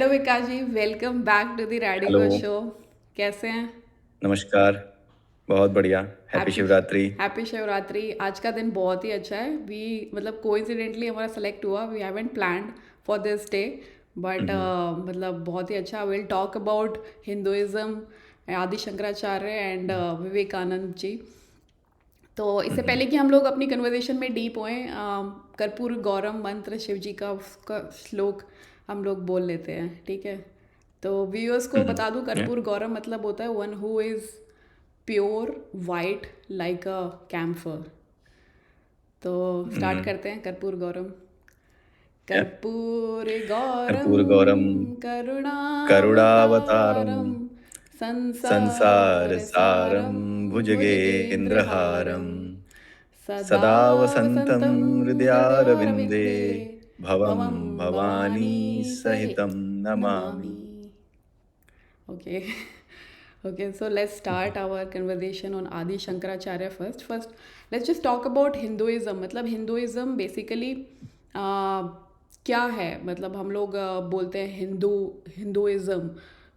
Hello Vikas ji, welcome back to the hello, Radico show. कैसे हैं? नमस्कार। बहुत बढ़िया। Happy happy Shivratri. Happy Shivratri. आज का दिन बहुत ही अच्छा है। वी मतलब कोइंसिडेंटली हमारा सेलेक्ट हुआ। We haven't planned for this day, but hmm, मतलब बहुत ही अच्छा। विल टॉक अबाउट हिंदुइज्म, आदि शंकराचार्य एंड विवेकानंद जी। तो हुँ, इससे हुँ, पहले कि हम लोग अपनी कन्वर्जेशन में डीप होएं, कर्पूर गौरम मंत्र शिव जी का उसका श्लोक हम लोग बोल लेते हैं, ठीक है? तो व्यूअर्स हुँ, को हुँ। बता दूं, या कर्पूर गौरम मतलब होता है one who is pure white like a camphor. तो स्टार्ट हुँ, करते हैं कर्पूर गौरम। या कर्पूर गौरम कर्पूरगौरम करुणावतारं करुणावतारम संसार संसारसारं सारम भुजगेन्द्रहारं भुजगेंद्रहारम सदा सदा वसन्तं वसंतं हृदयारविन्दे हृदयारविंदे भवं भवं भवानी भवानी सहितं सहित Namami. Namami. Okay. Okay, so let's hmm, start hmm. our conversation on Adi Shankaracharya first. Let's just talk about Hinduism. मतलब Hinduism basically क्या है? मतलब हम लोग बोलते हैं हिंदुइज्म।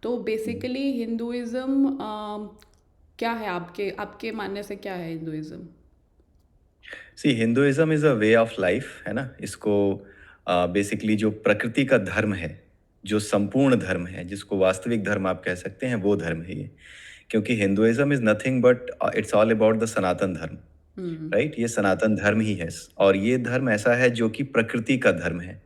तो बेसिकली हिंदुइज्म क्या है? आपके आपके मानने से क्या है Hinduism? See Hinduism is a way of life, है ना? इसको बेसिकली जो प्रकृति का धर्म है, जो संपूर्ण धर्म है, जिसको वास्तविक धर्म आप कह सकते हैं, वो धर्म है ये। क्योंकि Hinduism is nothing but it's all about the Sanatan Dharma, hmm. Right? ये सनातन धर्म ही है और ये धर्म ऐसा है जो कि प्रकृति का धर्म है।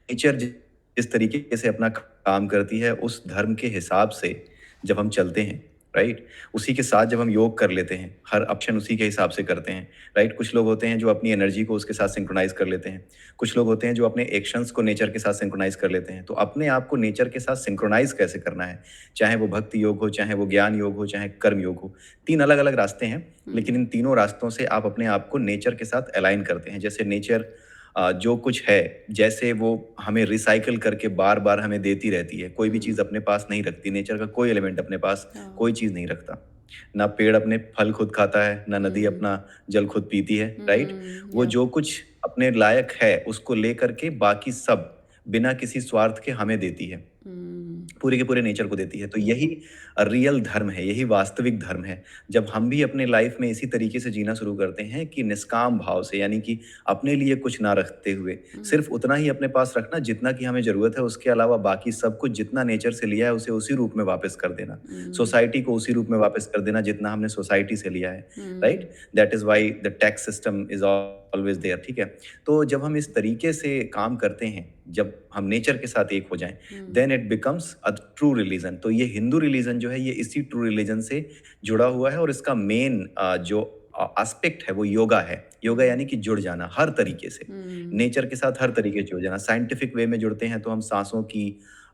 नेचर जिस तरीके से अपना काम करती है, उस धर्म के हिसाब से जब हम चलते हैं, राइट? उसी के साथ जब हम योग कर लेते हैं, हर ऑप्शन उसी के हिसाब से करते हैं, राइट? कुछ लोग होते हैं जो अपनी एनर्जी को उसके साथ सिंक्रोनाइज़ कर लेते हैं। कुछ लोग होते हैं जो अपने एक्शंस को नेचर के साथ सिंक्रोनाइज़ कर लेते हैं। तो अपने आप को नेचर के साथ सिंक्रोनाइज़ कैसे करना है? चाहे वो भक्ति योग हो, चाहे वो ज्ञान योग हो, चाहे कर्म योग हो। 3 अलग-अलग रास्ते हैं, लेकिन इन तीनों रास्तों से आप अपने आप को नेचर के साथ अलाइन करते हैं। जैसे नेचर जो कुछ है, जैसे वो हमें रिसाइकिल करके बार-बार हमें देती रहती है। कोई भी हम्म। चीज़ अपने पास नहीं रखती, नेचर का कोई एलिमेंट अपने पास हाँ। कोई चीज़ नहीं रखता। ना पेड़ अपने फल खुद खाता है, ना नदी हम्म। अपना जल खुद पीती है, राइट? वो या। जो कुछ अपने लायक है, उसको लेकर के बाकी सब बिना किसी स्वार्थ के हमें देती है। हम्म। पूरे के पूरे नेचर को देती है। तो यही रियल धर्म है, यही वास्तविक धर्म है। जब हम भी अपने लाइफ में इसी तरीके से जीना शुरू करते हैं कि निष्काम भाव से यानी कि अपने लिए कुछ ना रखते हुए, सिर्फ़ उतना ही अपने पास रखना जितना कि हमें ज़रूरत है, उसके अलावा बाकी सब कुछ जितना नेचर से लिया है उसे उसी रूप में वापस कर देना। हम्म। सोसाइटी को उसी रूप में वापस कर देना जितना हमने सोसाइटी से लिया है, hmm. Right? That is why the tax system is always there, ठीक है? तो जब हम इस तरीके से काम करते हैं, जब हम नेचर के साथ एक हो जाएँ, then it becomes a true religion. तो ये हिंदू रिलीजन जो है ये इसी ट्रू रिलीजन से जुड़ा हुआ है और इसका मेन जो एस्पेक्ट है वो योगा है। योगा यानी कि जुड़ जाना हर तरीके से, हम्म। नेचर के साथ हर तरीके से जुड़ जाना। साइंटिफिक वे में जुड़ते हैं तो हम सांसों की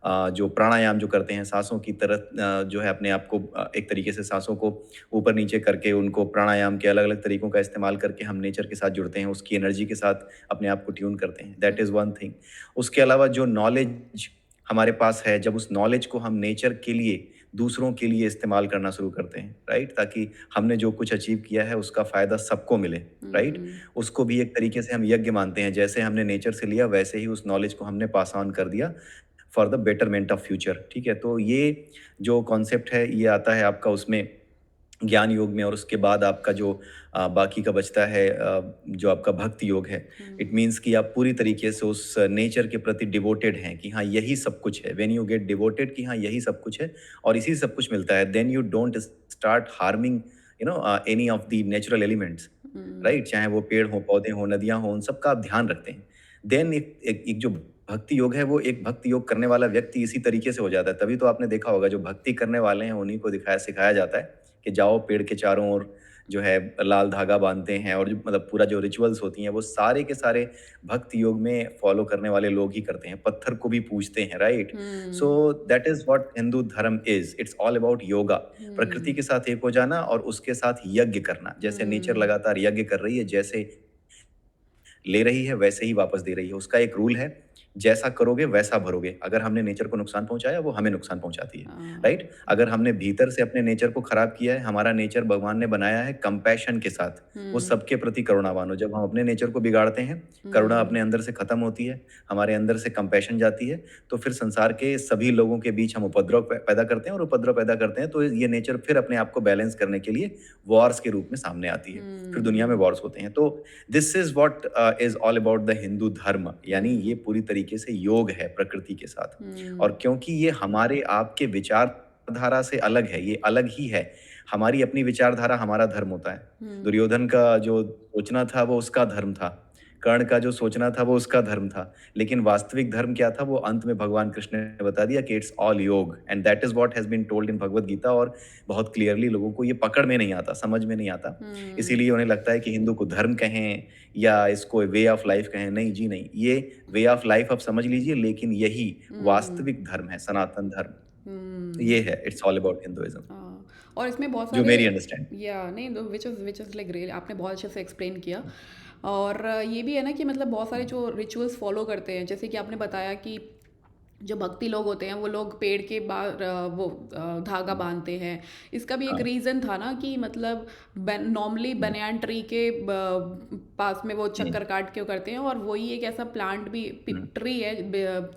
जो प्राणायाम जो करते हैं, सांसों की तरह जो है अपने आप को एक तरीके से सांसों को ऊपर नीचे करके उनको प्राणायाम के अलग-अलग तरीकों का इस्तेमाल करके हम नेचर के साथ जुड़ते हैं, उसकी एनर्जी के साथ अपने आप को ट्यून करते हैं। That is one thing. उसके अलावा जो नॉलेज हमारे पास है, जब उस नॉलेज को हम नेचर के लिए, दूसरों के लिए इस्तेमाल करना शुरू करते हैं, राइट? ताकि हमने जो कुछ अचीव किया है, उसका फ़ायदा सबको मिले, राइट? हम्म। उसको भी एक तरीके से हम यज्ञ मानते हैं। जैसे हमने नेचर से लिया, वैसे ही उस नॉलेज को हमने पास ऑन कर दिया for the betterment of future, ठीक है? तो ये जो कॉन्सेप्ट है, ये आता है आपका उसमें ज्ञान योग में और उसके बाद आपका जो बाकी का बचता है जो आपका भक्ति योग है। इट मीन्स कि आप पूरी तरीके से उस नेचर के प्रति डिवोटेड हैं कि हाँ, यही सब कुछ है। व्हेन यू गेट डिवोटेड कि हाँ, यही सब कुछ है और इसी से सब कुछ मिलता है, then you don't start harming any of the natural elements, hmm. Right? चाहे वो पेड़ हों, पौधे हों, नदियाँ हों, उन सबका आप ध्यान रखते हैं। देन एक जो भक्ति योग है, वो एक भक्ति योग करने वाला व्यक्ति इसी तरीके से हो जाता है। तभी तो आपने देखा होगा जो भक्ति करने वाले हैं, उन्हीं को दिखाया सिखाया जाता है कि जाओ पेड़ के चारों ओर जो है लाल धागा बाँधते हैं और जो मतलब पूरा जो रिचुअल्स होती हैं, वो सारे के सारे भक्ति योग में फ़ॉलो करने वाले लोग ही करते हैं। पत्थर को भी पूजते हैं, right? Hmm. So that is what Hindu dharma is. It's all about yoga. प्रकृति हम्म। के साथ एक हो जाना और उसके साथ यज्ञ करना। जैसे नेचर हम्म। लगातार यज्ञ कर रही है, जैसे ले रही है, वैसे ही वापस दे रही है। उसका एक रूल है जैसा करोगे वैसा भरोगे। अगर हमने नेचर को नुकसान पहुंचाया, वो हमें नुकसान पहुंचाती है, राइट? अगर हमने भीतर से अपने नेचर को खराब किया है, हमारा नेचर भगवान ने बनाया है कंपैशन के साथ, वो सबके प्रति करुणावान हो। जब हम अपने नेचर को बिगाड़ते हैं, करुणा अपने अंदर से खत्म होती है, हमारे अंदर से कंपैशन जाती है, तो फिर संसार के सभी लोगों के बीच हम उपद्रव पैदा करते हैं, और उपद्रव पैदा करते हैं तो ये नेचर फिर अपने आप को बैलेंस करने के लिए वॉर्स के रूप में सामने आती है। फिर दुनिया में वॉर्स होते हैं। तो this is what is all about the Hindu धर्म, यानी ये पूरी तरीके से योग है प्रकृति के साथ। और क्योंकि ये हमारे आपके विचारधारा से अलग है, ये अलग ही है, हमारी अपनी विचारधारा हमारा धर्म होता है। दुर्योधन का जो सोचना था वो उसका धर्म था, कर्ण का जो सोचना था वो उसका धर्म था, लेकिन वास्तविक धर्म क्या था वो अंत में भगवान कृष्ण ने बता दिया कि it's all yoga, and that is what has been told in Bhagavad Gita. और बहुत क्लियरली लोगों को ये पकड़ में नहीं आता, समझ में नहीं आता, इसीलिए उन्हें लगता है कि हिंदू को धर्म कहें या इसको वे ऑफ लाइफ कहें। नहीं जी नहीं, ये वे ऑफ लाइफ आप समझ लीजिए, लेकिन यही वास्तविक धर्म है, सनातन धर्म। ये है, इट्स ऑल अबाउट हिंदुइज्म, और इसमें बहुत जो सारे मेरी अंडरस्टैंड। या नहीं, विच इज़ लाइक रियल, आपने बहुत अच्छे से एक्सप्लेन किया। और ये भी है ना कि मतलब बहुत सारे जो रिचुअल्स फॉलो करते हैं, जैसे कि आपने बताया कि जो भक्ति लोग होते हैं वो लोग पेड़ के धागा बांधते हैं। इसका भी एक रीज़न था ना कि मतलब नॉर्मली बनियान ट्री के पास में वो चक्कर काट के वो करते हैं, और वही एक ऐसा प्लांट भी ट्री है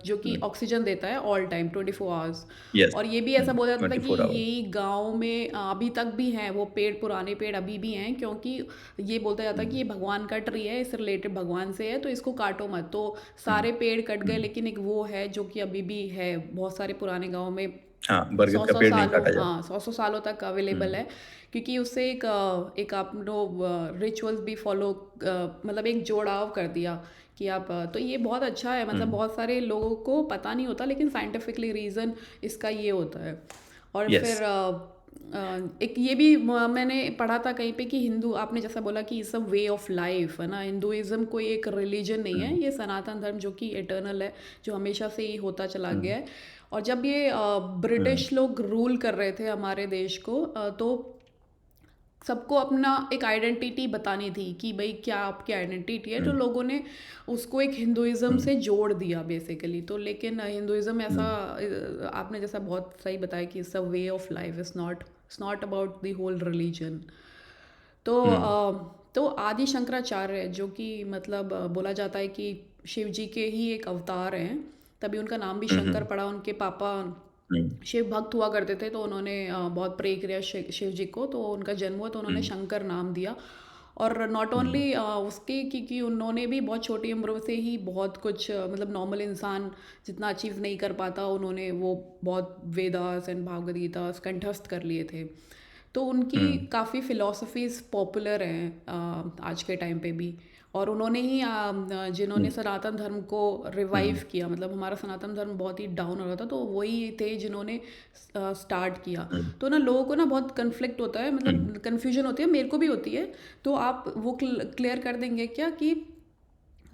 जो कि ऑक्सीजन देता है ऑल टाइम 24 आवर्स। यस, और ये भी ऐसा बोला जाता था कि 24 आवर्स। यही गांव में अभी तक भी हैं वो पेड़, पुराने पेड़ अभी भी हैं, क्योंकि ये बोलता जाता है कि ये भगवान का ट्री है, इससे रिलेटेड भगवान से है, तो इसको काटो मत। तो सारे पेड़ कट गए, लेकिन एक वो है जो कि अभी भी है बहुत सारे पुराने गाँव में, हाँ, सौ बरगद का सौ पेड़ नहीं सालों काटा जाता। हाँ 100 सालों तक अवेलेबल है, क्योंकि उससे एक आप लोग रिचुअल्स भी फॉलो, मतलब एक जोड़ाव कर दिया कि आप तो ये बहुत अच्छा है। मतलब बहुत सारे लोगों को पता नहीं होता, लेकिन साइंटिफिकली रीज़न इसका ये होता है। और यस। फिर एक ये भी मैंने पढ़ा था कहीं पे कि हिंदू, आपने जैसा बोला कि it's a way of life है ना, हिंदुइज्म कोई एक रिलीजन नहीं है, ये सनातन धर्म जो कि एटर्नल है, जो हमेशा से ही होता चला गया है। और जब ये ब्रिटिश लोग रूल कर रहे थे हमारे देश को, तो सबको अपना एक आइडेंटिटी बतानी थी कि भाई क्या आपकी आइडेंटिटी है, तो लोगों ने उसको एक हिंदुइज्म से जोड़ दिया बेसिकली। तो लेकिन हिंदुइज्म ऐसा, आपने जैसा बहुत सही बताया कि it's a way of life, it's not about the whole religion. तो आदि शंकराचार्य जो कि मतलब बोला जाता है कि शिव जी के ही एक अवतार हैं, तभी उनका नाम भी शंकर पड़ा। उनके पापा शिव भक्त हुआ करते थे, तो उन्होंने बहुत प्रे किया शिव जी को, तो उनका जन्म हुआ तो उन्होंने शंकर नाम दिया। और नॉट ओनली उसके कि उन्होंने भी बहुत छोटी उम्र से ही बहुत कुछ मतलब नॉर्मल इंसान जितना अचीव नहीं कर पाता, उन्होंने वो बहुत वेदास एंड भागवत गीता कंठस्थ कर लिए थे। तो उनकी काफ़ी फ़िलॉसफीज़ पॉपुलर हैं आज के टाइम पे भी। और उन्होंने ही जिन्होंने सनातन धर्म को रिवाइव किया, मतलब हमारा सनातन धर्म बहुत ही डाउन हो रहा था, तो वही थे जिन्होंने स्टार्ट किया। तो ना लोगों को ना बहुत कन्फ्लिक्ट होता है, मतलब कन्फ्यूजन होती है, मेरे को भी होती है। तो आप वो क्लियर कर देंगे क्या कि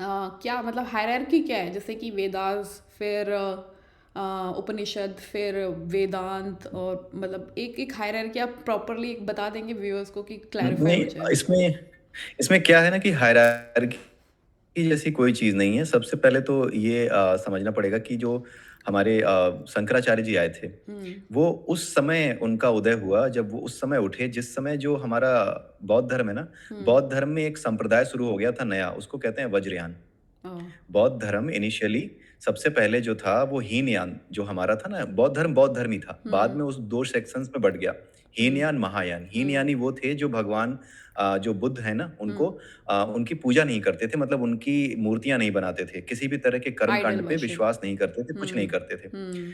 क्या मतलब हायरार्की क्या है, जैसे कि वेदास, फिर उपनिषद, फिर वेदांत, और मतलब एक एक हायरार्की आप प्रॉपरली एक बता देंगे व्यूअर्स को कि क्लैरिफाई हो नहीं, जाए। इसमें क्या है ना कि हायरार्की जैसी कोई चीज नहीं है। सबसे पहले तो ये समझना पड़ेगा कि जो हमारे शंकराचार्य जी आए थे, वो उस समय उनका उदय हुआ, जब वो उस समय उठे जिस समय जो हमारा बौद्ध धर्म है ना, बौद्ध धर्म में एक संप्रदाय शुरू हो गया था नया, उसको कहते हैं वज्रयान। बौद्ध धर्म इनिशियली सबसे पहले जो था वो हीनयान, जो हमारा था ना, बौद्ध धर्म ही था, बाद में उस दो सेक्शंस में बढ़ गया, हीनयान महायान। हीनयानी वो थे जो भगवान जो बुद्ध है ना, उनको उनकी पूजा नहीं करते थे, मतलब उनकी मूर्तियां नहीं बनाते थे, किसी भी तरह के कर्म आइडल कांड पे वर्शिप। विश्वास नहीं करते थे, कुछ नहीं करते थे।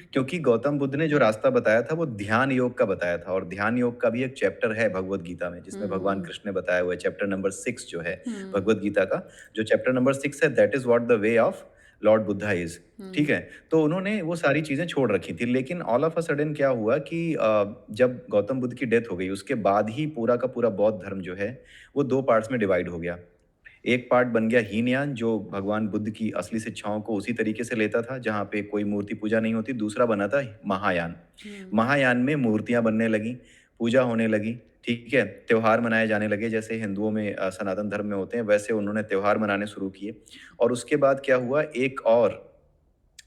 क्योंकि गौतम बुद्ध ने जो रास्ता बताया था वो ध्यान योग का बताया था, और ध्यान योग का भी एक चैप्टर है भगवत गीता में, जिसमें भगवान कृष्ण ने बताया हुआ है, चैप्टर नंबर 6 जो है भगवत गीता का, जो चैप्टर नंबर 6 है, that is what the way of Lord Buddha is. ठीक है, तो उन्होंने वो सारी चीजें छोड़ रखी थी, लेकिन ऑल ऑफ अ सडन क्या हुआ कि जब गौतम बुद्ध की डेथ हो गई, उसके बाद ही पूरा का पूरा बौद्ध धर्म जो है वो दो पार्ट्स में डिवाइड हो गया। एक पार्ट बन गया हीनयान, जो भगवान बुद्ध की असली शिक्षाओं को उसी तरीके से लेता था, जहाँ पे कोई मूर्ति पूजा नहीं होती। दूसरा बना था महायान। महायान में मूर्तियां बनने लगी, पूजा होने लगी, ठीक है, त्योहार मनाए जाने लगे, जैसे हिंदुओं में सनातन धर्म में होते हैं, वैसे उन्होंने त्योहार मनाने शुरू किए। और उसके बाद क्या हुआ, एक और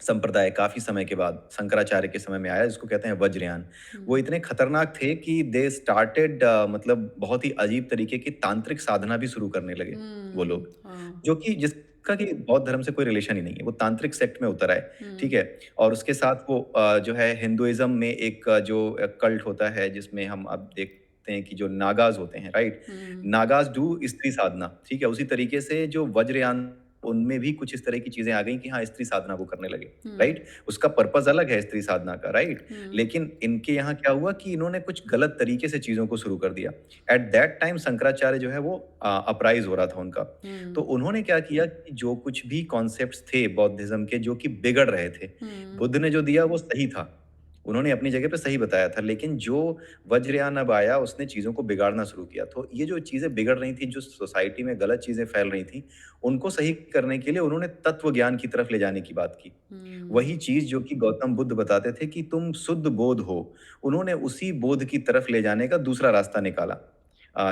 संप्रदाय काफी समय के बाद शंकराचार्य के समय में आया, जिसको कहते हैं वज्रयान। वो हम्म इतने खतरनाक थे कि दे स्टार्टेड मतलब बहुत ही अजीब तरीके की तांत्रिक साधना भी शुरू करने लगे वो लोग, हाँ जो कि जिसका कि बौद्ध धर्म से कोई रिलेशन ही नहीं है। वो तांत्रिक सेक्ट में उतर आए, ठीक हम्म है? और उसके साथ वो जो है हिंदुइज्म में एक जो कल्ट होता है, जिसमें हम अब देखते हैं कि जो नागाज़ होते हैं, राइट? हम्म नागाज़ डू स्त्री साधना, ठीक है? उसी तरीके से जो वज्रयान, उनमें भी कुछ इस तरह की चीज़ें आ गई कि हाँ, स्त्री साधना वो करने लगे, हम्म राइट? उसका पर्पज़ अलग है स्त्री साधना का, राइट? हम्म लेकिन इनके यहाँ क्या हुआ कि इन्होंने कुछ गलत तरीके से चीज़ों को शुरू कर दिया। एट दैट टाइम शंकराचार्य जो है वो अपराइज़ हो रहा था उनका। तो हम्म उन्होंने क्या किया कि जो कुछ भी कॉन्सेप्ट्स थे बौद्धिज़्म के जो कि बिगड़ रहे थे, हम्म बुद्ध ने जो दिया वो सही था। उन्होंने अपनी जगह पे सही बताया था, लेकिन जो वज्रयान अब आया उसने चीज़ों को बिगाड़ना शुरू किया। तो ये जो चीज़ें बिगड़ रही थी, जो सोसाइटी में गलत चीज़ें फैल रही थी, उनको सही करने के लिए उन्होंने तत्व ज्ञान की तरफ ले जाने की बात की। हम्म वही चीज़ जो कि गौतम बुद्ध बताते थे कि तुम शुद्ध बोध हो, उन्होंने उसी बोध की तरफ ले जाने का दूसरा रास्ता निकाला।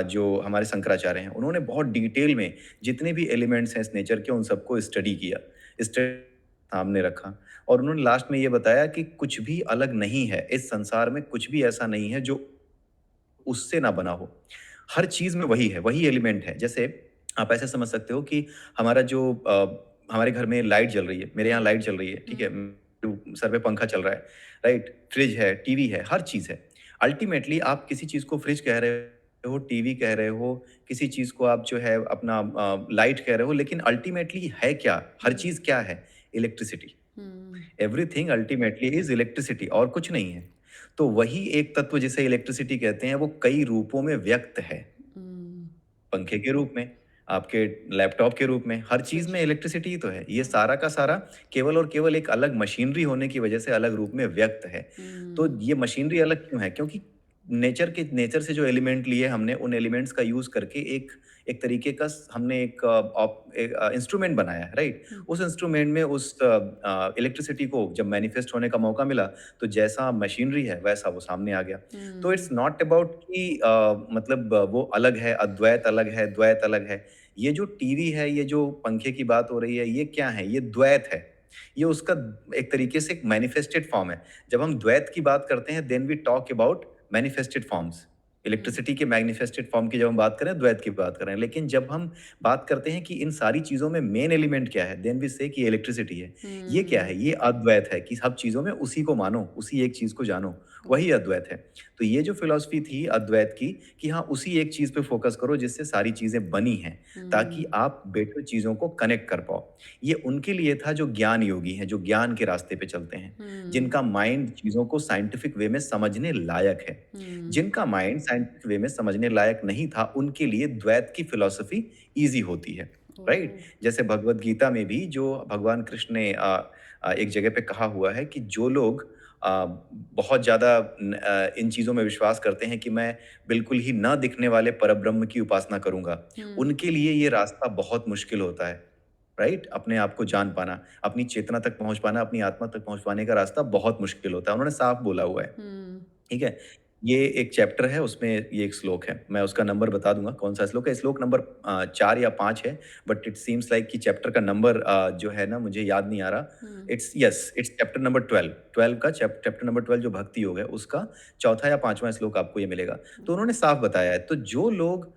जो हमारे शंकराचार्य हैं, उन्होंने बहुत डिटेल में जितने भी एलिमेंट्स हैं इस नेचर के, उन सबको स्टडी किया। स्टडी सामने रखा और उन्होंने लास्ट में ये बताया कि कुछ भी अलग नहीं है, इस संसार में कुछ भी ऐसा नहीं है जो उससे ना बना हो। हर चीज़ में वही है, वही एलिमेंट है। जैसे आप ऐसे समझ सकते हो कि हमारा जो हमारे घर में लाइट जल रही है, मेरे यहाँ लाइट जल रही है, ठीक है? हम्म सर पे पंखा चल रहा है, राइट? फ्रिज है, टीवी है, हर चीज़ है। अल्टीमेटली आप किसी चीज़ को फ्रिज कह रहे हो, टीवी कह रहे हो, किसी चीज़ को आप जो है अपना लाइट कह रहे हो, लेकिन अल्टीमेटली है क्या? हर हम्म चीज़ क्या है? Electricity. Hmm everything ultimately is electricity, और कुछ नहीं है। तो वही एक तत्व जिसे इलेक्ट्रिसिटी कहते हैं, वो कई रूपों में व्यक्त है। हम्म पंखे के रूप में, आपके लैपटॉप के रूप में, हर चीज़ फ्रिज में में इलेक्ट्रिसिटी ही तो है। ये हाँ सारा का सारा केवल और केवल एक अलग मशीनरी होने की वजह से अलग रूप में व्यक्त है। तो हम्म ये मशीनरी अलग क्यों है? क्योंकि नेचर से जो एलिमेंट लिए हमने, उन एलिमेंट्स का यूज़ करके एक एक तरीके का हमने एक इंस्ट्रूमेंट बनाया है, राइट? हम्म उस इंस्ट्रूमेंट में उस इलेक्ट्रिसिटी को जब मैनिफेस्ट होने का मौका मिला, तो जैसा मशीनरी है, वैसा वो सामने आ गया। तो हम्म इट्स नॉट अबाउट कि मतलब वो अलग है, अद्वैत अलग है, द्वैत अलग है। ये जो टीवी है, ये जो पंखे की बात हो रही है, ये क्या है? ये द्वैत है। ये उसका एक तरीके से एक मैनिफेस्टेड फॉर्म है। जब हम द्वैत की बात करते हैं, then we talk about manifested forms. Hmm electricity के मैनिफेस्टेड फॉर्म की जब हम बात करें, द्वैत की बात कर रहे हैं। लेकिन जब हम बात करते हैं कि इन सारी चीज़ों में मेन एलिमेंट क्या है, देन वी से कि इलेक्ट्रिसिटी है। ये क्या है? ये अद्वैत है कि सब चीज़ों में उसी को मानो, उसी एक चीज़ को जानो, वही ओके अद्वैत है। तो ये जो फ़िलॉसफ़ी थी अद्वैत की कि हाँ, उसी एक चीज़ पे फ़ोकस करो जिससे सारी चीज़ें बनी हैं, ताकि हम्म आप बेटर चीज़ों को कनेक्ट कर पाओ। ये उनके लिए था जो ज्ञान योगी हैं, जो ज्ञान के रास्ते पे चलते हैं, हम्म जिनका माइंड चीज़ों को साइंटिफिक वे में समझने लायक है। हम्म जिनका माइंड साइंटिफिक वे में समझने लायक नहीं था, उनके लिए द्वैत की फ़िलॉसफ़ी ईज़ी होती है, राइट? ओह जैसे भगवद गीता में भी जो भगवान कृष्ण ने एक जगह पे कहा हुआ है कि जो लोग बहुत ज़्यादा इन चीज़ों में विश्वास करते हैं कि मैं बिल्कुल ही ना दिखने वाले परब्रह्म की उपासना करूँगा, हम्म उनके लिए ये रास्ता बहुत मुश्किल होता है, राइट? अपने आप को जान पाना, अपनी चेतना तक पहुँच पाना, अपनी आत्मा तक पहुँच पाने का रास्ता बहुत मुश्किल होता है। उन्होंने साफ बोला हुआ है। हम्म ठीक है? ये एक चैप्टर है, उसमें ये एक श्लोक है। मैं उसका नंबर बता दूँगा कौन-सा श्लोक है। श्लोक नंबर 4 या 5 है, बट इट सीम्स लाइक कि चैप्टर का नंबर जो है ना, मुझे याद नहीं आ रहा। Hmm it's chapter number 12। 12 का चैप्टर नंबर 12 जो भक्ति योग है, उसका चौथा या 5वाँ श्लोक आपको ये मिलेगा। तो उन्होंने साफ बताया है, तो जो लोग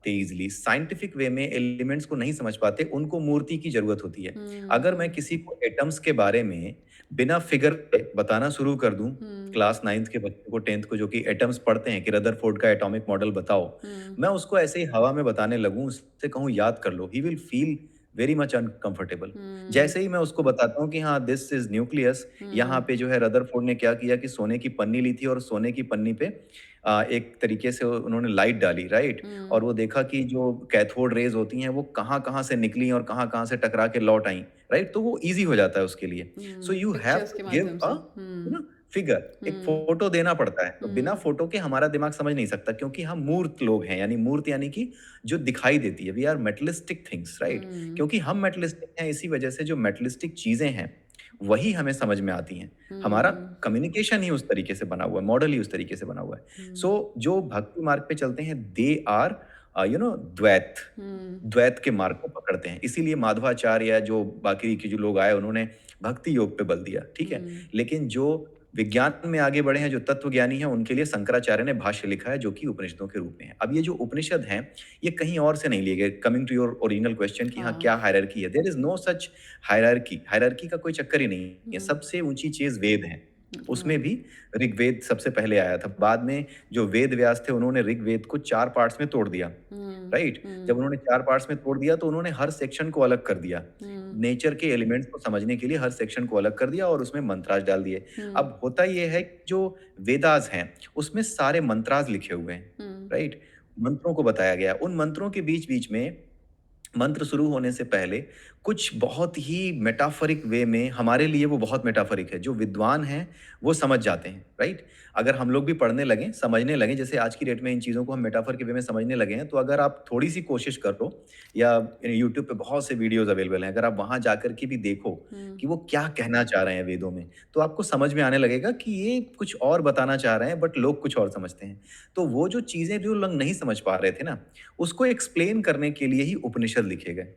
ईज़िली साइंटिफिक वे में एलिमेंट्स को नहीं समझ पाते, उनको मूर्ति की ज़रूरत होती है। अगर मैं हम्म किसी को एटम्स के बारे में बिना फिगर के बताना शुरू कर दूँ, हम्म क्लास 9th के बच्चे को 10th को जो कि एटम्स पढ़ते हैं कि रदरफोर्ड का एटॉमिक मॉडल बताओ, हम्म मैं उसको ऐसे ही हवा में बताने लगूँ, उससे कहूँ याद कर लो, he will feel very much uncomfortable. Hmm जैसे ही मैं उसको बताता हूँ कि हाँ, दिस इज़ न्यूक्लियस, यहाँ हम्म पे जो है रदरफोर्ड ने क्या किया कि सोने की पन्नी ली थी और सोने की पन्नी पे एक तरीके से उन्होंने लाइट डाली, राइट? हम्म और वो देखा कि जो कैथोड रेज़ होती हैं, वो कहाँ-कहाँ से निकली और कहाँ-कहाँ से टकरा के लौट आईं, राइट? तो वो ईज़ी हो जाता है उसके लिए। So you have pictures to के गिव माध्यम से फिगर, एक हम्म फ़ोटो देना पड़ता है। तो बिना हम्म फ़ोटो के हमारा दिमाग समझ नहीं सकता, क्योंकि हम मूर्त लोग हैं, यानी मूर्त यानी कि जो दिखाई देती है। We are materialistic things, right? Hmm क्योंकि हम मेटेलिस्टिक हैं, इसी वजह से जो मेटेलिस्टिक चीज़ें हैं, वही हमें समझ में आती हैं। हमारा हम्म कम्युनिकेशन ही उस तरीके से बना हुआ है, मॉडल ही उस तरीके से बना हुआ है। हम्म सो जो भक्ति मार्ग पे चलते हैं, दे आर द्वैत हम्म द्वैत के मार्ग को पकड़ते हैं। इसीलिए माधवाचार्य या जो बाकी के जो लोग आए उन्होंने भक्ति योग पे बल दिया, ठीक है। हम्म लेकिन जो विज्ञान में आगे बढ़े हैं, जो तत्व ज्ञानी हैं, उनके लिए शंकराचार्य ने भाष्य लिखा है जो कि उपनिषदों के रूप में है। अब ये जो उपनिषद हैं, ये कहीं और से नहीं लिए गए। Coming to your original question कि हाँ हाँ क्या हायरार्की है, there is no such hierarchy. Hierarchy का कोई चक्कर ही नहीं है। हम्म सबसे ऊंची चीज वेद है। उसमें हाँ भी ऋग्वेद सबसे पहले आया था। बाद में जो वेद व्यास थे उन्होंने ऋग्वेद को 4 पार्ट्स में तोड़ दिया, राइट। जब हम्म उन्होंने 4 पार्ट्स में तोड़ दिया तो उन्होंने हर सेक्शन को अलग कर दिया। हम्म नेचर के एलिमेंट्स को समझने के लिए हर सेक्शन को अलग कर दिया और उसमें मंत्राज डाल दिए। हम्म अब होता ये है कि जो वेदास हैं उसमें सारे मंत्राज लिखे हुए हैं, हम्म राइट। मंत्रों को बताया गया। उन मंत्रों के बीच बीच में मंत्र शुरू होने से पहले कुछ बहुत ही मेटाफरिक वे में, हमारे लिए वो बहुत मेटाफरिक है, जो विद्वान हैं वो समझ जाते हैं, राइट। अगर हम लोग भी पढ़ने लगें, समझने लगें, जैसे आज की डेट में इन चीज़ों को हम मेटाफर के वे में समझने लगे हैं, तो अगर आप थोड़ी सी कोशिश करो, या यूट्यूब पे बहुत से वीडियोज अवेलेबल हैं, अगर आप वहाँ जाकर के भी देखो हम्म कि वो क्या कहना चाह रहे हैं वेदों में, तो आपको समझ में आने लगेगा कि ये कुछ और बताना चाह रहे हैं बट लोग कुछ और समझते हैं। तो वो जो चीज़ें जो लोग नहीं समझ पा रहे थे ना, उसको एक्सप्लेन करने के लिए ही उपनिषद लिखे गए,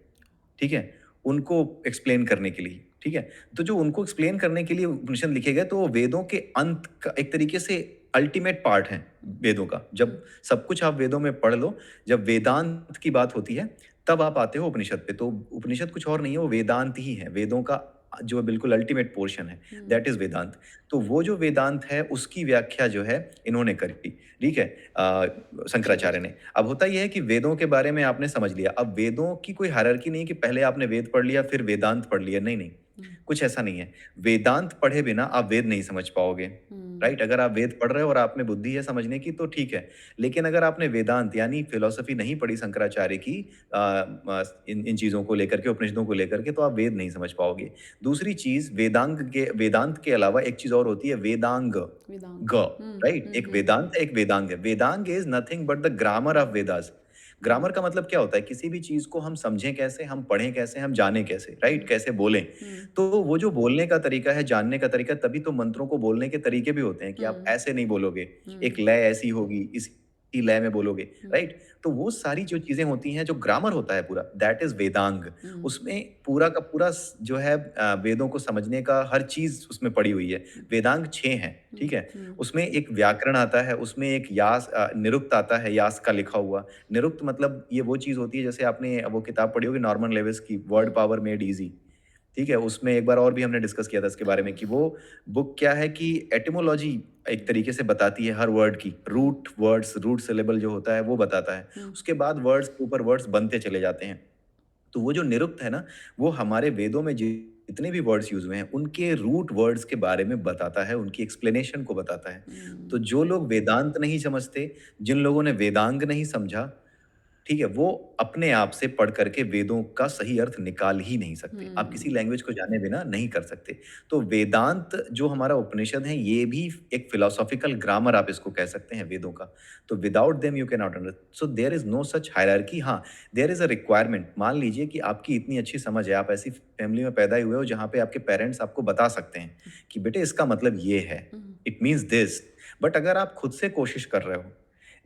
ठीक है? उनको एक्सप्लेन करने के लिए, ठीक है? तो जो उनको एक्सप्लेन करने के लिए उपनिषद लिखे गए, तो वो वेदों के अंत का एक तरीके से अल्टीमेट पार्ट है वेदों का। जब सब कुछ आप वेदों में पढ़ लो, जब वेदांत की बात होती है, तब आप आते हो उपनिषद पे। तो उपनिषद कुछ और नहीं है, वो वेदांत ही है। वेदों का जो बिल्कुल अल्टीमेट पोर्शन है, दैट इज़ वेदांत। तो वो जो वेदांत है, उसकी व्याख्या जो है इन्होंने करी, ठीक है, ठीक है शंकराचार्य ठीक ने। अब होता ये है कि वेदों के बारे में आपने समझ लिया। अब वेदों की कोई हायरार्की नहीं कि पहले आपने वेद पढ़ लिया फिर वेदांत पढ़ लिया, नहीं नहीं, कुछ ऐसा नहीं है। वेदांत पढ़े बिना आप वेद नहीं समझ पाओगे, राइट। अगर आप वेद पढ़ रहे हो और आप में बुद्धि है समझने की तो ठीक है, लेकिन अगर आपने वेदांत यानी फिलोसफी नहीं पढ़ी शंकराचार्य की, इन इन चीज़ों को लेकर के, उपनिषदों को लेकर के, तो आप वेद नहीं समझ पाओगे। दूसरी चीज़, वेदांत के अलावा एक चीज़ और होती है, वेदांग, वेदांग ग, राइट। एक वेदांत है, एक वेदांग है। Vedang is nothing but the grammar of Vedas. Grammar का मतलब क्या होता है? किसी भी चीज को हम समझें कैसे, हम पढ़ें कैसे, हम जानें कैसे, राइट, कैसे बोलें। तो वो जो बोलने का तरीका है, जानने का तरीका, तभी तो मंत्रों को बोलने के तरीके भी होते हैं कि आप ऐसे नहीं बोलोगे, एक लय ऐसी होगी, इसी लय में बोलोगे, राइट। तो वो सारी जो चीजें होती हैं, जो ग्रामर होता है पूरा, दैट इज वेदांग। उसमें पूरा का पूरा जो है वेदों को समझने का हर चीज उसमें पड़ी हुई है। वेदांग 6 हैं, ठीक है। उसमें एक व्याकरण आता है, उसमें एक निरुक्त आता है, यास का लिखा हुआ। निरुक्त मतलब ये वो चीज होती है, जैसे आपने वो किताब पढ़ी होगी नॉर्मन लेविस की, वर्ड पावर मेड इजी, ठीक है। उसमें एक बार और भी हमने डिस्कस किया था इसके बारे में कि वो बुक क्या है कि एटिमोलॉजी एक तरीके से बताती है हर वर्ड की। रूट वर्ड्स, रूट सिलेबल जो होता है वो बताता है। उसके बाद वर्ड्स के ऊपर वर्ड्स बनते चले जाते हैं। तो वो जो निरुक्त है ना, वो हमारे वेदों में जितने भी वर्ड्स यूज हुए हैं उनके रूट वर्ड्स के बारे में बताता है, उनकी एक्सप्लेनेशन को बताता है। तो जो लोग वेदांत नहीं समझते, जिन लोगों ने वेदांग नहीं समझा, ठीक है, वो अपने आप से पढ़ करके वेदों का सही अर्थ निकाल ही नहीं सकते। आप किसी लैंग्वेज को जाने बिना नहीं कर सकते। तो वेदांत जो हमारा उपनिषद है, ये भी एक फिलोसॉफिकल ग्रामर आप इसको कह सकते हैं वेदों का। तो without them you can not understand. So there is no such hierarchy. हाँ, देयर इज अ रिक्वायरमेंट। मान लीजिए कि आपकी इतनी अच्छी समझ है, आप ऐसी फैमिली में पैदा हुए हो जहाँ पे आपके पेरेंट्स आपको बता सकते हैं कि बेटे इसका मतलब ये है, इट मीन्स दिस। बट अगर आप खुद से कोशिश कर रहे हो,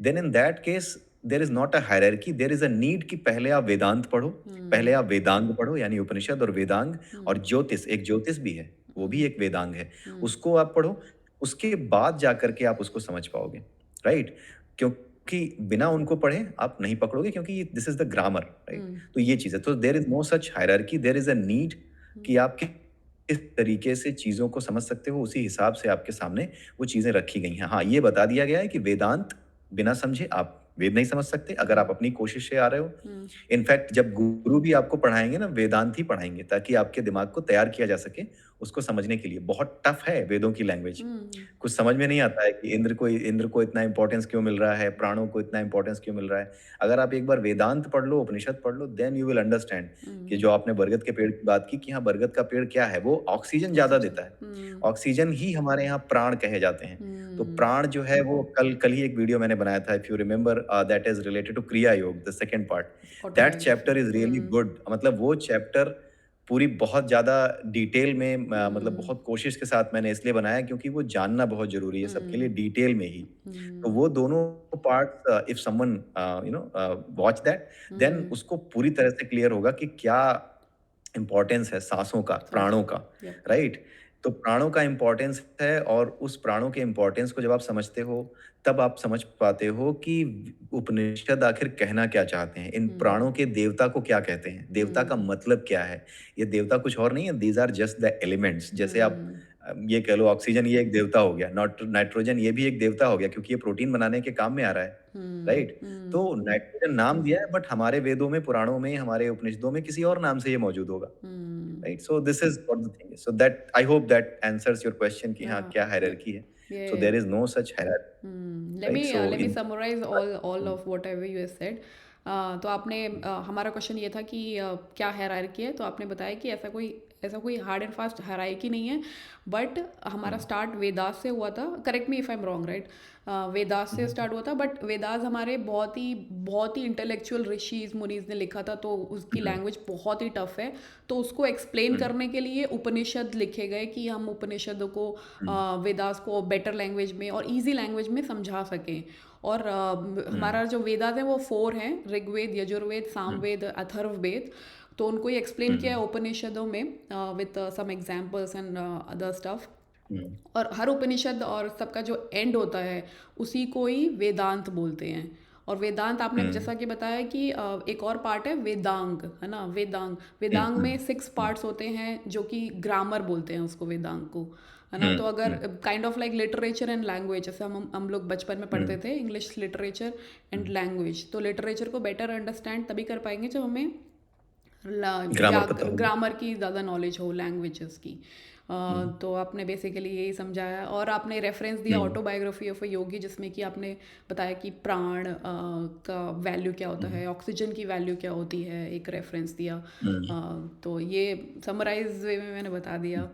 then in that case there is not a hierarchy, there is a need कि पहले आप वेदांत पढ़ो, पहले आप वेदांग पढ़ो, यानी उपनिषद और वेदांग। और ज्योतिष, एक ज्योतिष भी है, वो भी एक वेदांग है, उसको आप पढ़ो। उसके बाद जाकर के आप उसको समझ पाओगे, राइट। क्योंकि बिना उनको पढ़े आप नहीं पकड़ोगे, क्योंकि this is the grammar, right. तो ये चीज है। तो there is no such hierarchy, there is a need कि आप किस तरीके से चीजों को समझ सकते हो, उसी हिसाब से आपके सामने वो चीजें रखी गई हैं। हाँ, ये बता दिया गया है कि वेदांत बिना समझे आप वेद नहीं समझ सकते, अगर आप अपनी कोशिश से आ रहे हो। इनफैक्ट जब गुरु भी आपको पढ़ाएंगे ना, वेदांत ही पढ़ाएंगे, ताकि आपके दिमाग को तैयार किया जा सके उसको समझने के लिए। बहुत टफ है वेदों की लैंग्वेज, कुछ समझ में नहीं आता है कि इंद्र को इतना इंपॉर्टेंस क्यों मिल रहा है, प्राणों को इतना इंपॉर्टेंस क्यों मिल रहा है। अगर आप एक बार वेदांत पढ़ लो, उपनिषद पढ़ लो, देन यू विल अंडरस्टैंड कि जो आपने बरगद के पेड़ की बात की, कि हाँ बरगद का पेड़ क्या है, वो ऑक्सीजन ज्यादा देता है। ऑक्सीजन ही हमारे यहाँ प्राण कहे जाते हैं। तो प्राण जो है वो कल कल ही एक वीडियो मैंने बनाया था, if you remember, that is related to Kriya Yoga, the second part. That autobiography chapter is really good. मतलब वो चैप्टर पूरी बहुत ज़्यादा डिटेल में मतलब हम्म बहुत कोशिश के साथ मैंने इसलिए बनाया क्योंकि वो जानना बहुत ज़रूरी है सबके लिए हम्म डिटेल में ही। तो हम्म वो दोनों parts if someone watch that then hmm उसको पूरी तरह से क्लियर होगा कि क्या इम्पोर्टेंस है सांसों का, प्राणों सांसों का, का। यप। राइट? तो प्राणों का इम्पोर्टेंस है और उस प्राणों के इम्पोर्टेंस को जब आप समझते हो, तब आप समझ पाते हो कि उपनिषद आखिर कहना क्या चाहते हैं। इन हम्म प्राणों के देवता को क्या कहते हैं? देवता का हम्म मतलब क्या है? ये देवता कुछ और नहीं है, these are just the elements. जैसे आप हम्म ये कह लो ऑक्सीजन ये एक देवता हो गया, नाइट्रोजन ये भी एक देवता हो गया क्योंकि ये प्रोटीन बनाने के काम में आ रहा है, राइट? तो नाइट्रोजन नाम दिया है बट हमारे वेदों में, पुराणों में, हमारे उपनिषदों में किसी और नाम से ये मौजूद होगा। Hmm right so this is what the thing is so that I hope that answers your question कि हाँ क्या यप। हायरार्की है सो ये there is no such hierarchy let right me so let me in summarize all of whatever you have said. तो आपने हमारा question ये था कि क्या हायरार्की है, तो आपने बताया कि ऐसा कोई हार्ड एंड फास्ट हायरार्की नहीं है, बट हमारा स्टार्ट वेदास से हुआ था। Correct me if I am wrong, right? Vedas से स्टार्ट हुआ था, बट वेदास हमारे बहुत ही इंटेलेक्चुअल ऋषिज मुनीज ने लिखा था, तो उसकी लैंग्वेज बहुत ही टफ है। तो उसको एक्सप्लेन करने के लिए उपनिषद लिखे गए कि हम उपनिषदों को वेदास को बेटर लैंग्वेज में और इजी लैंग्वेज में समझा सकें। और हमारा जो वेदास है वो 4 हैं, ऋग्वेद, यजुर्वेद, सामवेद, अथर्ववेद। तो उनको ही एक्सप्लेन किया है उपनिषदों में with some examples and other stuff. और हर उपनिषद और सबका जो एंड होता है उसी को ही वेदांत बोलते हैं। और वेदांत आपने जैसा कि बताया कि एक और पार्ट है वेदांग, है ना? वेदांग वेदांग में 6 पार्ट्स होते हैं जो कि ग्रामर बोलते हैं उसको, वेदांग को, है ना? तो अगर kind of like literature and language, जैसे हम लोग बचपन में पढ़ते थे इंग्लिश लिटरेचर एंड लैंग्वेज, तो लिटरेचर को बेटर अंडरस्टैंड तभी कर पाएंगे जब हमें ग्रामर पता होगी ग्रामर की ज़्यादा नॉलेज हो, लैंग्वेजेस की। तो आपने बेसिकली यही समझाया, और आपने रेफरेंस दिया ऑटोबायोग्राफी ऑफ अ योगी, जिसमें कि आपने बताया कि प्राण का वैल्यू क्या होता है, ऑक्सीजन की वैल्यू क्या होती है, एक रेफरेंस दिया। तो ये समराइज वे में मैंने बता दिया।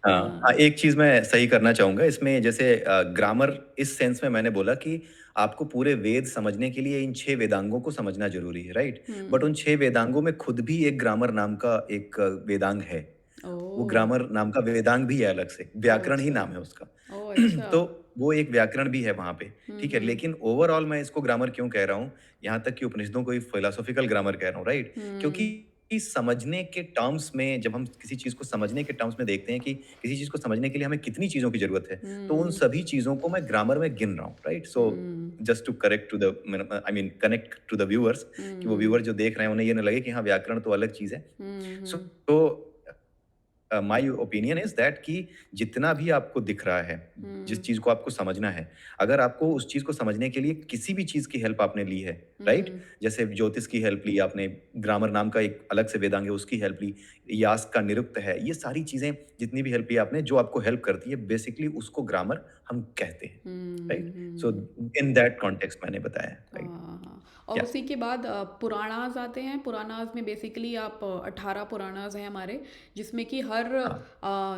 हाँ हाँ एक चीज मैं सही करना चाहूंगा इसमें जैसे ग्रामर इस सेंस में मैंने बोला कि आपको पूरे वेद समझने के लिए इन 6 वेदांगों को समझना जरूरी है राइट बट उन 6 वेदांगों में खुद भी एक ग्रामर नाम का एक वेदांग है वो ओह। ग्रामर नाम का वेदांग भी है अलग से ओह व्याकरण ही अच्छा। नाम है उसका ओह अच्छा। तो वो एक व्याकरण भी है वहां पे ठीक है लेकिन ओवरऑल मैं इसको ग्रामर क्यों कह रहा हूँ यहाँ तक कि उपनिषदों को ही फिलोसॉफिकल ग्रामर कह रहा हूँ राइट क्योंकि कि समझने के टर्म्स में जब हम किसी चीज को समझने के टर्म्स में देखते हैं कि किसी चीज को समझने के लिए हमें कितनी चीजों की जरूरत है तो उन सभी चीजों को मैं ग्रामर में गिन रहा हूँ right so just to correct to the I mean connect to the viewers कि वो व्यूअर जो देख रहे हैं उन्हें ये ना लगे कि हाँ व्याकरण तो अलग चीज है सो तो माय ओपिनियन इज दैट कि जितना भी आपको दिख रहा है जिस चीज को आपको समझना है अगर आपको उस चीज को समझने के लिए किसी भी चीज की हेल्प आपने ली है राइट जैसे ज्योतिष की हेल्प ली आपने ग्रामर नाम का एक अलग से वेदांग है उसकी हेल्प ली यास का निरुक्त है ये सारी चीजें जितनी भी हेल्प ली आपने जो आपको हेल्प करती है बेसिकली उसको ग्रामर हम कहते हैं right so in that context मैंने बताया राइट हाँ। और उसी के बाद पुराणास आते हैं। पुराणास में बेसिकली आप 18 पुराणास हैं हमारे, जिसमें कि हर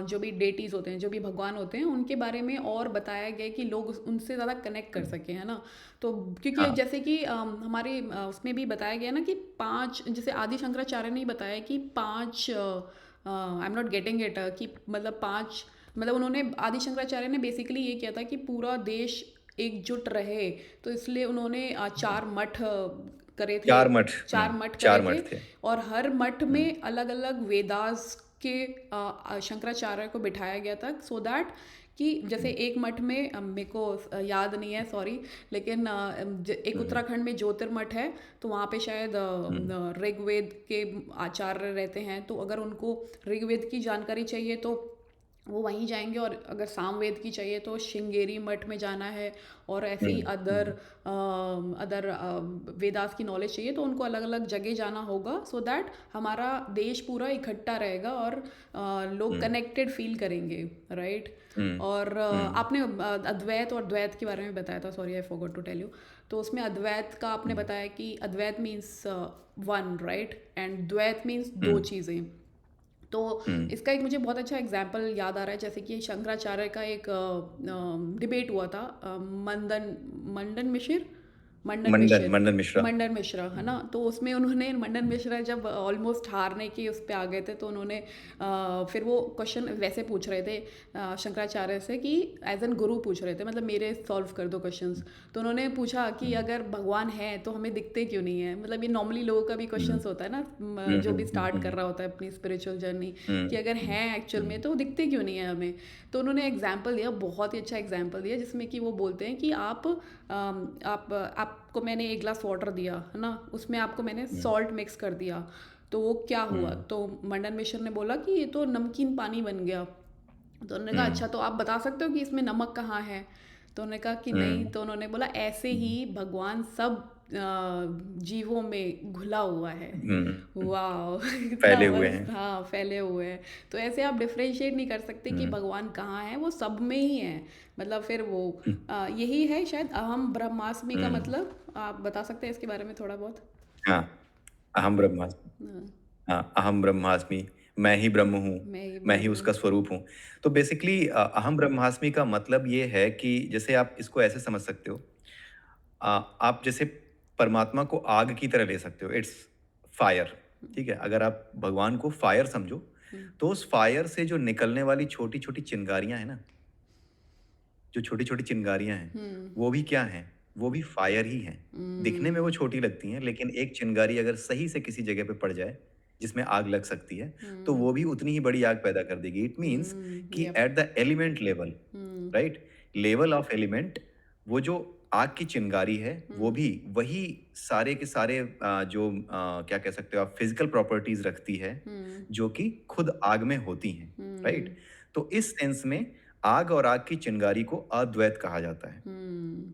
जो भी डेटीज होते हैं, जो भी भगवान होते हैं, उनके बारे में और बताया गया कि लोग उनसे ज़्यादा कनेक्ट कर सकें, है ना? तो क्योंकि जैसे कि हमारे उसमें भी बताया गया ना कि 5, जैसे आदि शंकराचार्य ने बताया कि 5, I am not getting it, कि मतलब 5, मतलब उन्होंने आदि शंकराचार्य ने बेसिकली ये किया था कि पूरा देश एकजुट रहे, तो इसलिए उन्होंने 4 मठ करे थे, 4 मठ करे 4 थे। मठ थे और हर मठ में अलग अलग वेदास के शंकराचार्य को बिठाया गया था, सो दैट कि जैसे एक मठ में मेरे को याद नहीं है, सॉरी, लेकिन एक उत्तराखंड में ज्योतिर्मठ है, तो वहाँ पे शायद ऋग्वेद के आचार्य रहते हैं, तो अगर उनको ऋग्वेद की जानकारी चाहिए तो वो वहीं जाएंगे, और अगर सामवेद की चाहिए तो श्रृंगेरी मठ में जाना है, और ऐसे ही अदर वेदास की नॉलेज चाहिए तो उनको अलग अलग जगह जाना होगा, सो दैट हमारा देश पूरा इकट्ठा रहेगा और लोग कनेक्टेड फील करेंगे, राइट? और आपने अद्वैत और द्वैत के बारे में बताया था, sorry I forgot to tell you. तो उसमें अद्वैत का आपने बताया कि Advaita means 1, right, and Dvaita means 2 चीज़ें। तो इसका एक मुझे बहुत अच्छा एग्जाम्पल याद आ रहा है, जैसे कि शंकराचार्य का एक डिबेट हुआ था, मंडन मिश्र, मंडन मंडन मिश्र। मंडन मिश्रा। मंडन मिश्रा है ना, तो उसमें उन्होंने, मंडन मिश्रा जब ऑलमोस्ट हारने की उस पे आ गए थे, तो उन्होंने फिर वो क्वेश्चन वैसे पूछ रहे थे शंकराचार्य से कि एज एन गुरु पूछ रहे थे, मतलब मेरे सॉल्व कर दो क्वेश्चंस। तो उन्होंने पूछा कि अगर भगवान है तो हमें दिखते क्यों नहीं है, मतलब ये नॉर्मली लोगों का भी हम्म क्वेश्चंस होता है ना, हम्म जो भी हम्म स्टार्ट कर हम्म रहा होता है अपनी स्पिरिचुअल जर्नी, हम्म कि अगर हम्म हैं एक्चुअल में हम्म तो दिखते क्यों नहीं है हमें। तो उन्होंने एग्जाम्पल दिया, बहुत ही अच्छा एग्जाम्पल दिया, जिसमें कि वो बोलते हैं कि आपको मैंने एक ग्लास वाटर दिया है ना, उसमें आपको मैंने हम्म सॉल्ट मिक्स कर दिया, तो वो क्या हुआ। हम्म तो मंडन मिश्र ने बोला कि ये तो नमकीन पानी बन गया। तो उन्होंने कहा हम्म अच्छा, तो आप बता सकते हो कि इसमें नमक कहाँ है। तो उन्होंने कहा कि नहीं। हम्म तो उन्होंने बोला ऐसे ही भगवान सब जीवों में घुला हुआ है। हम्म, वाह इतना फैले हुए मस्त, हैं। हाँ फैले हुए हैं। तो ऐसे आप डिफ्रेंशिएट नहीं कर सकते कि हम्म भगवान कहाँ है, वो सब में ही है। मतलब फिर वो यही है शायद अहम ब्रह्मास्मि का हम्म, मतलब, आप बता सकते हैं इसके बारे में थोड़ा बहुत। हाँ, अहम ब्रह्मास्मि। हाँ, हाँ, अहम ब्रह्मास्मि, मैं ही ब्रह्म हूँ, मैं ही मैं ब्रह्म ही हूँ। उसका स्वरूप हूँ। तो बेसिकली अहम ब्रह्मास्मि का मतलब ये है कि जैसे आप इसको ऐसे समझ सकते हो, आप जैसे परमात्मा को आग की तरह ले सकते हो, इट्स फायर। ठीक है, अगर आप भगवान को फायर समझो, हम्म तो उस फायर से जो निकलने वाली छोटी छोटी चिंगारियां हैं ना, जो छोटी छोटी चिंगारियां हैं, हम्म वो भी क्या हैं? वो भी फायर ही हैं। दिखने में वो हम्म छोटी लगती हैं, लेकिन एक चिंगारी अगर सही से किसी जगह पे पड़ जाए जिसमें आग लग सकती है, तो हम्म वो भी उतनी ही बड़ी आग पैदा कर देगी। इट मीन्स कि yup. At the element level, hmm right, level of element, वो जो आग की चिंगारी है, वो हम्म भी वही सारे के सारे जो क्या कह सकते हो आप, फिजिकल प्रॉपर्टीज रखती है, हम्म जो कि खुद आग में होती हैं, हम्म राइट। तो इस सेंस में आग और आग की चिंगारी को अद्वैत कहा जाता है, हम्म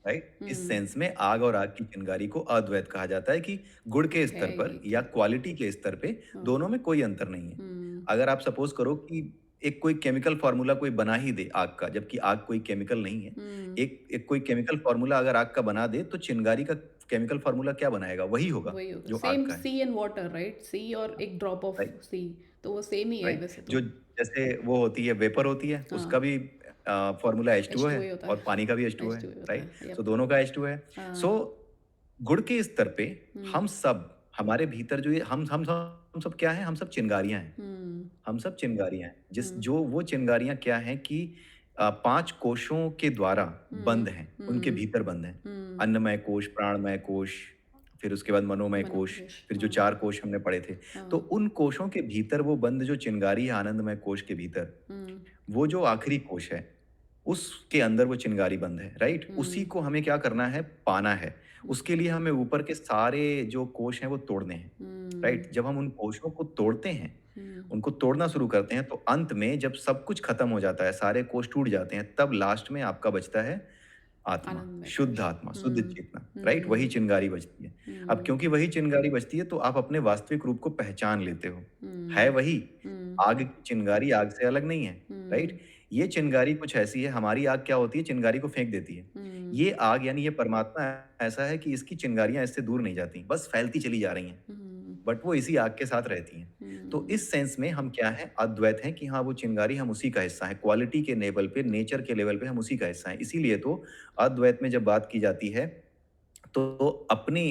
राइट। इस हम्म सेंस में आग और आग की चिंगारी को अद्वैत कहा जाता है कि गुण के है स्तर ही पर या एक। क्वालिटी के स्तर पे हाँ, दोनों में कोई अंतर नहीं है। हम्म अगर आप सपोज करो कि एक कोई केमिकल फार्मूला कोई बना ही दे आग का, जबकि आग कोई केमिकल नहीं है, हम्म एक एक कोई केमिकल फार्मूला अगर आग का बना दे, तो चिंगारी का केमिकल फार्मूला क्या बनाएगा? वही होगा वही होगा, जो आग सेम का है, सी एंड वाटर, राइट, सी और एक ड्रॉप ऑफ राइट। सी, तो वो सेम ही है राइट, वैसे जो तो। जैसे वो होती है, वेपर होती है, उसका हाँ, भी फॉर्मूला H2O एच टू है, ही होता और पानी का भी है, H2O एच है, टू ही होता राइट। है, सो यप। दोनों का H2O है। सो हाँ। गुण के स्तर पे हम्म हम सब, हमारे भीतर जो ये हम सब क्या हैं? हम सब चिंगारियां हैं। हम्म हम सब चिंगारियां हैं, जिस हम्म जो वो चिंगारियां क्या हैं कि 5 कोशों के द्वारा हम्म बंद हैं, उनके हम्म भीतर बंद हैं। हम्म अन्नमय कोश, प्राणमय कोश, फिर उसके बाद मनोमय कोश, मनोकोश, फिर जो हाँ 4 कोश हमने पढ़े थे। तो हाँ। उन कोशों के भीतर वो बंद जो चिंगारी है आनंदमय कोश के भीतर, हम्म वो जो आखिरी कोश है, उसके अंदर वो चिंगारी बंद है, राइट। उसी हम्म को हमें क्या करना है? पाना है। उसके लिए हमें ऊपर के सारे जो कोश हैं वो तोड़ने हैं, हम्म राइट। जब हम उन कोशों को तोड़ते हैं, हम्म उनको तोड़ना शुरू करते हैं, तो अंत में जब सब कुछ खत्म हो जाता है, सारे कोष टूट जाते हैं, तब लास्ट में आपका बचता है आत्मा, आनंदमय शुद्ध कोश। आत्मा, शुद्ध हम्म चेतना, राइट। हम्म वही चिंगारी बचती है। अब हम्म क्योंकि वही चिंगारी बचती है, तो आप अपने वास्तविक रूप को पहचान लेते हो। है हम्म वही, हम्म आग की चिंगारी आग से अलग नहीं है, हम्म राइट। ये चिंगारी कुछ ऐसी है, हमारी आग क्या होती है? चिंगारी को फेंक देती है। हम्म ये आग यानी ये परमात्मा ऐसा है कि इसकी चिंगारियां इससे दूर नहीं जाती, बस फैलती चली जा रही हैं, हम्म बट वो इसी आग के साथ रहती हैं। तो हम्म इस सेंस में हम क्या हैं? अद्वैत हैं कि हाँ, वो चिंगारी हम उसी का हिस्सा हैं। क्वालिटी के लेवल पे, नेचर के लेवल पे हम उसी का हिस्सा हैं। इसीलिए तो अद्वैत में जब बात की जाती है, तो अपनी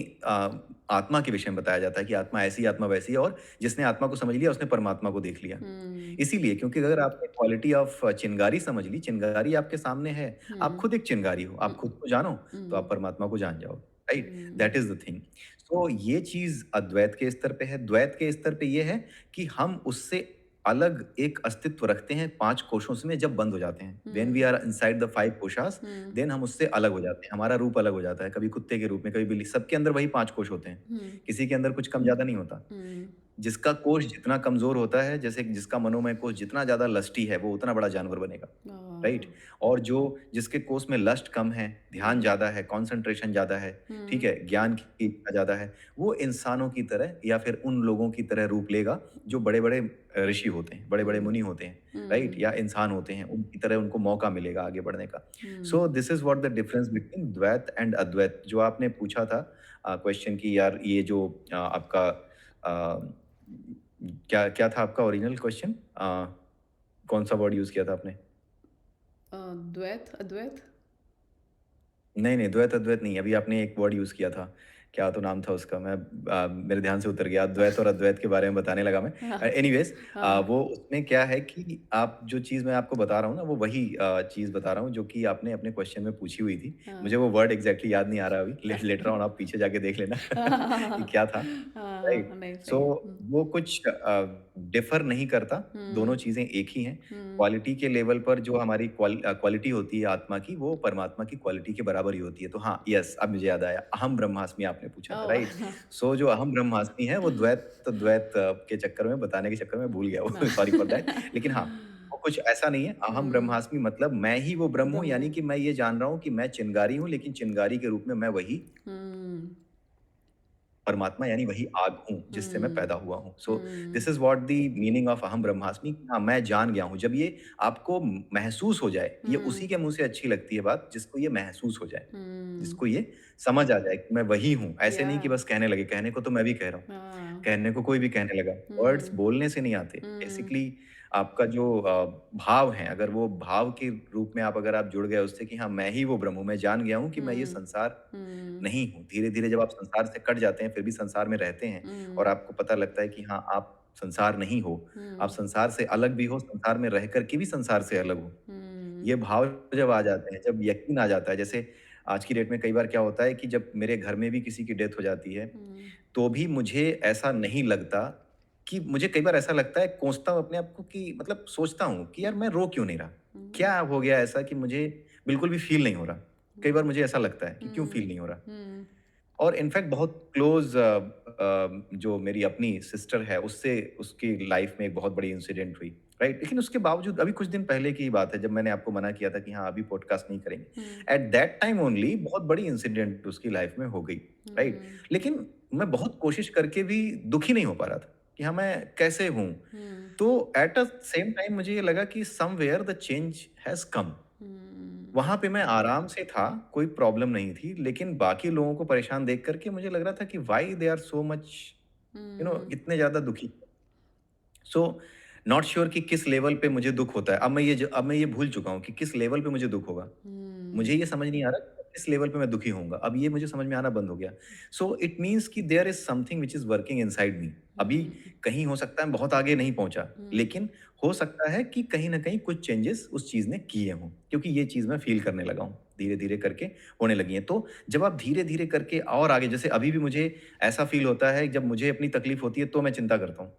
आत्मा के विषय में बताया जाता है कि आत्मा ऐसी, आत्मा वैसी है, और जिसने आत्मा को समझ लिया, उसने परमात्मा को देख लिया। हम्म इसीलिए, क्योंकि अगर आपने क्वालिटी ऑफ चिंगारी समझ ली, चिंगारी आपके सामने है, आप हम्म खुद एक चिंगारी हो, आप खुद को जानो, तो आप हम्म परमात्मा को जान जाओगे, right. Hmm that is the thing. So ये चीज अद्वैत के स्तर पे है। द्वैत के स्तर पे ये है कि हम उससे अलग एक अस्तित्व रखते हैं 5 कोशों से में, जब बंद हो जाते हैं, when we hmm are inside the 5 koshas, hmm then हम उससे अलग हो जाते हैं। हमारा रूप अलग हो जाता है, कभी कुत्ते के रूप में, कभी बिल्ली। सबके अंदर वही 5 कोश होते हैं, हम्म किसी के अंदर कुछ कम ज्यादा नहीं होता। हम्म जिसका कोष जितना कमजोर होता है, जैसे जिसका मनोमय कोष जितना ज्यादा लस्टी है, वो उतना बड़ा जानवर बनेगा, राइट। और जो जिसके कोष में लस्ट कम है, ध्यान हम्म ज्यादा है, कंसंट्रेशन ज्यादा है, ठीक हम्म है, ज्ञान की इच्छा ज्यादा है, वो इंसानों की तरह या फिर उन लोगों की तरह रूप लेगा जो बड़े बड़े ऋषि होते हैं, बड़े बड़े हम्म मुनि होते हैं, राइट, हम्म या इंसान होते हैं, उनकी तरह उनको मौका मिलेगा आगे बढ़ने का। Hmm so this is what the difference between Dvaita and Advaita. जो आपने पूछा था क्वेश्चन की, यार ये जो आपका क्या क्या था आपका ओरिजिनल क्वेश्चन? कौन सा वर्ड यूज किया था आपने? द्वैत, अद्वैत। नहीं, नहीं, द्वैत अद्वैत नहीं। अभी आपने एक वर्ड यूज़ किया था, क्या तो नाम था उसका? मेरे ध्यान से उतर गया। द्वैत और अद्वैत के बारे में बताने लगा मैं। हाँ एनीवेज़ हाँ वो उसमें क्या है कि आप जो चीज़ मैं आपको बता रहा हूँ ना, वो वही चीज़ बता रहा हूँ जो कि आपने अपने क्वेश्चन में पूछी हुई थी। मुझे हाँ वो वर्ड एग्ज़ैक्टली याद नहीं आ रहा अभी। लेटर ऑन आप पीछे जाके देख लेना हाँ हाँ हाँ कि हाँ क्या था, हाँ, राइट? नहीं सो सही है। वो कुछ डिफ़र नहीं करता, दोनों हम्म चीज़ें एक ही हैं। हम्म क्वालिटी के लेवल पर जो हमारी क्वालिटी होती है आत्मा की, वो परमात्मा की क्वालिटी के बराबर ही होती है। तो हाँ, यस, अब मुझे याद आया, अहम ब्रह्मास्मि आपने पूछा था, ओ राइट? सो जो अहम ब्रह्मास्मि है, वो द्वैत के चक्कर में, बताने के चक्कर में भूल गया ना वो सॉरी फॉर दैट। लेकिन हाँ, वो कुछ ऐसा नहीं है, अहम हम्म ब्रह्मास्मि मतलब मैं ही वो ब्रह्म हूँ, ब्रह्म यानी कि मैं ये जान रहा हूँ कि मैं चिंगारी हूँ, लेकिन चिंगारी के रूप में मैं वही हम्म परमात्मा यानी वही आग हूँ, जिससे मैं हम्म पैदा हुआ हूँ। So hmm this is what the meaning of Aham Brahmasmi. हाँ, मैं जान गया हूँ। जब ये आपको महसूस हो जाए, ये उसी हम्म के मुँह से अच्छी लगती है बात, जिसको ये महसूस हो जाए, हम्म जिसको ये समझ आ जाए कि मैं वही हूँ। ऐसे या नहीं कि बस कहने लगे, कहने को तो मैं भी कह रहा हूँ। हाँ कहने को कोई भी कहने लगा। वर्ड्स हम्म बोलने से नहीं आते। हम्म बेसिकली आपका जो भाव है, अगर वो भाव के रूप में अगर आप जुड़ गए उससे कि हाँ, मैं ही वो ब्रह्म हूँ, मैं जान गया हूँ कि मैं ये हम्म संसार हम्म नहीं हूँ। धीरे-धीरे जब आप संसार से कट जाते हैं, फिर भी संसार में रहते हैं और हम्म आपको पता लगता है कि हाँ, आप संसार नहीं हो। आप हम्म संसार से अलग भी हो, संसार में रह कर के भी संसार से अलग हो। हम्म ये भाव जब आ जाते हैं, जब यकीन आ जाता है, जैसे आज की डेट में कई बार क्या होता है कि जब मेरे घर में भी किसी की डेथ हो जाती है, हम्म तो भी मुझे ऐसा नहीं लगता कि मुझे कई बार ऐसा लगता है, कोसता हूँ अपने आप को कि मतलब सोचता हूँ कि यार मैं रो क्यों नहीं रहा? हम्म क्या हो गया ऐसा कि मुझे बिल्कुल भी फ़ील नहीं हो रहा? कई बार मुझे ऐसा लगता है कि क्यों हम्म फ़ील नहीं हो रहा? हम्म और इनफैक्ट बहुत क्लोज़ जो मेरी अपनी सिस्टर है, उससे उसकी लाइफ़ में एक बहुत बड़ी इंसिडेंट हुई, राइट? लेकिन उसके बावजूद अभी कुछ दिन पहले की ही बात है, जब मैंने आपको मना किया था कि हाँ, अभी पॉडकास्ट नहीं करेंगे। हम्म एट दैट टाइम ओनली बहुत बड़ी इंसिडेंट उसकी लाइफ़ में हो गई, राइट? हम्म लेकिन मैं बहुत कोशिश करके भी दुखी नहीं हो पा रहा था कि हाँ, मैं कैसे हूँ? हम्म तो एट अ सेम टाइम मुझे ये लगा कि somewhere the change has come. Hmm वहाँ पे मैं आराम से था, कोई प्रॉब्लम नहीं थी, लेकिन बाकी लोगों को परेशान देख कर के मुझे लग रहा था कि why they are so much hmm इतने ज़्यादा दुखी। सो नॉट श्योर कि किस लेवल पे मुझे दुःख होता है। अब मैं ये भूल चुका हूँ कि किस लेवल पे मुझे दुःख होगा। हम्म मुझे ये समझ नहीं आ रहा कि किस लेवल पे मैं दुखी होऊँगा। अब ये मुझे समझ में आना बंद हो गया। सो इट मीन्स कि there is something which is working inside me. अभी हम्म कहीं हो सकता है बहुत आगे नहीं पहुँचा, हम्म लेकिन हो सकता है कि कहीं न कहीं कुछ चेंजेस उस चीज़ ने किए हों, क्योंकि ये चीज़ मैं फ़ील करने लगा हूँ। धीरे-धीरे करके होने लगी है। तो जब आप धीरे-धीरे करके और आगे, जैसे अभी भी मुझे ऐसा फ़ील होता है जब मुझे अपनी तकलीफ़ होती है तो मैं चिंता करता हूँ।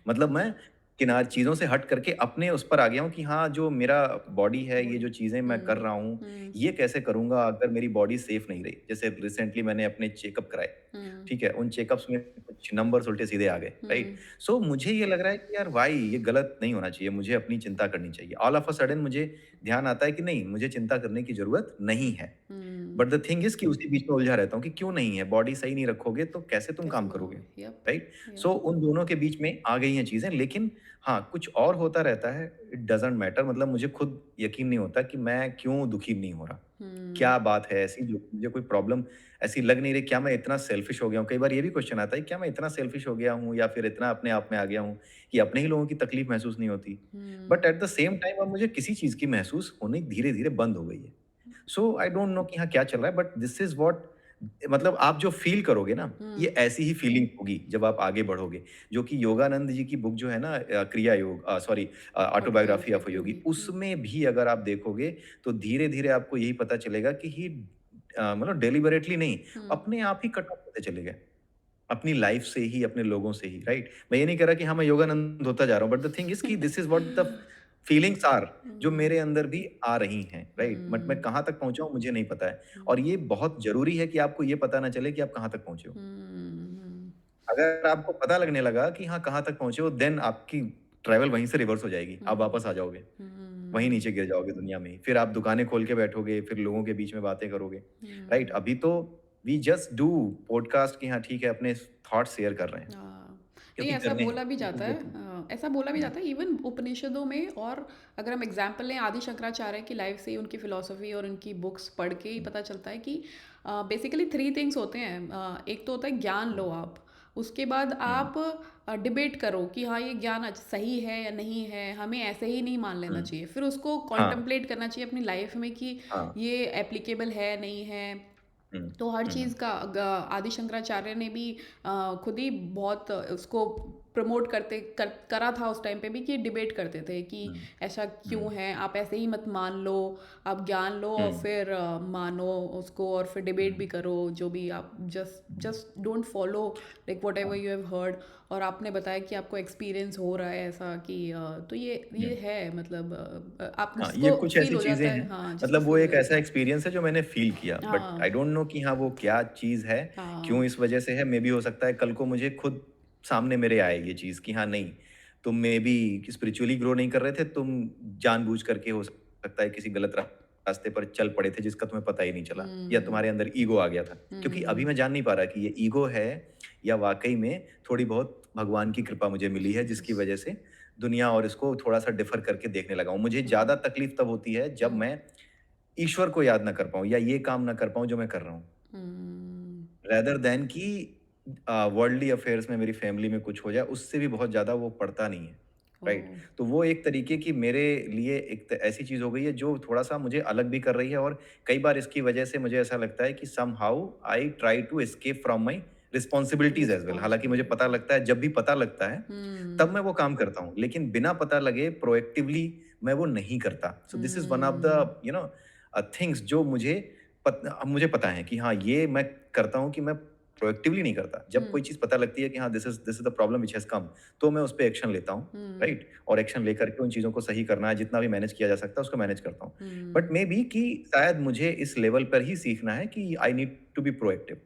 मतलब मैं किनार चीज़ों से हट करके अपने उस पर आ गया हूँ कि हाँ, जो मेरा बॉडी है, ये बॉडी जो चीज़ें मैं कर रहा हूँ, हम्म ये कैसे करूँगा अगर मेरी बॉडी सेफ नहीं रही? जैसे रिसेंटली मैंने अपने चेकअप कराए, हम्म ठीक है? उन चेकअप्स में कुछ नंबर्स उल्टे-सीधे आ गए, राइट? हम्म सो मुझे ये लग रहा है कि यार व्हाई ये गलत नहीं होना चाहिए, मुझे अपनी चिंता करनी चाहिए। ऑल ऑफ अ सडन मुझे ध्यान आता है कि नहीं, मुझे चिंता करने की ज़रूरत नहीं है। हम्म बट द थिंग इज़ कि उसी बीच में उलझा रहता हूँ कि क्यों नहीं है? बॉडी सही नहीं रखोगे तो कैसे तुम कैसे काम करोगे? बनाओगे यप राइट? यप सो उन दोनों के बीच में आ गई हैं चीज़ें, लेकिन हाँ, कुछ और होता रहता है, इट डज़न्ट मैटर। मतलब मुझे खुद यकीन नहीं होता कि मैं क्यों दुखी नहीं हो रहा? हम्म क्या बात है ऐसी जो मुझे कोई प्रॉब्लम ऐसी लग नहीं रही? क्या मैं इतना सेल्फिश हो गया हूँ? कई बार ये भी क्वेश्चन आता है, क्या मैं इतना सेल्फिश हो गया हूँ या फिर इतना अपने आप में आ गया हूँ कि अपने ही लोगों की तकलीफ महसूस नहीं होती? But hmm eight the same time अब मुझे किसी चीज़ की महसूस होनी धीरे-धीरे बंद हो गई है। सो आई डोंट नो कि हाँ, क्या चल रहा है, बट दिस इज़ व्हाट मतलब आप जो फ़ील करोगे ना, ये हम्म ऐसी ही फ़ीलिंग होगी जब आप आगे बढ़ोगे। जो कि योगानंद जी की बुक जो है ना, Kriya Yoga sorry autobiography autobiography of of a Yogi, Yogi उसमें भी अगर आप देखोगे तो धीरे-धीरे आपको यही पता चलेगा कि मतलब डेलिबरेटली नहीं, हम्म अपने आप ही कट ऑफ होते चले गए। अपनी लाइफ़ से ही, अपने लोगों से ही, राइट? मैं ये नहीं कह रहा कि हाँ, मैं योगानंद होता जा रहा हूँ, बट द थिंग इज़ कि this is what the feelings are जो हम्म मेरे अंदर भी आ रही हैं, राइट? बट मैं हम्म कहाँ तक पहुँचा हूँ मुझे नहीं पता है। और हम्म ये बहुत ज़रूरी है कि आपको ये पता ना चले कि आप कहाँ तक पहुँचे हो। हम्म अगर आपको पता लगने लगा कि हाँ, कहाँ तक पहुँचे हो, देन आपकी ट्रैवल वहीं से रिवर्स हो जाएगी। आप हम्म वापस आ जाओगे, वहीं हम्म नीचे गिर जाओगे दुनिया में ही। फिर आप दुकानें खोल के बैठोगे, फिर लोगों के बीच में बातें करोगे, राइट? हम्म अभी तो वी जस्ट डू पॉडकास्ट कि हाँ, ठीक है, अपने थॉट्स शेयर कर रहे हैं, हाँ नहीं क्योंकि ऐसा करने हैं, बोला भी क्योंकि जाता वो है ऐसा बोला भी हुँ, जाता है इवन उपनिषदों में और अगर हम एग्जाम्पल लें आदि शंकराचार्य की लाइफ से ही उनकी फिलॉसफी और उनकी बुक्स पढ़ के ही हुँ, पता चलता है कि बेसिकली थ्री थिंग्स होते हैं एक तो होता है ज्ञान हुँ, लो आप उसके बाद हुँ, आप डिबेट करो कि हाँ ये ज्ञान सही है या नहीं है, हमें ऐसे ही नहीं मान लेना हम्म, चाहिए, फिर उसको हाँ कॉन्टम्पलेट करना चाहिए अपनी लाइफ में कि हाँ। ये एप्लीकेबल है नहीं है। हम्म, तो हर हम्म, चीज़ का आदि शंकराचार्य ने भी खुद ही बहुत उसको प्रमोट करा था उस टाइम पे भी, कि डिबेट करते थे कि हम्म, ऐसा हम्म, क्यों है, आप ऐसे ही मत मान लो, आप ज्ञान लो और हम्म, फिर मानो उसको, और फिर डिबेट भी हम्म, करो जो भी आप, just hmm, just don't follow like what ever हाँ, यू हैव हर्ड। और आपने बताया कि आपको एक्सपीरियंस हो रहा है ऐसा कि तो ये हम्म। है मतलब आप हाँ, ये जिसको कुछ फील ऐसी हो चीज़ें जाता हैं, है, हाँ जिसको मतलब वो फील हो एक जाता ऐसा है। एक्सपीरियंस है जो मैंने फ़ील किया, बट आई हाँ डोंट नो कि हाँ, वो क्या चीज़ है, क्यों हाँ। इस वजह से है। मेबी हो सकता है कल को मुझे खुद सामने मेरे आए ये चीज़ कि हाँ, नहीं, तुम मेबी स्पिरिचुअली ग्रो नहीं कर रहे थे, तुम जानबूझ करके हो सकता है किसी गलत रास्ते पर चल पड़े थे जिसका तुम्हें पता ही नहीं चला, या हुँ, तुम्हारे अंदर ईगो आ गया था। क्योंकि अभी हुँ, मैं जान नहीं पा रहा कि ये ईगो है या वाक़ई में थोड़ी बहुत भगवान की कृपा मुझे मिली है, जिसकी जीसस। वजह से दुनिया और इसको थोड़ा-सा डिफ़र करके देखने लगा हूँ। मुझे हुँ, ज़्यादा तकलीफ़ तब होती है जब हुँ, मैं ईश्वर को याद ना कर पाऊँ या ये काम ना कर पाऊँ जो मैं कर रहा हूँ। हुँ, रेदर दैन कि वर्ल्डली अफ़ेयर्स में मेरी फ़ैमिली में कुछ हो जाए, उससे भी बहुत ज़्यादा वो पड़ता नहीं है, राइट? ओह! तो वो एक तरीके की मेरे लिए एक त ऐसी चीज़ हो गई है जो थोड़ा-सा मुझे अलग भी कर रही है, और कई बार इसकी वजह से मुझे ऐसा लगता है कि somehow I try to escape from my responsibilities as well. हालाँकि मुझे पता रिस्पॉन्सिबिलिटी। लगता है, जब भी पता लगता है, तब हुँ, मैं वो काम करता हूँ, लेकिन बिना पता लगे प्रोएक्टिवली मैं वो नहीं करता। So this is one of hmm, the things जो मुझे पता है कि हाँ, ये मैं करता हूँ कि मैं प्रोएक्टिवली नहीं करता। जब हुँ, कोई चीज़ पता लगती है कि हाँ, this is the problem which has come, तो मैं उस पे एक्शन लेता हूँ, हुँ, राइट? और एक्शन लेकर के उन चीज़ों को सही करना है, जितना भी मैनेज किया जा सकता है, उसको मैनेज करता हूँ। बट हुँ, मेबी कि शायद मुझे इस लेवल पर ही सीखना है कि I need to be proactive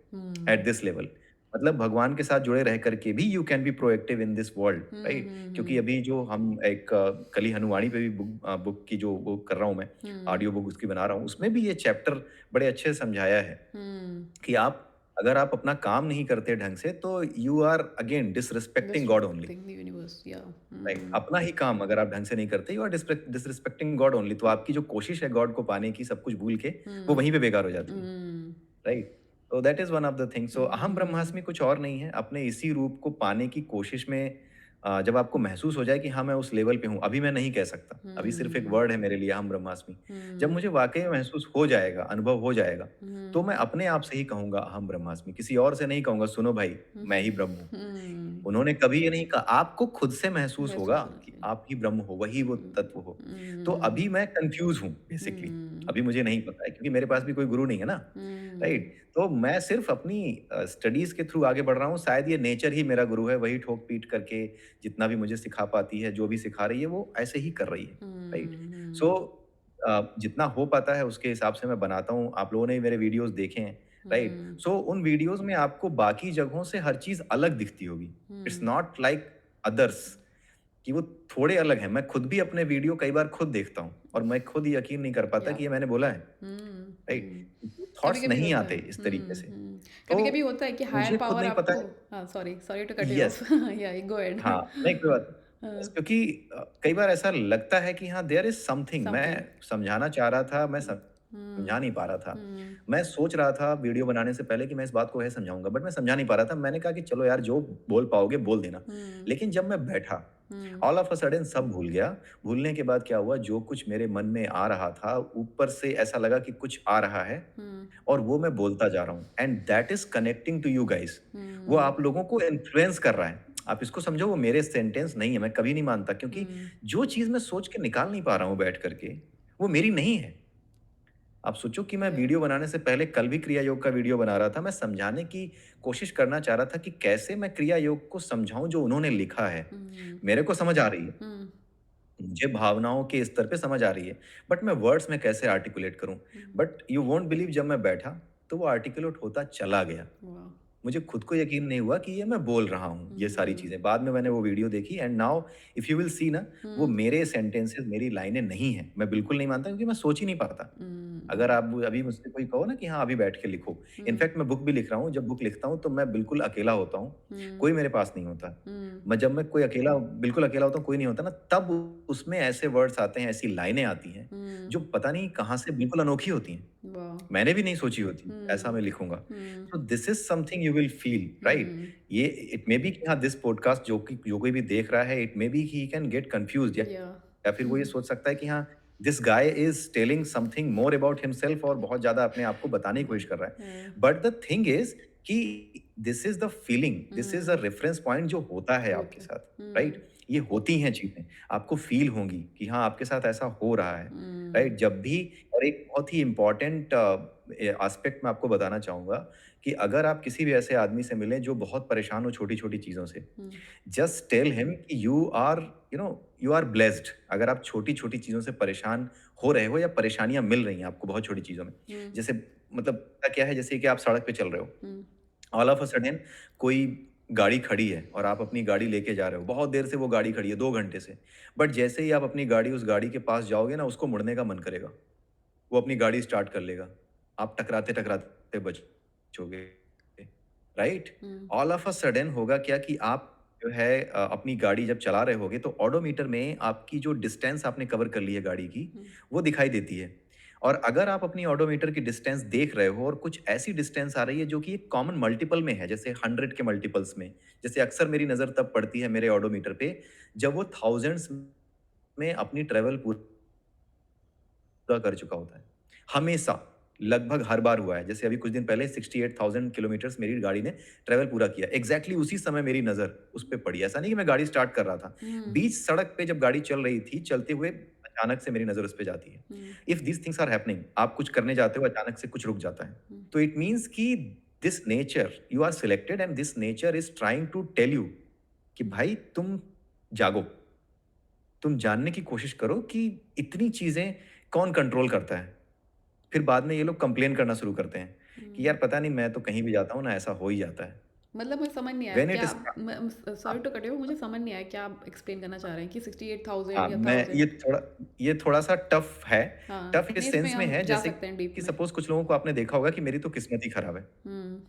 at hmm, this level. मतलब भगवान के साथ जुड़े रह करके भी you can be proactive in this world, hmm, right? Hmm, क्योंकि हुँ, अभी जो हम एक कली हनुवाणी पे भी बुक की जो वो कर रहा हूँ मैं, हुँ, ऑडियो बुक उसकी बना रहा हूँ, उसमें भी ये चैप्टर बड़े अच्छे से समझाया है हुँ, कि आप अगर आप अपना काम नहीं करते ढंग से, तो you are again disrespecting God only, disrespecting the universe, yeah right? हुँ, अपना ही काम अगर आप ढंग से नहीं करते, you are disrespecting God only. तो आपकी जो कोशिश है गॉड को पाने की सब कुछ भूल के, वो हुँ, वहीं पे बेकार हो जाती है। हुँ, राइट? तो that is one of the things. So Aham hmm, ब्रह्मास्मि कुछ और नहीं है, अपने इसी रूप को पाने की कोशिश में जब आपको महसूस हो जाए कि हाँ, मैं उस लेवल पे हूँ, अभी मैं नहीं कह सकता, अभी सिर्फ़ एक हुँ, वर्ड है मेरे लिए अहम ब्रह्मास्मि। जब हुँ, मुझे वाक़ई में महसूस हो जाएगा, अनुभव हो जाएगा, तो हुँ, मैं अपने आप से ही कहूँगा अहम ब्रह्मास्मि, किसी और से नहीं कहूँगा, सुनो भाई, हुँ, मैं ही ब्रह्म हूँ। हुँ, उन्होंने कभी ये नहीं कहा, आपको खुद से महसूस होगा महसूस होना कि चाहिए। आप ही ब्रह्म हो, वही वो हुँ, तत्व हो। तो हुँ, अभी मैं कन्फ्यूज़ हूँ बेसिकली, हुँ, अभी मुझे नहीं पता है क्योंकि मेरे पास भी कोई गुरु नहीं है ना, हुँ, राइट? तो मैं सिर्फ़ अपनी स्टडीज़ के थ्रू आगे बढ़ रहा हूँ, शायद ये नेचर ही मेरा गुरु है, वही ठोक-पीट करके जितना भी मुझे सिखा पाती है, जो भी सिखा रही है, वो ऐसे ही कर रही है, राइट? सो हुँ, जितना हो पाता है उसके हिसाब से मैं बनाता हूँ, आप लोगों ने भी मेरे वीडियोज़ देखे हैं, राइट? हुँ, सो उन वीडियोज़ में आपको बाकी जगहों से हर चीज़ अलग दिखती होगी। It's hmm, not like others कि वो थोड़े अलग हैं। मैं खुद भी अपने वीडियो कई बार खुद देखता हूँ और मैं खुद यकीन नहीं कर पाता या कि ये मैंने बोला है, हुँ, राइट? हुँ। थॉट्स कभी-कभी नहीं होता है। आते इस तरीके से। हुँ। तो कभी-कभी होता है कि हायर मुझे खुद पावर नहीं पता आपको, है। हाँ, sorry sorry to cut you yes. Off. Yeah go ahead. हाँ, नहीं कोई बात नहीं। बस हाँ, क्योंकि कई बार ऐसा लगता है कि हाँ, देयर इज़ समथिंग समथिंग। मैं समझाना चाह रहा था, मैं हुँ, समझा नहीं पा रहा था। हुँ, मैं सोच रहा था वीडियो बनाने से पहले कि मैं इस बात को है समझाऊँगा, बट मैं समझा नहीं पा रहा था। मैंने कहा कि चलो यार जो बोल पाओगे बोल देना। हुँ, लेकिन जब मैं बैठा, हुँ, ऑल ऑफ अ सडन सब भूल गया। भूलने के बाद क्या हुआ, जो कुछ मेरे मन में आ रहा था, ऊपर से ऐसा लगा कि कुछ आ रहा है हुँ, और वो मैं बोलता जा रहा हूँ, and that is connecting to you guys. वो हुँ, आप लोगों को इन्फ्लुएंस कर रहा है। आप इसको समझो, वो मेरे सेंटेंस नहीं है, मैं कभी नहीं मानता, क्योंकि हुँ, जो चीज़ मैं सोच के निकाल नहीं पा रहा हूँ बैठ कर के, वो मेरी नहीं है। आप सोचो कि मैं या वीडियो बनाने से पहले कल भी क्रिया योग का वीडियो बना रहा था। मैं समझाने की कोशिश करना चाह रहा था कि कैसे मैं क्रिया योग को समझाऊँ जो उन्होंने लिखा है। हुँ, मेरे को समझ आ रही है। हुँ, मुझे भावनाओं के स्तर पे समझ आ रही है, बट मैं वर्ड्स में कैसे आर्टिकुलेट करूँ? हुँ, बट यू वोंट बिलीव, जब मैं बैठा, तो वो आर्टिकुलेट होता चला गया। वाह! मुझे खुद को यकीन नहीं हुआ कि ये मैं बोल रहा हूँ, ये सारी हुँ, चीज़ें। बाद में मैंने वो वीडियो देखी, and now if you will see ना, वो हुँ, मेरे सेंटेंसेस, मेरी लाइनें नहीं हैं। मैं बिल्कुल नहीं मानता क्योंकि मैं सोच ही नहीं पाता। हुँ, अगर आप अभी मुझसे कोई कहो ना कि हाँ अभी बैठ के लिखो, इनफैक्ट मैं बुक भी लिख रहा हूँ, जब बुक लिखता हूँ तो मैं बिल्कुल अकेला होता हूँ, कोई मेरे पास नहीं होता। जब मैं कोई अकेला बिल्कुल अकेला होता हूँ, कोई नहीं होता ना, तब उसमें ऐसे वर्ड्स आते हैं, ऐसी लाइनें आती हैं जो पता नहीं कहाँ से बिल्कुल अनोखी होती हैं, वाह। मैंने भी नहीं सोची होती ऐसा मैं लिखूंगा। तो this is something you will feel, right? ये इट मे बी कि हाँ दिस पॉडकास्ट जो कोई भी देख रहा है, it may be he can get confuse, या या फिर वो ये सोच सकता है कि हाँ this guy is telling something more about himself, और बहुत ज्यादा अपने आप को बताने की कोशिश कर रहा है। बट द थिंग इज कि this is the feeling, this is a reference point जो होता है आपके ओके। साथ, राइट? ये होती हैं चीजें, आपको फील होंगी कि हाँ आपके साथ ऐसा हो रहा है, राइट? जब भी, और एक बहुत ही इंपॉर्टेंट एस्पेक्ट मैं आपको बताना चाहूंगा कि अगर आप किसी भी ऐसे आदमी से मिलें जो बहुत परेशान हो छोटी छोटी चीजों से, जस्ट टेल हिम कि यू आर ब्लेस्ड। अगर आप छोटी छोटी चीजों से परेशान हो रहे हो या परेशानियां मिल रही हैं आपको बहुत छोटी चीजों में, जैसे मतलब क्या है, जैसे कि आप सड़क पे चल रहे हो, ऑल ऑफ अ सडन कोई गाड़ी खड़ी है और आप अपनी गाड़ी लेके जा रहे हो, बहुत देर से वो गाड़ी खड़ी है, 2 घंटे से, बट जैसे ही आप अपनी गाड़ी उस गाड़ी के पास जाओगे ना, उसको मुड़ने का मन करेगा, वो अपनी गाड़ी स्टार्ट कर लेगा, आप टकराते टकराते बचोगे, right? All of a sudden होगा क्या कि आप जो है अपनी गाड़ी जब चला रहे होगे तो ऑडोमीटर में आपकी जो डिस्टेंस आपने कवर कर ली है गाड़ी की, वो दिखाई देती है। और अगर आप अपनी ऑडोमीटर की डिस्टेंस देख रहे हो और कुछ ऐसी डिस्टेंस आ रही है जो कि एक कॉमन मल्टीपल में है, जैसे 100 के मल्टीपल्स में, जैसे अक्सर मेरी नज़र तब पड़ती है मेरे ऑडोमीटर पे जब वो थाउजेंड्स में अपनी ट्रेवल पूरा कर चुका होता है। हमेशा, लगभग हर बार हुआ है। जैसे अभी कुछ दिन पहले 68,000 किलोमीटर्स मेरी गाड़ी ने ट्रैवल पूरा किया। एग्ज़ैक्टली उसी समय मेरी नज़र उस पे पड़ी। ऐसा नहीं कि मैं गाड़ी स्टार्ट कर रहा था। बीच सड़क पे जब गाड़ी चल रही थी, चलते हुए अचानक से मेरी नज़र उस पे जाती है। If these things are happening, आप कुछ करने जाते हो, अचानक से कुछ रुक जाता है। तो इट मीन्स कि this nature, you are selected and this nature is trying to tell you कि भाई तुम जागो। तुम जानने की कोशिश करो कि इतनी चीज़ें कौन कंट्रोल करता है। फिर बाद में ये लोग कंप्लेन करना शुरू करते हैं कि यार पता नहीं, मैं तो कहीं भी जाता हूँ ना, ऐसा हो ही जाता है। मतलब मुझे समझ नहीं आया व्हेन इट क्या, is, sorry to cut you, मुझे समझ नहीं आया क्या आप एक्सप्लेन करना चाह रहे हैं कि 68,000 हाँ, या मैं 1000। ये थोड़ा सा टफ है। हाँ, टफ नहीं इस इसमें सेंस में हम है जा जैसे सकते हैं डीप कि में। सपोज कुछ लोगों को आपने देखा होगा कि मेरी तो किस्मत ही खराब है, हम्म।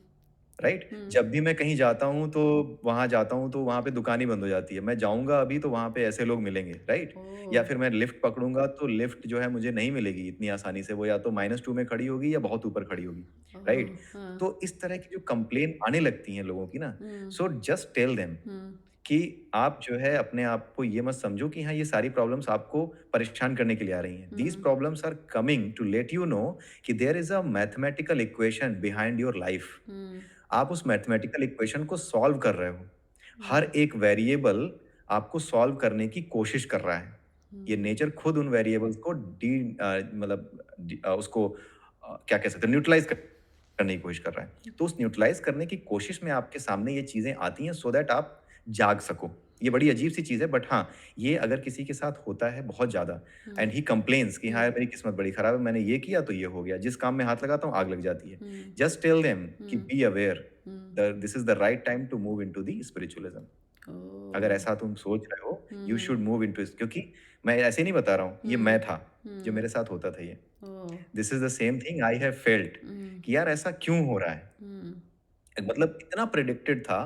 राइट? जब भी मैं कहीं जाता हूँ तो वहां जाता हूँ तो वहां पे दुकान ही बंद हो जाती है। मैं जाऊंगा अभी तो वहां पे ऐसे लोग मिलेंगे, राइट? या ओह। फिर मैं लिफ्ट पकड़ूंगा तो लिफ्ट जो है मुझे नहीं मिलेगी इतनी आसानी से, वो या तो -2 में खड़ी होगी या बहुत ऊपर खड़ी होगी, ओह। राइट? हाँ। तो इस तरह की जो कंप्लेन आने लगती हैं लोगों की ना, सो जस्ट टेल देम हम्म। कि आप जो है अपने आप को ये मत समझो कि हाँ ये सारी प्रॉब्लम्स आपको परेशान करने के लिए आ रही हैं। These problems are coming to let you know कि there is a mathematical equation behind your life. आप उस मैथमेटिकल इक्वेशन को सॉल्व कर रहे हो। हर एक वेरिएबल आपको सॉल्व करने की कोशिश कर रहा है। ये नेचर खुद उन वेरिएबल्स को उसको क्या कह सकते हैं, न्यूट्रलाइज करने की कोशिश कर रहा है। तो उस न्यूट्रलाइज करने की कोशिश में आपके सामने ये चीजें आती हैं सो दैट आप जाग सको। ये बड़ी अजीब सी चीज है, बट हाँ, ये अगर किसी के साथ होता है बहुत ज्यादा एंड ही कंप्लेन्स कि हाँ यार मेरी किस्मत बड़ी खराब है, मैंने ये किया तो ये हो गया, जिस काम में हाथ लगाता हूँ आग लग जाती है, जस्ट टेल देम कि be aware, this is the right time to move into the spiritualism. अगर ओह। ऐसा तुम सोच रहे हो, यू शुड मूव इनटू, क्योंकि मैं ऐसे नहीं बता रहा हूँ, ये मैं था जो मेरे साथ होता था ये। Oh. This is the same thing I have felt कि यार ऐसा क्यों हो रहा है। मतलब इतना प्रेडिक्टेड था,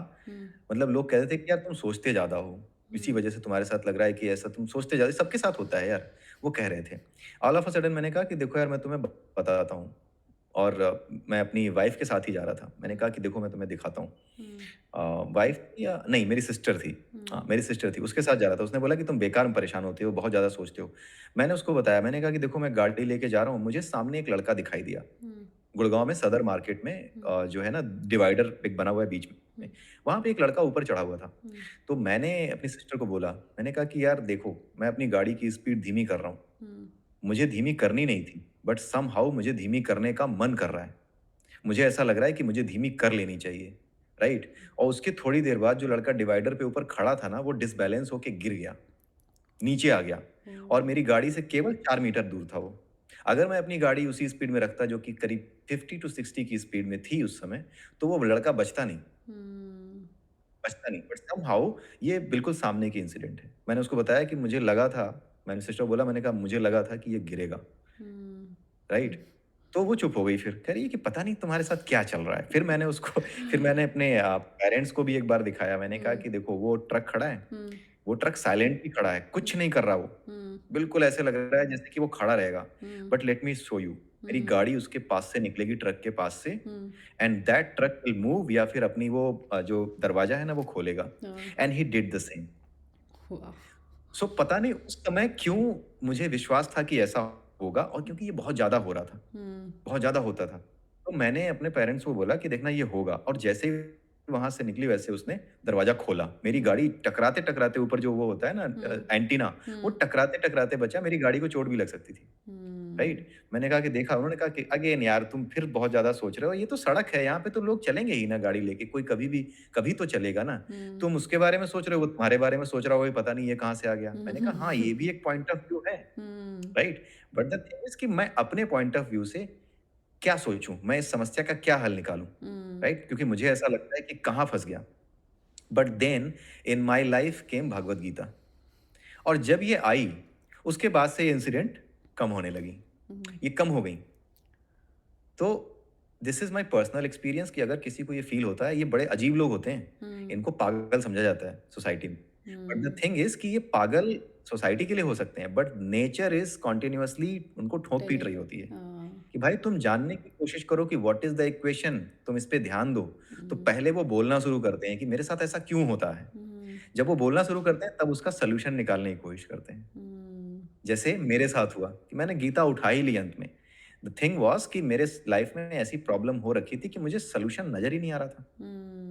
मतलब लोग कहते थे कि यार तुम सोचते ज्यादा हो, इसी वजह से तुम्हारे साथ लग रहा है कि ऐसा तुम सोचते ज्यादा, सबके साथ होता है यार, वो कह रहे थे। ऑल ऑफ अ सडन मैंने कहा कि देखो यार मैं तुम्हें बताता हूँ, और मैं अपनी वाइफ के साथ ही जा रहा था। मैंने कहा कि देखो मैं तुम्हें दिखाता हूँ। वाइफ या नहीं, मेरी सिस्टर थी। हाँ मेरी सिस्टर थी, उसके साथ जा रहा था। उसने बोला कि तुम बेकार में परेशान होते हो, बहुत ज़्यादा सोचते हो। मैंने उसको बताया, मैंने कहा कि देखो मैं गाड़ी लेके जा रहा हूँ, मुझे सामने एक लड़का दिखाई दिया, गुड़गांव में सदर मार्केट में जो है ना डिवाइडर एक बना हुआ है बीच में, वहां पे एक लड़का ऊपर चढ़ा हुआ था। तो मैंने अपनी सिस्टर को बोला, मैंने कहा कि यार देखो मैं अपनी गाड़ी की स्पीड धीमी कर रहा हूँ, मुझे धीमी करनी नहीं थी, बट सम हाउ मुझे धीमी करने का मन कर रहा है, मुझे ऐसा लग रहा है कि मुझे धीमी कर लेनी चाहिए, राइट? और उसके थोड़ी देर बाद जो लड़का डिवाइडर पे ऊपर खड़ा था ना, वो डिसबैलेंस होके गिर गया, नीचे आ गया, और मेरी गाड़ी से केवल 4 मीटर दूर था वो। अगर मैं अपनी गाड़ी उसी स्पीड में रखता जो कि करीब 50 to 60 की स्पीड में थी उस समय, तो वो लड़का बचता नहीं, बचता नहीं। बट समहाउ ये बिल्कुल सामने की इंसिडेंट है। मैंने उसको बताया कि मुझे लगा था, मैंने सिस्टर को बोला, मैंने कहा मुझे लगा था कि ये गिरेगा, राइट? तो वो चुप हो गई, फिर कह रही है कि पता नहीं तुम्हारे साथ क्या चल रहा है। फिर मैंने अपने पेरेंट्स को भी एक बार दिखाया। मैंने कहा कि देखो वो ट्रक खड़ा है, हुँ, वो ट्रक साइलेंटली खड़ा है, कुछ नहीं कर रहा वो। हुँ, बिल्कुल ऐसे लग रहा है जैसे कि वो खड़ा रहेगा। Hmm, but let me show you, मेरी हुँ, गाड़ी उसके पास से निकलेगी, ट्रक के पास से, hmm, and that truck will move, या फिर अपनी वो जो दरवाजा है ना वो खोलेगा। हाँ, and he did the same. वाह! सो पता नहीं उस समय क्यों मुझे विश्वास था कि ऐसा होगा, और क्योंकि ये बहुत ज़्यादा हो रहा था, हुँ, बहुत ज़्यादा होता था। तो मैंने अपने पेरेंट्स को बोला कि देखना ये होगा, और जैसे ही वहाँ से निकली वैसे उसने दरवाज़ा खोला। मेरी गाड़ी टकराते-टकराते, ऊपर जो वो होता है ना हुँ, एंटीना, वो हुँ, टकराते-टकराते बचा। मेरी गाड़ी को चोट भी लग सकती थी। हुँ, राइट? मैंने कहा कि देखा, उन्होंने कहा कि अगेन यार तुम फिर बहुत ज़्यादा सोच रहे हो, ये तो सड़क है, यहाँ पे तो लोग चलेंगे ही ना गाड़ी लेके, कोई कभी भी कभी तो चलेगा ना। हुँ, तुम उसके बारे में सोच रहे हो, वो तुम्हारे बारे में सोच रहा होगा, पता नहीं ये कहाँ से आ गया। मैंने कहा हाँ, ये भी हुँ, एक पॉइंट ऑफ व्यू है, हुँ, right? But the thing is कि मैं अपने पॉइंट ऑफ व्यू से क्या सोचूँ? मैं इस समस्या का क्या हल निकालूँ? Hmm, right? क्योंकि मुझे ऐसा लगता है कि कहाँ फँस गया। But then in my life came Bhagavad Gita, और जब ये आई, उसके बाद से ये इंसिडेंट कम होने लगी। हुँ, ये कम हो गई। तो this is my personal experience कि अगर किसी को ये फ़ील होता है, ये बड़े अजीब लोग होते हैं, हुँ, इनको पागल समझा जाता है सोसाइटी में। But the hmm, thing is कि ये पागल सोसाइटी के लिए हो सकते हैं, बट नेचर इज़ कंटीन्यूअसली उनको ठोक-पीट रही टेलिंग होती है, हाँ, कि भाई तुम जानने की कोशिश करो कि व्हाट इज़ द इक्वेशन, तुम इस पे ध्यान दो। तो हुँ, पहले वो बोलना शुरू करते हैं कि मेरे साथ ऐसा क्यों होता है? हुँ, जब वो बोलना शुरू करते हैं, तब उसका सॉल्यूशन निकालने की कोशिश करते हैं। हुँ, जैसे मेरे साथ हुआ कि मैंने गीता उठा ही ली अंत में। द थिंग वाज़ कि मेरे स लाइफ़ में ऐसी प्रॉब्लम हो रखी थी कि मुझे सॉल्यूशन नज़र ही नहीं आ रहा था। Hmm,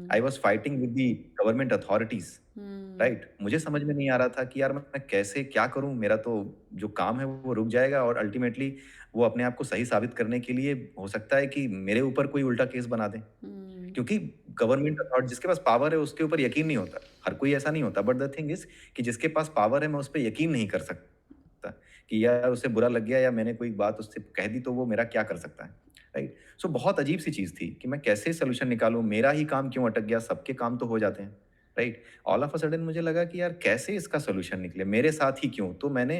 I was fighting with the government authorities, hmm, right? मुझे समझ में नहीं आ रहा था कि यार मैं कैसे क्या करूँ? मेरा तो जो काम है वो रुक जाएगा, और अल्टीमेटली वो अपने आप को सही साबित करने के लिए हो सकता है कि मेरे ऊपर कोई उल्टा केस बना दें। हुँ, क्योंकि गवर्नमेंट अथॉरिटी जिसके पास पावर है उसके ऊपर यकीन नहीं होता। हर कोई ऐसा नहीं होता, बट द थिंग इज़ कि जिसके पास पावर है मैं उस पे यकीन नहीं कर सकता कि यार उसे बुरा लग गया या मैंने कोई बात उससे कह दी तो वो मेरा क्या कर सकता है, राइट? सो बहुत अजीब-सी चीज़ थी कि मैं कैसे सॉल्यूशन निकालूँ? मेरा ही काम क्यों अटक गया? सबके काम तो हो जाते हैं, right? All of a sudden मुझे लगा कि यार कैसे इसका सॉल्यूशन निकले? मेरे साथ ही क्यों? तो मैंने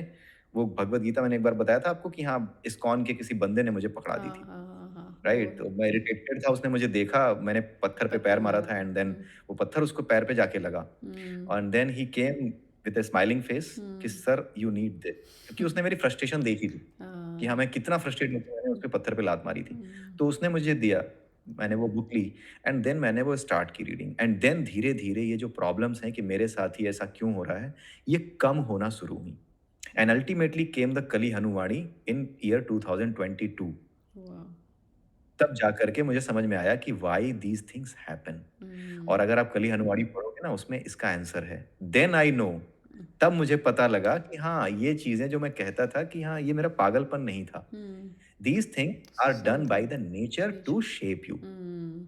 वो भगवद गीता मैंने एक बार बताया था आपको कि हाँ, इस्कॉन के किसी बंदे ने मुझे पकड़ा दी हाँ, थी। हाँ, हाँ, हाँ, राइट? वो तो मैं इरिटेटेड था, उसने मुझे देखा, मैंने पत्थर पे पत्थर पैर मारा मारा था, था। एंड देन हुँ, वो पत्थर उसको पैर पे जाके लगा, hmm, and then he came with a smiling face कि hmm, sir you need this, क्योंकि उसने मेरी फ्रस्ट्रेशन देखी थी कि हाँ, हाँ, मैं कितना फ्रस्ट्रेट होके मैंने उसके पत्थर पे लात मारी थी। हुँ, तो उसने मुझे दिया, मैंने वो बुक ली, एंड देन मैंने वो स्टार्ट की रीडिंग, एंड देन धीरे-धीरे ये जो प्रॉब्लम्स हैं कि मेरे साथ ही ऐसा क्यों हो रहा है, ये कम होना शुरू हुई, एंड अल्टीमेटली केम द कली हनुवाणी इन ईयर 2022। वाह! तब जाकर के मुझे समझ में आया कि व्हाई दीज़ थिंग्स हैपन, हुँ, और अगर आप कली हनुमाड़ी पढ़ोगे ना उसमें इसका आंसर है। देन आई नो, तब मुझे पता लगा कि हाँ, ये चीज़ें जो मैं कहता था कि हाँ, ये मेरा पागलपन नहीं था। Hmm, these things are done by something the nature to nature shape you, hmm,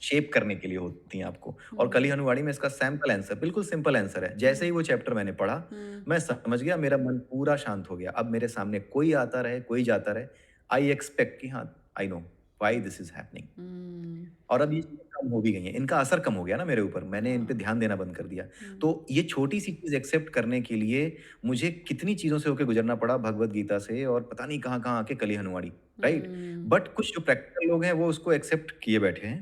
shape करने के लिए होती हैं आपको। और कली हुँ, हनुमाड़ी में इसका सैंपल आंसर, बिल्कुल सिंपल आंसर है। जैसे हुँ, ही वो चैप्टर मैंने पढ़ा, हुँ, मैं समझ गया, मेरा मन पूरा शांत हो गया। अब मेरे सामने कोई आता रहे, कोई जाता रहे, आई एक्सपेक्ट कि हाँ, I know why this is happening. Hmm, और अब ये चीज़ें कम हो भी गई हैं। इनका असर कम हो गया ना मेरे ऊपर, मैंने इन पे हाँ, ध्यान देना बंद कर दिया। हुँ, तो ये छोटी-सी चीज़ एक्सेप्ट करने के लिए मुझे कितनी चीज़ों से होके गुज़रना पड़ा, भगवद गीता से और पता नहीं कहाँ-कहाँ आके कली हनुमाड़ी, राइट? हुँ, बट कुछ जो प्रैक्टिकल लोग हैं वो उसको एक्सेप्ट किए बैठे हैं,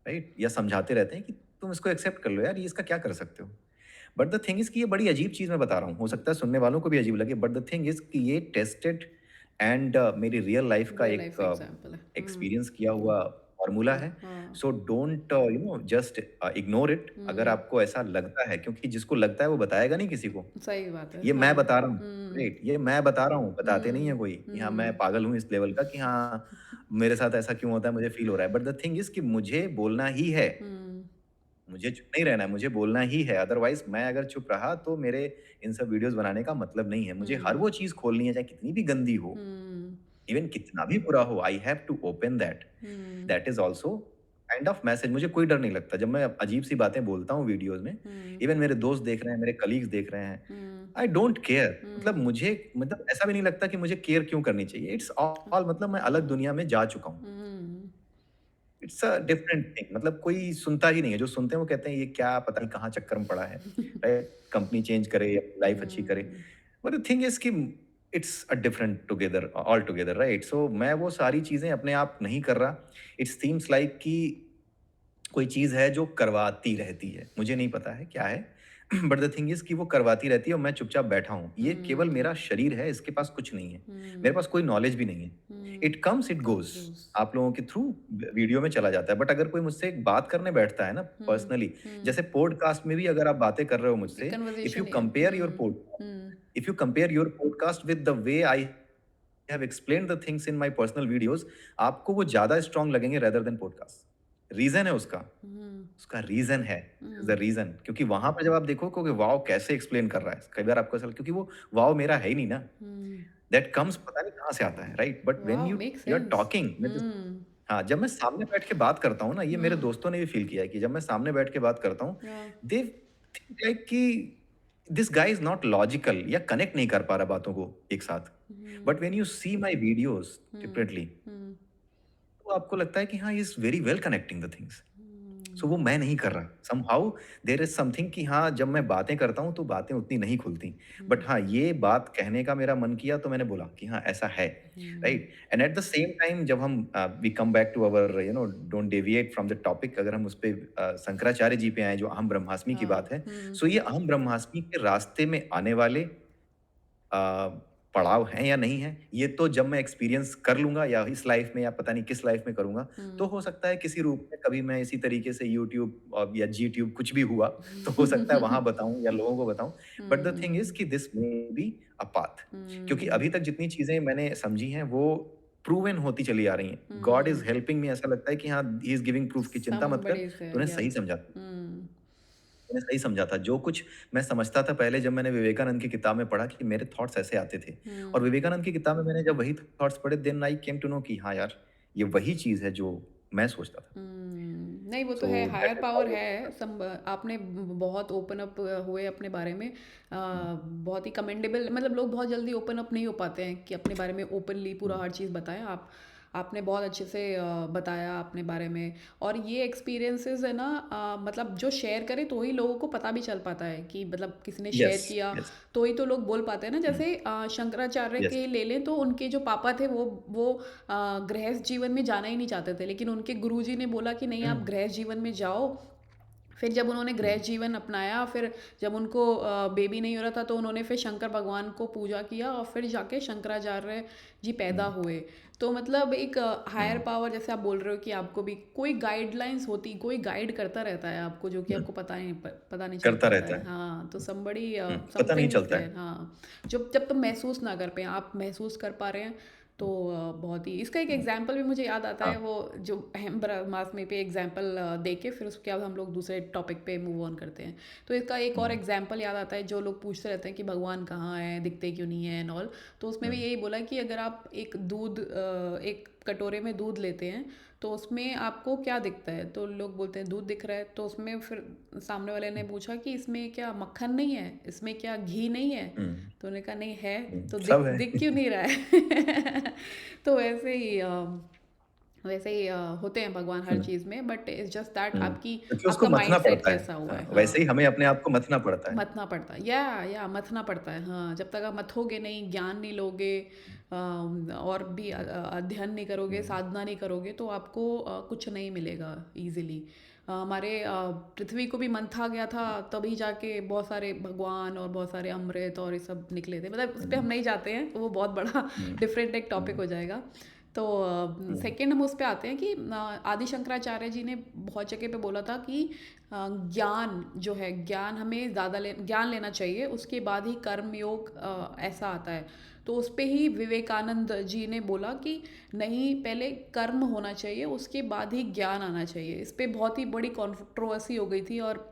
राइट? या समझाते रहते हैं कि तुम इसको एक्सेप्ट कर लो यार, ये इसका क्या कर सकते हो? बट द थिंग इज़ कि ये बड़ी अजीब चीज़ मैं बता रहा हूँ। हो सकता है सुनने वालों को भी अजीब लगे, बट द थिंग इज़ कि ये टेस्टेड एंड मेरी रियल लाइफ़ का रियल एक लाइफ एग्ज़ाम्पल है। हुँ, एक्सपीरियंस किया हुँ, हुआ फ़ॉर्मूला हाँ, है। हाँ, so don't just ignore it. अगर हुँ, आपको ऐसा लगता है, क्योंकि जिसको लगता है वो बताएगा नहीं किसी को। सही बात है, ये मैं हाँ, बता रहा हूँ, हुँ, राइट? ये मैं बता रहा हूँ, बताते नहीं हुँ, है कोई कि हाँ, मैं हुँ, पागल हूँ इस लेवल का कि हाँ, मेरे साथ ऐसा क्यों होता है, मुझे फ़ील हो रहा है। बट द थिंग इज़ कि मुझे बोलना ही है। हुँ, मुझे चुप नहीं रहना है, मुझे बोलना ही है। अदरवाइज़ मैं अगर चुप रहा तो मेरे इन सब वीडियोज़ बनाने का मतलब नहीं है। मुझे हर हुँ, वो चीज़ खोलनी है, चाहे कितनी भी गंदी हो, हुँ, इवन कितना भी बुरा हो, I have to open that. हुँ, that is also kind of message. मुझे कोई डर नहीं लगता जब मैं अजीब-सी बातें बोलता हूँ वीडियोज़ में, हुँ, इवन मेरे दोस्त देख रहे हैं, मेरे कलीग्स देख रहे हैं, हुँ, आई डोंट केयर। मतलब हुँ, मुझे मतलब ऐसा भी नहीं लगता कि मुझे केयर क्यों करनी चाहिए। इट्स ऑल मतलब मैं अलग दुनिया में जा चुका हूँ। हुँ, इट्स अ डिफरेंट थिंग। मतलब कोई सुनता ही नहीं है। जो सुनते हैं वो कहते हैं ये क्या पता नहीं कहाँ चक्कर में पड़ा है, राइट? कंपनी चेंज करे या लाइफ अच्छी करे। Hmm, but the thing is कि it's a different together all together, right? So मैं वो सारी चीज़ें अपने आप नहीं कर रहा। इट सीम्स लाइक कि कोई चीज़ है जो करवाती रहती है। मुझे नहीं पता है क्या है बट द थिंग इज़ कि वो करवाती रहती है और मैं चुपचाप बैठा हूँ। ये केवल हुँ, मेरा शरीर है, इसके पास कुछ नहीं है। मेरे हुँ, पास कोई नॉलेज भी नहीं है। हुँ, इट कम्स, इट गोज़। रोज़। आप लोगों के थ्रू वीडियो में चला जाता है। बट अगर कोई मुझसे एक बात करने बैठता है ना हुँ, पर्सनली, हुँ, जैसे पॉडकास्ट में भी अगर आप बातें कर रहे हो मुझसे, एक इफ यू कन्वर्सेशन ही है। Compare your hmm, podcast hmm, if you compare your podcast with the way I have explained the things in my personal videos, आपको वो ज़्यादा स्ट्रॉन्ग लगेंगे रेदर देन पॉडकास्ट। रीज़न है उसका। हुँ, उसका रीज़न है, is the hmm, reason, क्योंकि वहाँ पे जब आप देखोगे वाओ कैसे एक्सप्लेन कर रहा है, कई बार आपको ऐसा क्योंकि वो वाओ मेरा है ही नहीं ना, हुँ। दैट कम्स पता नहीं कहाँ से आता है, right? But when wow! You make you are sense. Talking मैं जिस हुँ, हाँ, जब मैं सामने बैठ के बात करता हूँ ना, ये मेरे हुँ, दोस्तों ने भी फ़ील किया है कि जब मैं सामने बैठ के बात करता हूँ, हाँ, दे थिंक लाइक कि this guy is not logical या कनेक्ट नहीं कर पा रहा बातों को एक साथ। Hmm, but when you see my videos hmm, differently, hmm, तो आपको लगता है कि हाँ, he is very well connecting the things. So hmm, वो मैं नहीं कर रहा। समहाउ देयर इज़ समथिंग कि हाँ, जब मैं बातें करता हूँ, तो बातें उतनी नहीं खुलती। बट हुँ, हाँ, ये बात कहने का मेरा मन किया तो मैंने बोला कि हाँ, ऐसा है, हुँ, right? And at the same time जब हम we come back to our don't deviate from the topic, अगर हम उस पे शंकराचार्य जी पे आएँ, जो अहम ब्रह्मास्मि की हाँ, बात है। हुँ, सो ये अहम ब्रह्मास्मि के रास्ते में आने वाले पड़ाव हैं या नहीं हैं, ये तो जब मैं एक्सपीरियंस कर लूँगा या इस लाइफ़ में या पता नहीं किस लाइफ़ में करूँगा, तो हुँ। हो सकता है किसी रूप में कभी मैं इसी तरीके से यूट्यूब या जीट्यूब कुछ भी हुआ, तो हो सकता है वहाँ बताऊँ या लोगों को बताऊँ। बट द थिंग इज़ हुँ, कि this may be a path, क्योंकि हुँ, अभी तक जितनी चीज़ें मैंने समझी हैं, वो प्रूवन होती चली आ रही हैं। God is hmm. Helping me, ऐसा लगता है कि हाँ, ही इज़ गिविंग प्रूफ कि चिंता मत कर, समबडी सेड तूने या सही समझा। हुँ, मैंने सही समझा था। जो कुछ मैं समझता था पहले, जब मैंने विवेकानंद की किताब में पढ़ा कि मेरे थॉट्स ऐसे आते थे, और हुँ, विवेकानंद की किताब में मैंने जब वही थॉट्स पढ़े, then I came to know कि हाँ यार, ये वही चीज़ है जो मैं सोचता था। हुँ। नहीं वो तो सो है, higher that is power how it है। आपने बहुत ओपन अप हुए अपने बारे में। बहुत ही कमेंडेबल, मतलब लोग बहुत जल्दी ओपन अप नहीं हो पाते हैं कि अपने बारे में ओपनली पूरा हर चीज़ बताएँ। आपने बहुत अच्छे से बताया अपने बारे में। और ये एक्सपीरियंसेस है ना, मतलब जो शेयर करे तो ही लोगों को पता भी चल पाता है कि मतलब किसी ने शेयर यस, किया, यस, तो ही तो लोग बोल पाते हैं ना। हुँ, जैसे शंकराचार्य यस, के ले लें तो उनके जो पापा थे वो गृहस्थ जीवन में जाना ही नहीं चाहते थे, लेकिन उनके गुरुजी ने बोला कि नहीं हुँ, आप गृहस्थ जीवन में जाओ। फिर जब उन्होंने हुँ, गृहस्थ जीवन अपनाया, फिर जब उनको बेबी नहीं हो रहा था तो उन्होंने फिर शंकर भगवान को पूजा किया और फिर जाके शंकराचार्य जी हुँ, पैदा हुए। तो मतलब एक हायर हुँ, पावर, जैसे आप बोल रहे हो कि आपको भी कोई गाइडलाइंस होती, कोई गाइड करता रहता है आपको, जो कि हुँ, आपको पता नहीं चल करता पाता रहता है। है। हाँ, तो समबड़ी पता नहीं समथिंग इज़ चलता देयर। है। हाँ, जब जब तुम महसूस ना कर पाए, आप महसूस कर पा रहे हैं, तो बहुत ही इसका एक हुँ, एग्जाम्पल भी मुझे याद आता है, हाँ, वो जो अहम ब्रह्मास्मि पे एग्जाम्पल दे के फिर उसके बाद हम लोग दूसरे टॉपिक पे मूव ऑन करते हैं। तो इसका एक और हुँ, एग्जाम्पल याद आता है, जो लोग पूछते रहते हैं कि भगवान कहाँ है, दिखते क्यों नहीं है एंड ऑल। तो उसमें भी हुँ, यही बोला कि अगर आप एक कटोरे में दूध लेते हैं, तो उसमें आपको क्या दिखता है, तो लोग बोलते हैं दूध दिख रहा है। तो उसमें फिर सामने वाले ने पूछा कि इसमें क्या मक्खन नहीं है, इसमें क्या घी नहीं है। हुँ, तो उन्होंने कहा नहीं है। तो सब दिख है। दिख क्यों नहीं रहा है। तो वैसे ही होते हैं भगवान हर हुँ, चीज़ में, बट इट्स जस्ट दैट हुँ, आपकी क्योंकि उसको आपका मथना माइंडसेट पड़ता है। कैसा हुआ है। वैसे ही हाँ, हमें अपने आप को मथना पड़ता है। मथना पड़ता है, या मथना पड़ता है। हाँ, जब तक आप मथोगे नहीं, ज्ञान नहीं लोगे, और भी अध्ययन नहीं करोगे, हुँ, साधना नहीं करोगे, तो आपको कुछ नहीं मिलेगा इजीली। हमारे पृथ्वी को भी मंथा गया था, तभी जाके बहुत सारे भगवान और बहुत सारे अमृत और ये सब निकले थे। मतलब उस पर हम हुँ, नहीं जाते हैं, वो बहुत बड़ा हुँ, डिफरेंट एक टॉपिक हुँ, हो जाएगा। तो हुँ, सेकंड हम उस पे आते हैं कि आदि शंकराचार्य जी ने बहुत जगह पे बोला था कि ज्ञान जो है, ज्ञान हमें ज़्यादा ज्ञान लेना चाहिए, उसके बाद ही कर्म योग ऐसा आता है। तो उस पे ही विवेकानंद जी ने बोला कि नहीं, पहले कर्म होना चाहिए, उसके बाद ही ज्ञान आना चाहिए। इस पे बहुत ही बड़ी कंट्रोवर्सी हो गई थी, और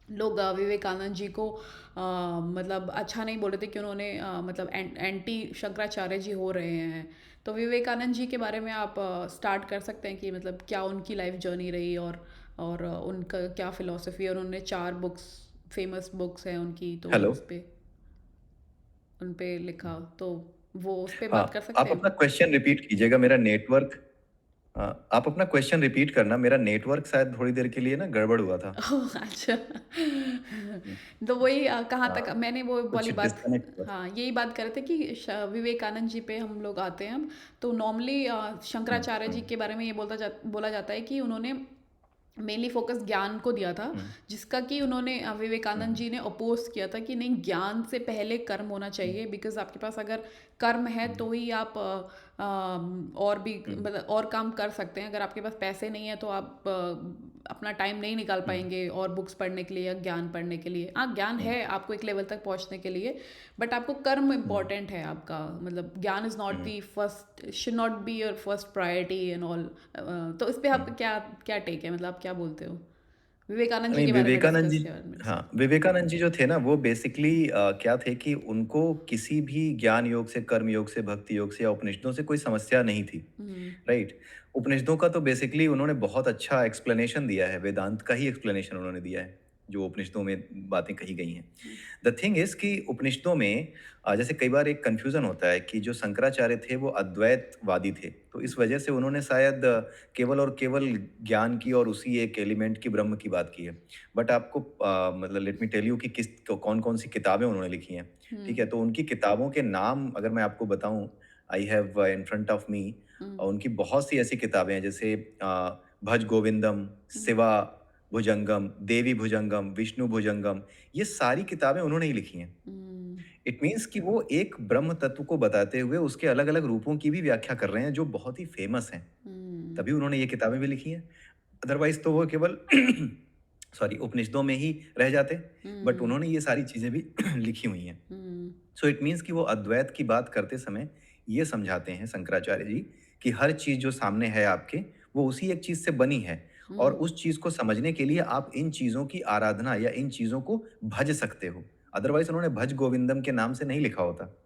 लोग विवेकानंद जी को मतलब अच्छा नहीं बोल रहे थे कि उन्होंने मतलब एंटी शंकराचार्य जी हो रहे हैं। तो विवेकानंद जी के बारे में आप स्टार्ट कर सकते हैं कि मतलब क्या उनकी लाइफ जर्नी रही, और उनका क्या फिलॉसफी है। और उन्होंने 4 बुक्स, फेमस बुक्स हैं उनकी, तो हेलो? उन पे लिखा। तो वो उस पे बात कर हाँ, सकते आप हैं अपना हम। क्वेश्चन रिपीट कीजिएगा, मेरा नेटवर्क आप अपना क्वेश्चन रिपीट करना, मेरा नेटवर्क शायद थोड़ी देर के लिए ना गड़बड़ हुआ था। ओह! अच्छा। हुँ, तो वही कहाँ तक हाँ, मैंने वो कुछ वाली बात। डिस्कनेक्ट हुआ था। हाँ, यही बात कर रहे थे कि विवेकानंद जी पे हम लोग आते हैं अब। तो नॉर्मली हुँ, शंकराचार्य जी हुँ, के बारे में ये बोला जाता है कि उन्होंने मेनली फोकस ज्ञान को दिया था, हुँ, जिसका कि उन्होंने हुँ, विवेकानंद हुँ, जी ने अपोज किया था कि नहीं, ज्ञान से पहले कर्म होना हुँ, चाहिए, बिकॉज आपके पास अगर कर्म है हुँ, तो ही आप और भी हुँ, मतलब और काम कर सकते हैं। अगर आपके पास पैसे नहीं है तो आप अपना टाइम नहीं निकाल हुँ, पाएंगे और बुक्स पढ़ने के लिए या ज्ञान पढ़ने के लिए। हाँ, ज्ञान हुँ, है आपको एक लेवल तक पहुंचने के लिए, बट आपको कर्म हुँ, इम्पॉर्टेंट है आपका। मतलब ज्ञान is not hmm, the first, should not be your first priority and all. तो इस पे हुँ। आपका क्या क्या टेक है, मतलब आप क्या बोलते हो विवेकानंद जी नहीं, के बारे में विवेकानंद जी, डिस्कस किया मेरे से। हाँ, विवेकानंद जी जो थे ना वो बेसिकली क्या थे कि उनको किसी भी ज्ञान योग से, कर्म योग से, भक्ति योग से या उपनिषदों से कोई समस्या नहीं थी, हम्म। राइट? उपनिषदों का तो बेसिकली उन्होंने बहुत अच्छा एक्सप्लेनेशन दिया है, वेदांत का ही एक्सप्लेनेशन उन्होंने दिया है, जो उपनिषदों में बातें कही गई हैं। द थिंग इज़ कि उपनिषदों में जैसे कई बार एक कन्फ्यूज़न होता है कि जो शंकराचार्य थे वो अद्वैतवादी थे, तो इस वजह से उन्होंने शायद केवल और केवल ज्ञान की और उसी एक एलिमेंट की, ब्रह्म की बात की है। बट आपको मतलब लेट मी टेल यू कि किस कौन-कौन सी किताबें उन्होंने लिखी हैं, ठीक है? हम्म। तो उनकी किताबों के नाम अगर मैं आपको बताऊँ, I have in front of me, hmm. उनकी बहुत सी ऐसी किताबें हैं जैसे भज गोविंदम, हम्म। शिवा भुजंगम, देवी भुजंगम, विष्णु भुजंगम, ये सारी किताबें उन्होंने ही लिखी हैं। हम्म। इट मीन्स कि वो एक ब्रह्म तत्व को बताते हुए उसके अलग-अलग रूपों की भी व्याख्या कर रहे हैं जो बहुत ही फेमस हैं। हम्म। तभी उन्होंने ये किताबें भी लिखी हैं। अदरवाइज़ तो वो केवल सॉरी उपनिषदों में ही रह जाते, बट हम्म। उन्होंने ये सारी चीज़ें भी लिखी हुई हैं। हम्म। सो इट मीन्स कि वो अद्वैत की बात करते समय ये समझाते हैं शंकराचार्य जी कि हर चीज़ जो सामने है आपके, वो उसी एक चीज़ से बनी है और हम्म। उस चीज़ को समझने के लिए आप इन चीज़ों की आराधना या इन चीज़ों को भज सकते हो। अदरवाइज़ उन्होंने भज गोविंदम के नाम से नहीं लिखा होता।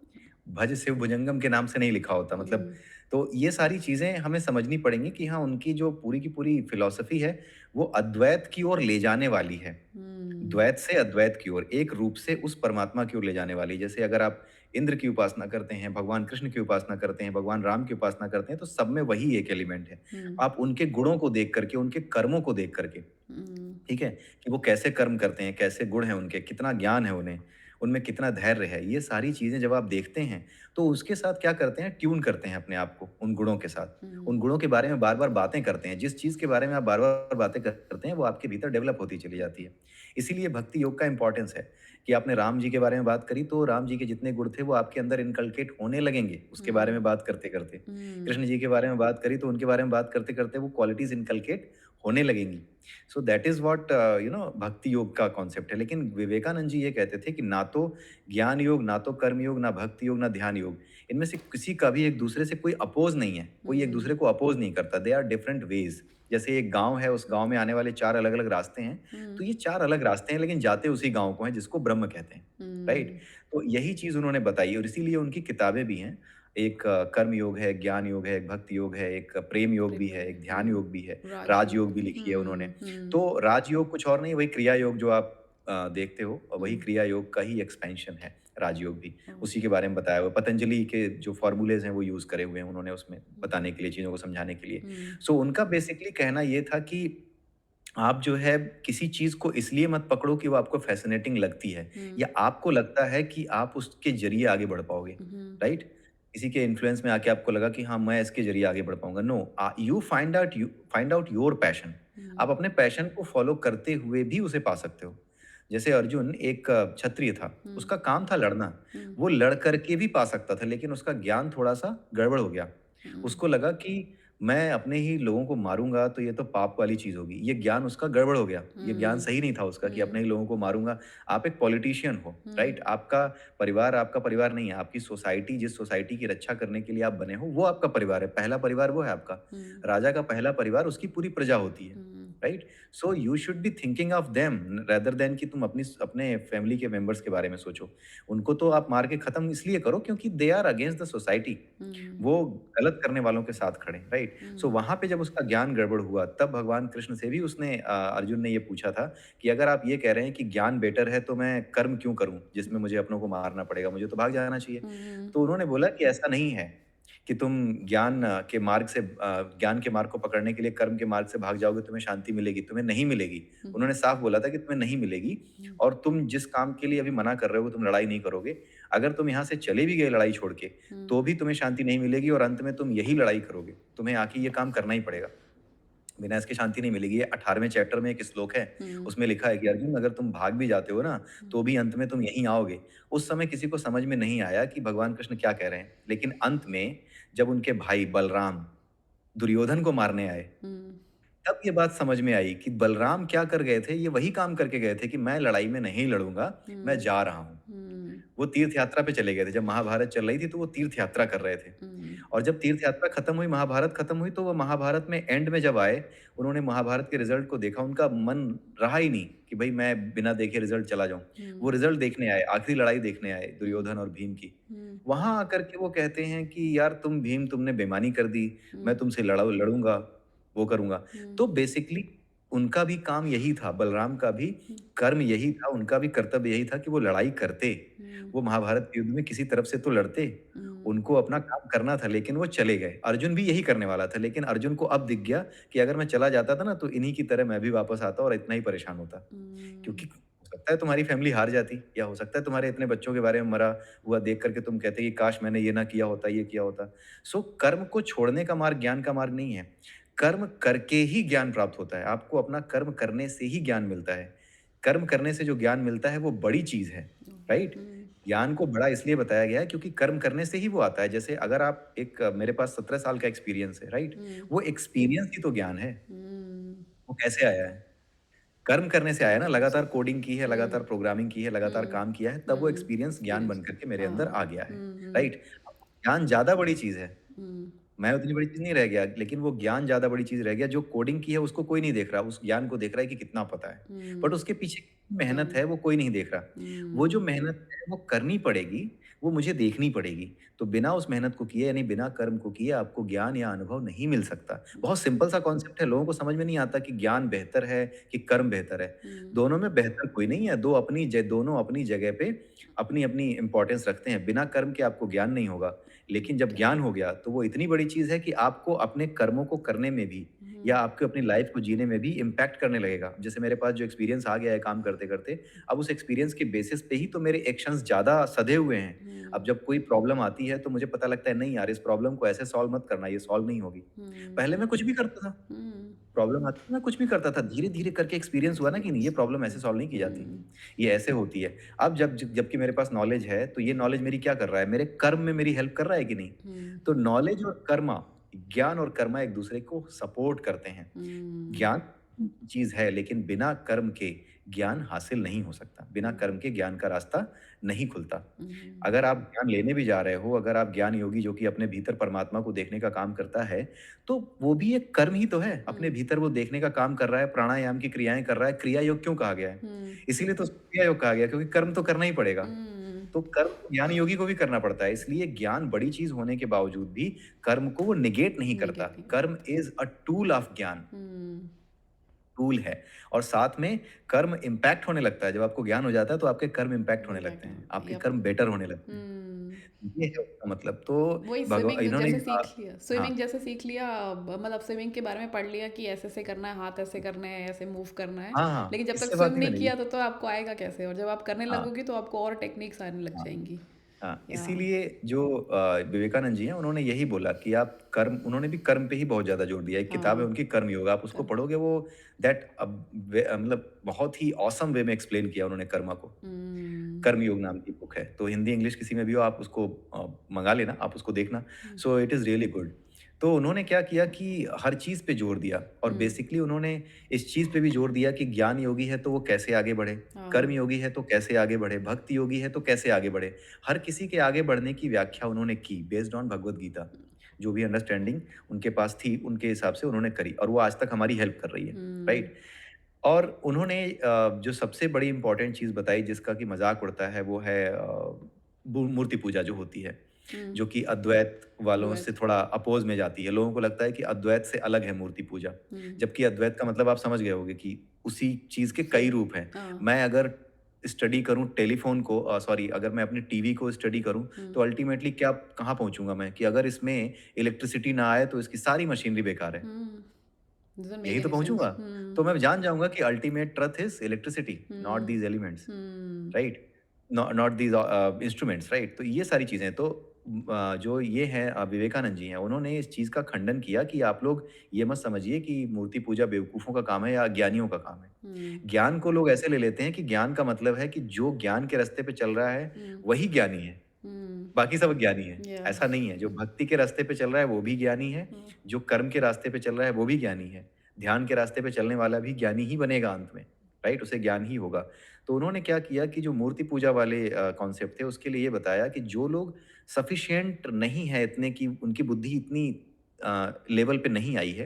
भज शिव भुजंगम के नाम से नहीं लिखा होता, मतलब हम्म। तो ये सारी चीज़ें हमें समझनी पड़ेंगी कि हाँ, उनकी जो पूरी की पूरी फ़िलॉसफ़ी है, वो अद्वैत की ओर ले जाने वाली है। हम्म। द्वैत से अद्वैत की ओर, एक रूप से उस परमात्मा की ओर ले जाने वाली। जैसे अगर आप इंद्र की उपासना करते हैं, भगवान कृष्ण की उपासना करते हैं, भगवान राम की उपासना करते हैं, तो सब में वही एक एलिमेंट है। हम्म। आप उनके गुणों को देख करके, उनके कर्मों को देख करके, हम्म। ठीक है? कि वो कैसे कर्म करते हैं, कैसे गुण हैं उनके, कितना ज्ञान है उन्हें, उनमें कितना धैर्य है। ये सारी चीज़ें जब आप देखते हैं, तो उसके साथ क्या करते हैं, ट्यून करते हैं अपने आप को उन गुणों के साथ। हम्म। उन गुणों के बारे में बार-बार बातें करते हैं। जिस चीज़ के बारे में आप बार-बार बातें करते हैं, वो आपके भीतर डेवलप होती चली जाती है। इसीलिए भक्ति योग का इम्पोर्टेंस है कि आपने राम जी के बारे में बात करी, तो राम जी के जितने गुण थे, वो आपके अंदर इनकलकेट होने लगेंगे, उसके बारे हम्म। में बात करते-करते। हम्म। कृष्ण जी के बारे में बात करी, तो उनके बारे में बात करते-करते वो क्वालिटीज़ इनकलकेट होने लगेंगी। सो दैट इज़ व्हाट भक्ति योग का कॉन्सेप्ट है। लेकिन विवेकानंद जी ये कहते थे कि ना तो ज्ञान योग, ना तो कर्म योग, ना भक्ति योग, ना ध्यान योग, इनमें से किसी का भी एक दूसरे से कोई अपोज़ नहीं है। कोई एक हम्म। दूसरे को अपोज़ नहीं करता। They are different ways. जैसे एक गाँव है, उस गाँव में आने वाले 4 अलग-अलग रास्ते हैं। तो हम्म। ये 4 अलग रास्ते हैं, लेकिन जाते उसी गाँव को हैं जिसको ब्रह्म कहते हैं, राइट? हम्म। तो यही चीज़ उन्होंने बताई और इसीलिए उनकी किताबें भी हैं। एक कर्म योग है, एक ज्ञान योग है, एक भक्ति योग है, एक प्रेम योग भी प्रेम है, योग एक है। ध्यान योग भी है, राजयोग। राजयोग भी लिखी है उन्होंने। हम्म। तो राजयोग कुछ और नहीं, वही क्रिया योग जो आप देखते हो, वही हम्म। क्रिया योग का ही एक्सपेंशन है राजयोग भी। उसी ओके। के बारे में बताया हुआ है। पतंजलि के जो फ़ॉर्मूलेज़ हैं वो यूज़ करे हुए हैं उन्होंने उसमें बताने के लिए, चीज़ों को समझाने के लिए। हम्म। सो उनका बेसिकली कहना ये था कि आप जो है किसी चीज़ को इसलिए मत पकड़ो कि वो आपको फ़ैसिनेटिंग लगती है हम्म। या आपको लगता है कि आप उसके ज़रिए आगे बढ़ पाओगे, हम्म। राइट? किसी के इन्फ्लुएंस में आके आपको लगा कि हाँ, मैं इसके ज़रिए आगे बढ़ पाऊँगा। No, you find out your passion. आप हम्म। अपने पैशन को फ़ॉलो करते हुए भी उसे पा सकते हो। जैसे अर्जुन एक क्षत्रिय था, हम्म। उसका काम था लड़ना। हम्म। वो लड़ कर के भी पा सकता था, लेकिन उसका ज्ञान थोड़ा-सा गड़बड़ हो गया। हम्म। उसको लगा कि मैं अपने ही लोगों को मारूँगा तो ये तो पाप वाली चीज़ होगी। ये ज्ञान उसका गड़बड़ हो गया। ये ज्ञान हम्म। सही नहीं था उसका कि अपने हम्म। ही लोगों को मारूँगा। आप एक पॉलिटिशियन हो, हम्म। राइट? आपका परिवार नहीं है। आपकी सोसाइटी, जिस सोसाइटी की रक्षा करने के लिए आप बने हो, वो आपका परिवार है। पहला परिवार वो है आपका। हम्म। राजा का पहला परिवार उसकी पूरी प्रजा होती है, hmm. Right? So you should be thinking of them rather than कि तुम अपने फैमिली के मेंबर्स के बारे में सोचो। उनको तो आप मार के खत्म इसलिए करो क्योंकि they are against the society. Hmm. वो गलत करने वालों के साथ खड़े, राइट? सो हम्म। वहाँ पे जब उसका ज्ञान गड़बड़ हुआ, तब भगवान कृष्ण से भी अर्जुन ने ये पूछा था कि अगर आप ये कह रहे हैं कि ज्ञान बेटर है, तो मैं कर्म क्यों करूँ, जिसमें मुझे अपनों को मारना पड़ेगा? मुझे तो भाग जाना चाहिए। हम्म। तो उन्होंने बोला कि ऐसा नहीं है। कि तुम ज्ञान के मार्ग को पकड़ने के लिए कर्म के मार्ग से भाग जाओगे, तुम्हें शांति मिलेगी, तुम्हें नहीं मिलेगी। उन्होंने साफ बोला था कि तुम्हें नहीं मिलेगी, और तुम जिस काम के लिए अभी मना कर रहे हो, तुम लड़ाई नहीं करोगे, अगर तुम यहाँ से चले भी गए लड़ाई छोड़ के, तो भी तुम्हें शांति नहीं मिलेगी, और अंत में तुम यही लड़ाई करोगे, तुम्हें आके ये काम करना ही पड़ेगा, बिना इसके शांति नहीं मिलेगी। ये 18वें चैप्टर में एक श्लोक है, उसमें लिखा है कि अर्जुन, अगर तुम भाग भी जाते हो ना, तो भी अंत में तुम यहीं आओगे। उस समय किसी को समझ में नहीं आया कि भगवान कृष्ण क्या कह रहे हैं, लेकिन अंत में जब उनके भाई बलराम दुर्योधन को मारने आए, तब ये बात समझ में आई कि बलराम क्या कर गए थे, ये वही काम करके गए थे कि मैं लड़ाई में नहीं लड़ूंगा, मैं जा रहा हूँ। वो तीर्थ यात्रा पे चले गए थे, जब महाभारत चल रही थी तो वो तीर्थ यात्रा कर रहे थे, और जब तीर्थ यात्रा खत्म हुई, महाभारत खत्म हुई, तो वो महाभारत में एंड में जब आए, उन्होंने महाभारत के रिजल्ट को देखा, उनका मन रहा ही नहीं कि भाई मैं बिना देखे रिजल्ट चला जाऊं। वो रिजल्ट देखने आए, आखिरी लड़ाई देखने आए दुर्योधन और भीम की। वहां आकर के वो कहते हैं कि यार तुम भीम, तुमने बेईमानी कर दी, मैं तुमसे लड़ूंगा, वो करूंगा। तो बेसिकली उनका भी काम यही था, बलराम का भी कर्म यही था, उनका भी कर्तव्य यही था कि वो लड़ाई करते, वो महाभारत युद्ध में किसी तरफ से तो लड़ते, उनको अपना काम करना था, लेकिन वो चले गए। अर्जुन भी यही करने वाला था, लेकिन अर्जुन को अब दिख गया कि अगर मैं चला जाता था ना, तो इन्हीं की तरह मैं भी वापस आता और इतना ही परेशान होता, क्योंकि हो सकता है तुम्हारी फैमिली हार जाती, या हो सकता है तुम्हारे इतने बच्चों के बारे में मरा हुआ देख करके तुम कहते कि काश मैंने ये ना किया होता, ये किया होता। सो कर्म को छोड़ने का मार्ग ज्ञान का मार्ग नहीं है, कर्म करके ही ज्ञान प्राप्त होता है। आपको अपना कर्म करने से ही ज्ञान मिलता है। कर्म करने से जो ज्ञान मिलता है वो बड़ी चीज है, राइट। ज्ञान को बड़ा इसलिए बताया गया है क्योंकि कर्म करने से ही वो आता है। जैसे अगर आप मेरे पास 17 साल का एक्सपीरियंस है, राइट, वो एक्सपीरियंस ही तो ज्ञान है। वो कैसे आया है? कर्म करने से आया ना, लगातार कोडिंग की है, लगातार प्रोग्रामिंग की है, लगातार काम किया है, तब वो एक्सपीरियंस ज्ञान बन करके मेरे अंदर आ गया है, राइट। ज्ञान ज्यादा बड़ी चीज है, मैं उतनी बड़ी चीज नहीं रह गया, लेकिन वो ज्ञान ज्यादा बड़ी चीज रह गया। जो कोडिंग की है उसको कोई नहीं देख रहा, उस ज्ञान को देख रहा है कि कितना पता है, बट उसके पीछे मेहनत है वो कोई नहीं देख रहा। वो जो मेहनत है वो करनी पड़ेगी, वो मुझे देखनी पड़ेगी। तो बिना उस मेहनत को किए, यानी बिना कर्म को किए, आपको ज्ञान या अनुभव नहीं मिल सकता। बहुत सिंपल सा कॉन्सेप्ट है, लोगों को समझ में नहीं आता कि ज्ञान बेहतर है कि कर्म बेहतर है। दोनों में बेहतर कोई नहीं है, दोनों अपनी जगह पे अपनी अपनी इंपॉर्टेंस रखते हैं। बिना कर्म के आपको ज्ञान नहीं होगा, लेकिन जब ज्ञान हो गया तो वो इतनी बड़ी चीज है कि आपको अपने कर्मों को करने में भी, या आपके अपनी लाइफ को जीने में भी इम्पैक्ट करने लगेगा। जैसे मेरे पास जो एक्सपीरियंस आ गया है काम करते करते, अब उस एक्सपीरियंस के बेसिस पे ही तो मेरे एक्शंस ज्यादा सधे हुए हैं। अब जब कोई प्रॉब्लम आती है तो मुझे पता लगता है, नहीं यार, इस प्रॉब्लम को ऐसे सॉल्व मत करना, ये सॉल्व नहीं होगी। पहले मैं कुछ भी करता था, प्रॉब्लम आती थी मैं कुछ भी करता था, धीरे धीरे करके एक्सपीरियंस हुआ ना कि नहीं, ये प्रॉब्लम ऐसे सॉल्व नहीं की जाती, ये ऐसे होती है। अब जबकि मेरे पास नॉलेज है, तो ये नॉलेज मेरी क्या कर रहा है, मेरे कर्म में मेरी हेल्प कर रहा है कि नहीं। तो नॉलेज और कर्मा, ज्ञान और कर्मा एक दूसरे को सपोर्ट करते हैं। ज्ञान चीज है, लेकिन बिना कर्म के ज्ञान हासिल नहीं हो सकता, बिना कर्म के ज्ञान का रास्ता नहीं खुलता। अगर आप ज्ञान लेने भी जा रहे हो, अगर आप ज्ञान योगी जो कि अपने भीतर परमात्मा को देखने का काम करता है, तो वो भी एक कर्म ही तो है। अपने भीतर वो देखने का काम कर रहा है, प्राणायाम की क्रियाएं कर रहा है। क्रिया योग क्यों कहा गया है? इसीलिए तो क्रिया योग कहा गया, क्योंकि कर्म तो करना ही पड़ेगा। तो कर्म ज्ञान योगी को भी करना पड़ता है, इसलिए ज्ञान बड़ी चीज होने के बावजूद भी कर्म को वो निगेट नहीं करता। कर्म इज अ टूल ऑफ ज्ञान, टूल है। और साथ में कर्म इम्पैक्ट होने लगता है। जब आपको ज्ञान हो जाता है तो आपके कर्म इम्पैक्ट होने लगते हैं, आपके कर्म बेटर होने लगते हैं। ये है उसका मतलब। तो वही भगवान स्विमिंग इन्होंने जैसे सीख लिया, हाँ, स्विमिंग जैसे सीख लिया, मतलब स्विमिंग के बारे में पढ़ लिया कि ऐसे ऐसे करना है, हाथ ऐसे करने हैं, ऐसे मूव करना है, हाँ, हाँ, लेकिन जब तक इससे बात स्विम नहीं नहीं बनेगी। किया तो आपको आएगा कैसे? और जब आप करने हाँ, लगोगे तो आपको और टेक्निक्स आने लग हाँ। जाएंगी। हाँ, या इसीलिए जो विवेकानंद जी हैं, उन्होंने यही बोला कि आप कर्म, उन्होंने भी कर्म पे ही बहुत ज्यादा जोर दिया। एक किताब है हाँ, उनकी, कर्म योग, आप उसको कर पढ़ोगे, वो मतलब बहुत ही ऑसम वे में एक्सप्लेन किया उन्होंने कर्मा को। कर्म योग नाम की बुक है, तो हिंदी इंग्लिश किसी में भी हो, आप उसको मंगा लेना, आप उसको देखना। So it is really good. तो उन्होंने क्या किया कि हर चीज पे जोर दिया, और बेसिकली उन्होंने इस चीज पे भी जोर दिया कि ज्ञान योगी है तो वो कैसे आगे बढ़े, कर्म योगी है तो कैसे आगे बढ़े, भक्ति योगी है तो कैसे आगे बढ़े। हर किसी के आगे बढ़ने की व्याख्या उन्होंने की बेस्ड ऑन भगवत गीता। जो भी अंडरस्टैंडिंग उनके पास थी, उनके हिसाब से उन्होंने करी, और वो आज तक हमारी हेल्प कर रही है, राइट। और उन्होंने जो सबसे बड़ी इंपॉर्टेंट चीज बताई, जिसका कि मजाक उड़ता है, वो है मूर्ति पूजा जो होती है, जो कि अद्वैत वालों से द्वैत। थोड़ा अपोज में जाती है। लोगों को लगता है कि अद्वैत से अलग है मूर्ति पूजा, जबकि अद्वैत का मतलब आप समझ गए होंगे कि उसी चीज के कई रूप हैं। हाँ, मैं अगर स्टडी करूँ टेलीफ़ोन को, सॉरी, अगर मैं अपने टीवी को स्टडी करूँ, तो अल्टीमेटली क्या कहाँ पहुँचूँगा मैं? कि अगर इसमें इलेक्ट्रिसिटी ना आए तो इसकी सारी मशीनरी बेकार है। डजंट मेक यही तो एनी सेंस। पहुँचूँगा। तो मैं जान जाऊँगा कि ultimate truth is electricity, not these elements, right? Not these instruments, right? तो ये सारी चीज़ें तो जो ये हैं विवेकानंद जी हैं, उन्होंने इस चीज़ का खंडन किया कि आप लोग ये मत समझिए कि मूर्ति पूजा बेवकूफ़ों का काम है या ज्ञानियों का काम है। ज्ञान को लोग ऐसे ले लेते हैं कि ज्ञान का मतलब है कि जो ज्ञान के रास्ते पे चल रहा है, वही ज्ञानी है, बाकी सब अज्ञानी है। या ऐसा नहीं है, जो भक्ति के रास्ते पे चल रहा है वो भी ज्ञानी है, जो कर्म के रास्ते पे चल रहा है वो भी ज्ञानी है। ध्यान के रास्ते पे चलने वाला भी ज्ञानी ही बनेगा अंत में, राइट? उसे ज्ञान ही होगा। तो उन्होंने क्या किया कि जो मूर्ति पूजा वाले कॉन्सेप्ट थे उसके लिए ये बताया कि जो लोग सफिशिएंट नहीं है, इतने की उनकी बुद्धि इतनी लेवल पे नहीं आई है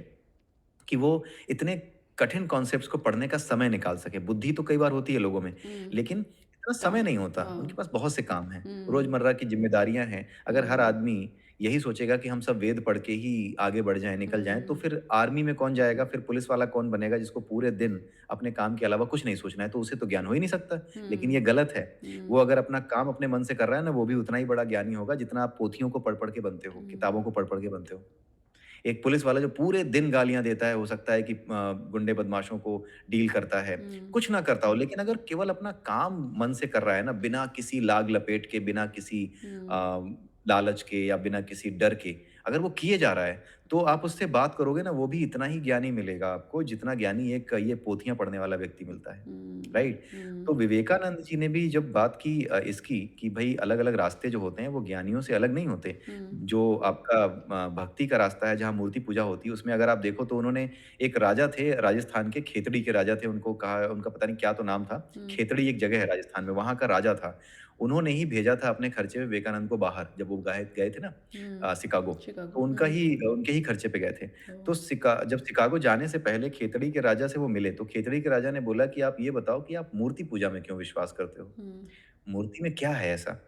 कि वो इतने कठिन कॉन्सेप्ट्स को पढ़ने का समय निकाल सके। बुद्धि तो कई बार होती है लोगों में, लेकिन इतना समय काम। नहीं होता। उनके हाँ। पास बहुत से काम हैं, रोज़मर्रा की ज़िम्मेदारियाँ हैं। अगर हर आदमी यही सोचेगा कि हम सब वेद पढ़ के ही आगे बढ़ जाएँ, निकल जाएँ, तो फिर आर्मी में कौन जाएगा? फिर पुलिस वाला कौन बनेगा जिसको पूरे दिन अपने काम के अलावा कुछ नहीं सोचना है? तो उसे तो ज्ञान हो ही नहीं सकता। लेकिन ये गलत है। वो अगर अपना काम अपने मन से कर रहा है ना, वो भी उतना ही बड़ा ज्ञानी होगा जितना आप पोथियों को पढ़-पढ़ के बनते हो, किताबों को पढ़-पढ़ के बनते हो। एक पुलिस वाला जो पूरे दिन गालियाँ देता है, हो सकता है कि गुंडे बदमाशों को डील करता है, कुछ ना करता हो, लेकिन अगर केवल अपना काम मन से कर रहा है ना, बिना किसी लाग लपेट के, बिना किसी अ, लालच के या बिना किसी डर के, अगर वो किए जा रहा है, तो आप उससे बात करोगे ना, वो भी इतना ही ज्ञानी मिलेगा आपको, जितना ज्ञानी एक ये पोथियाँ पढ़ने वाला व्यक्ति मिलता है, राइट? तो विवेकानंद जी ने भी जब बात की इसकी कि भई अलग-अलग रास्ते जो होते हैं, वो ज्ञानियों से अलग नहीं होते। जो आपका भक्ति का रास्ता है, जहाँ मूर्ति पूजा होती है, उसमें अगर आप देखो तो उन्होंने एक राजा थे, राजस्थान के खेतड़ी के राजा थे, उनको कहा उनका पता नहीं क्या तो नाम था। खेतड़ी एक जगह है राजस्थान में, वहाँ का राजा था। उन्होंने ही भेजा था अपने खर्चे पे विवेकानंद को बाहर, जब वो गए गए थे ना शिकागो, तो शिकागो। उनके ही खर्चे पे गए थे। तो जब शिकागो जाने से पहले खेतड़ी के राजा से वो मिले, तो खेतड़ी के राजा ने बोला कि आप ये बताओ कि आप मूर्ति पूजा में क्यों विश्वास करते हो? मूर्ति में क्या है ऐसा?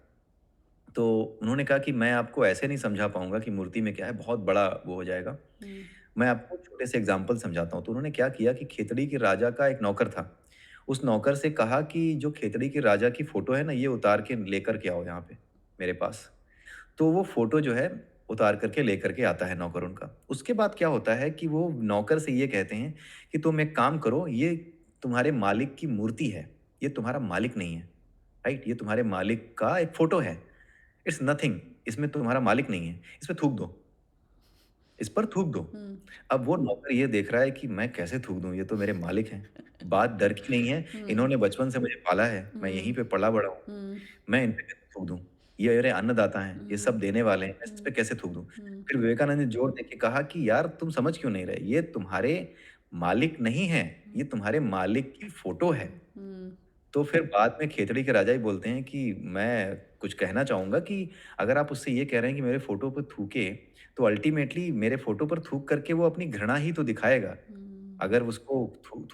तो उन्होंने कहा कि मैं आपको ऐसे नहीं समझा पाऊँगा कि मूर्ति में क्या है, बहुत बड़ा वो हो जाएगा। मैं आपको छोटे से एग्ज़ाम्पल समझाता हूँ। तो उन्होंने क्या किया कि खेतड़ी के राजा का एक नौकर था। उस नौकर से कहा कि जो खेतड़ी के राजा की फ़ोटो है ना, ये उतार के लेकर के आओ यहाँ पे, मेरे पास। तो वो फ़ोटो जो है, उतार कर के लेकर के आता है नौकर उनका। उसके बाद क्या होता है कि वो नौकर से ये कहते हैं कि तुम एक काम करो, ये तुम्हारे मालिक की मूर्ति है, ये तुम्हारा मालिक नहीं है, राइट? ये तुम्हारे मालिक का एक फ़ोटो है। इट्स नथिंग, इसमें तुम्हारा मालिक नहीं है, इसमें थूक दो, इस पर थूक दो। अब वो नौकर ये देख रहा है कि मैं कैसे थूक दूँ, ये तो मेरे मालिक हैं। बात डर की नहीं है, इन्होंने बचपन से मुझे पाला है, मैं यहीं पे पला-बड़ा हूँ, मैं इन पे कैसे थूक दूँ? ये मेरे अन्नदाता हैं, ये सब देने वाले हैं, मैं इस पे कैसे थूक दूँ? फिर विवेकानंद ने जोर देके कहा कि यार तुम समझ क्यों नहीं रहे? ये तुम्हारे मालिक नहीं है, ये तुम्हारे मालिक की फ़ोटो है। तो फिर बाद में खेतड़ी के राजा ही बोलते हैं कि मैं कुछ कहना चाहूँगा कि अगर आप उससे ये कह रहे हैं कि मेरे फ़ोटो पे थूके, तो अल्टीमेटली मेरे फ़ोटो पर थूक करके वो अपनी घृणा ही तो दिखाएगा। अगर उसको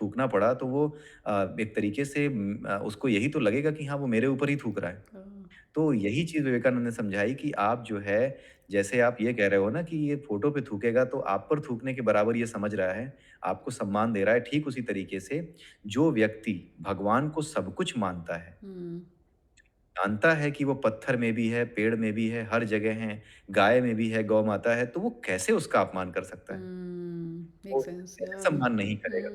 थूकना पड़ा तो वो एक तरीके से उसको यही तो लगेगा कि हाँ, वो मेरे ऊपर ही थूक रहा है। तो यही चीज़ विवेकानंद ने समझाई कि आप जो है, जैसे आप ये कह रहे हो ना कि ये फ़ोटो पे थूकेगा तो आप पर थूकने के बराबर ये समझ रहा है, आपको सम्मान दे रहा है, ठीक उसी तरीके से जो व्यक्ति भगवान को सब कुछ मानता है, जानता है कि वो पत्थर में भी है, पेड़ में भी है, हर जगह है, गाय में भी है, गौ माता है, तो वो कैसे उसका अपमान कर सकता है? मेक वो सेंस। कैसे सम्मान नहीं करेगा?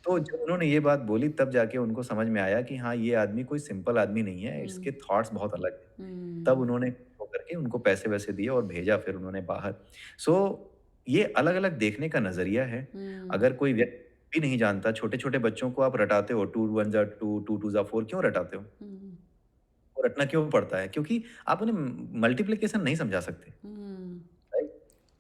तो जब उन्होंने ये बात बोली तब जाके उनको समझ में आया कि हाँ, ये आदमी कोई सिंपल आदमी नहीं है, इसके थॉट्स बहुत अलग हैं। तब उन्होंने होकर के उनको पैसे-वैसे दिए और भेजा फिर उन्होंने बाहर। सो ये अलग-अलग देखने का नज़रिया है। अगर कोई व्यक्ति भी नहीं जानता, छोटे-छोटे बच्चों को आप रटाते हो 2 1 ज़ा 2, 2 2 ज़ा 4 क्यों रटाते हो? वो रटना क्यों पड़ता है? क्योंकि आप उन्हें मल्टीप्लिकेशन नहीं समझा सकते, right?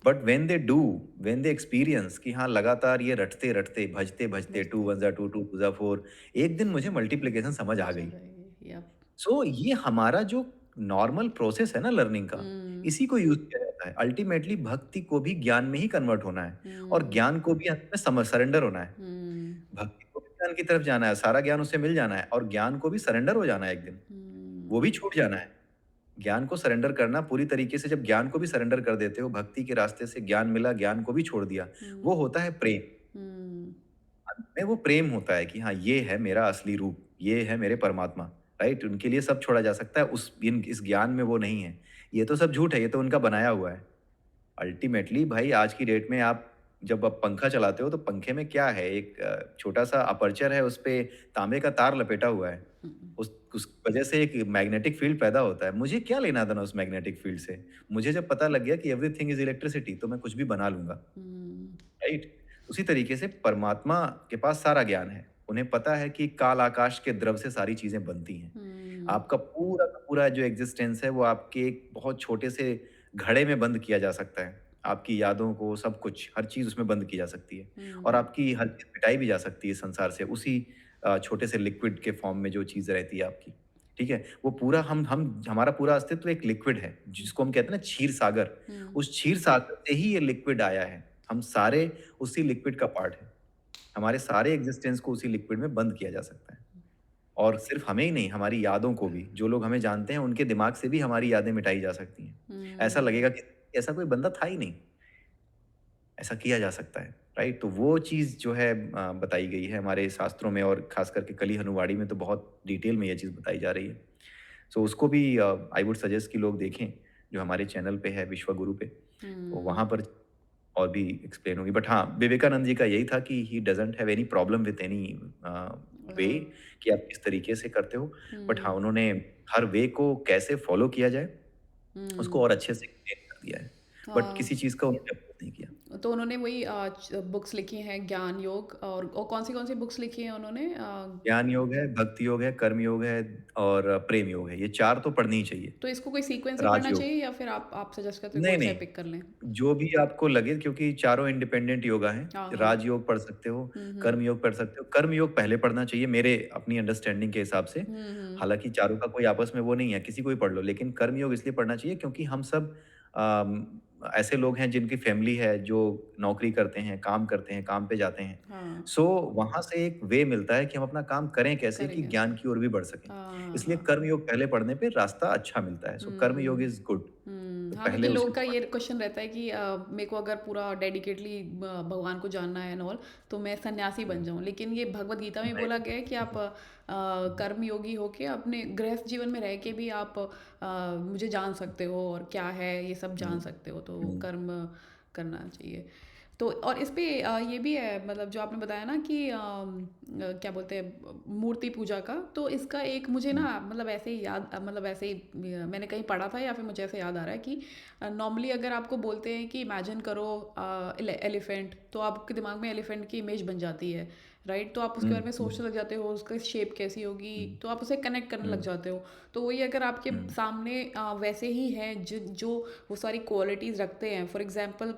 But when they do, when they experience कि हाँ, लगातार ये रटते-रटते, भजते-भजते 2 1 ज़ा 2, 2 2 ज़ा 4, एक दिन मुझे मल्टीप्लिकेशन समझ आ समझ आ गई। जाएगी। यप। सो ये हमारा जो नॉर्मल प्रोसेस है ना लर्निंग का, इसी को यूज़ किया जाता है। अल्टीमेटली भक्ति को भी ज्ञान में ही कन्वर्ट होना है और ज्ञान को भी अंत में सरेंडर होना है। भक्ति को भी ज्ञान की तरफ जाना है, सारा ज्ञान उससे मिल जाना है और ज्ञान को भी सरेंडर हो जाना है एक दिन। वो भी छूट जाना है। ज्ञान को सरेंडर करना पूरी तरीके से, जब ज्ञान को भी सरेंडर कर देते हो, भक्ति के रास्ते से ज्ञान मिला, ज्ञान को भी छोड़ दिया, वो होता है प्रेम। अंत में वो प्रेम होता है कि हाँ, ये है मेरा असली रूप। ये है मेरे परमात्मा, राइट? उनके लिए सब छोड़ा जा सकता है, इस ज्ञान में वो नहीं है। ये तो सब झूठ है, ये तो उनका बनाया हुआ है। अल्टीमेटली भाई आज की डेट में आप जब आप पंखा चलाते हो तो पंखे में क्या है, एक छोटा-सा अपर्चर है, उसपे तांबे का तार लपेटा हुआ है। हम्म, उस वजह से एक मैग्नेटिक फील्ड पैदा होता है। मुझे क्या लेना-देना उस मैग्नेटिक फील्ड से? मुझे जब पता लग गया कि एवरीथिंग इज़ इलेक्ट्रिसिटी तो मैं कुछ भी बना लूँगा, हम्म, राइट? उसी तरीके से परमात्मा के पास सारा ज्ञान है। उन्हें पता है कि काल आकाश के द्रव से सारी चीज़ें बनती हैं। हम्म, आपका पूरा का पूरा जो एक्जिस्टेंस है वो आपके एक बहुत छोटे से घड़े में बंद किया जा सकता है। आपकी यादों को सब कुछ, हर चीज़ उसमें बंद की जा सकती है और हम्म, आपकी हर चीज़ मिटाई भी जा सकती है संसार से उसी छोटे से लिक्विड के फॉर्म में जो चीज़ रहती है आपकी। ठीक है? वो पूरा हम हमारा पूरा अस्तित्व एक लिक्विड है, जिसको हम कहते हैं ना क्षीर सागर। हम्म, उस क्षीर सागर से ही ये लिक्विड आया है। हम सारे उसी लिक्विड का पार्ट हैं। हमारे सारे एक्जिस्टेंस को उसी लिक्विड में बंद किया जा सकता है। और सिर्फ हमें ही नहीं, हमारी यादों को भी, जो लोग हमें जानते हैं उनके दिमाग से भी हमारी यादें मिटाई जा सकती हैं। ऐसा हम्म, लगेगा कि ऐसा कोई बंदा था ही नहीं, ऐसा किया जा सकता है, राइट? तो वो चीज़ जो है बताई गई है हमारे शास्त्रों में और ख़ास करके कली हनुवाड़ी में तो बहुत डिटेल में ये चीज़ बताई जा रही है। सो उसको भी आई वुड सजेस्ट कि लोग देखें, जो हमारे चैनल पे है विश्वगुरु पे, तो हम्म, वहाँ पर और भी एक्सप्लेन होगी। बट हाँ, विवेकानंद जी का यही था कि he doesn't have any problem with any way कि आप किस तरीके से करते हो। बट हाँ, हम्म, उन्होंने हर वे को कैसे फ़ॉलो किया जाए, उसको हम्म, और अच्छे से एक्सप्लेन कर दिया है। बट हाँ। किसी चीज़ का उन्होंने अपोज़ नहीं किया। तो उन्होंने वही बुक्स लिखी हैं ज्ञान योग और कौन सी बुक्स लिखी हैं उन्होंने ज्ञान योग है, भक्ति योग है, कर्म योग है और प्रेम योग है। ये 4 तो पढ़नी ही चाहिए। तो इसको कोई सीक्वेंस से पढ़ना राजयोग। चाहिए या फिर आप सजेस्ट करते हो नहीं, कोई सा नहीं। पिक कर लें? जो भी आपको लगे, क्योंकि चारों इंडिपेंडेंट योगा हैं। हाँ, हाँ। राजयोग पढ़ सकते हो, हम्म, कर्म योग पढ़ सकते हो। कर्म योग पहले पढ़ना चाहिए मेरे अपनी अंडरस्टैंडिंग के हिसाब से। हम्म, हालाँकि चारों का कोई आपस में वो नहीं है, किसी को भी पढ़ लो। लेकिन कर्म योग इसलिए पढ़ना चाहिए क्योंकि हम सब ऐसे लोग हैं जिनकी फैमिली है, जो नौकरी करते हैं, काम पे जाते हैं। हाँ, सो वहाँ से एक वे मिलता है कि हम अपना काम करें कैसे कि करें कैसे? ज्ञान की ओर भी बढ़ सकें। हाँ, इसलिए हाँ। कर्म योग पहले पढ़ने पे रास्ता अच्छा मिलता है। सो कर्म योग हुँ। Is good. तो हाँ, पहले क्योंकि लोगों उसको का ये पढ़। क्वेश्चन रहता है कि मेरे को अगर पूरा डेडिकेटली भगवान को जानना है एंड ऑल, तो मैं सन्यासी बन जाऊँ। लेकिन ये भगवद गीता में बोला गया है कि आप कर्म योगी होके अपने गृहस्थ जीवन में रह के भी आप मुझे जान सकते हो और क्या है ये सब जान हुँ, सकते हो, तो हुँ, कर्म करना चाहिए। तो और इस पे ये भी है मतलब जो आपने बताया ना कि क्या बोलते हैं मूर्ति पूजा का, तो इसका एक मुझे हुँ, ना मतलब ऐसे ही याद मतलब ऐसे ही मैंने कहीं पढ़ा था या फिर मुझे ऐसे याद आ रहा है कि नॉर्मली अगर आपको बोलते हैं कि इमेजिन करो एलिफेंट, तो आपके दिमाग में एलिफेंट की इमेज बन जाती है, राइट? तो आप उसके हुँ, बारे में सोचने हुँ, लग जाते हो, उसका शेप कैसी होगी, हुँ, तो आप उसे कनेक्ट करने लग हुँ, जाते हो। तो वही अगर आपके हुँ, सामने वैसे ही है जो वो सारी क्वालिटीज़ रखते हैं, फॉर एग्जाम्पल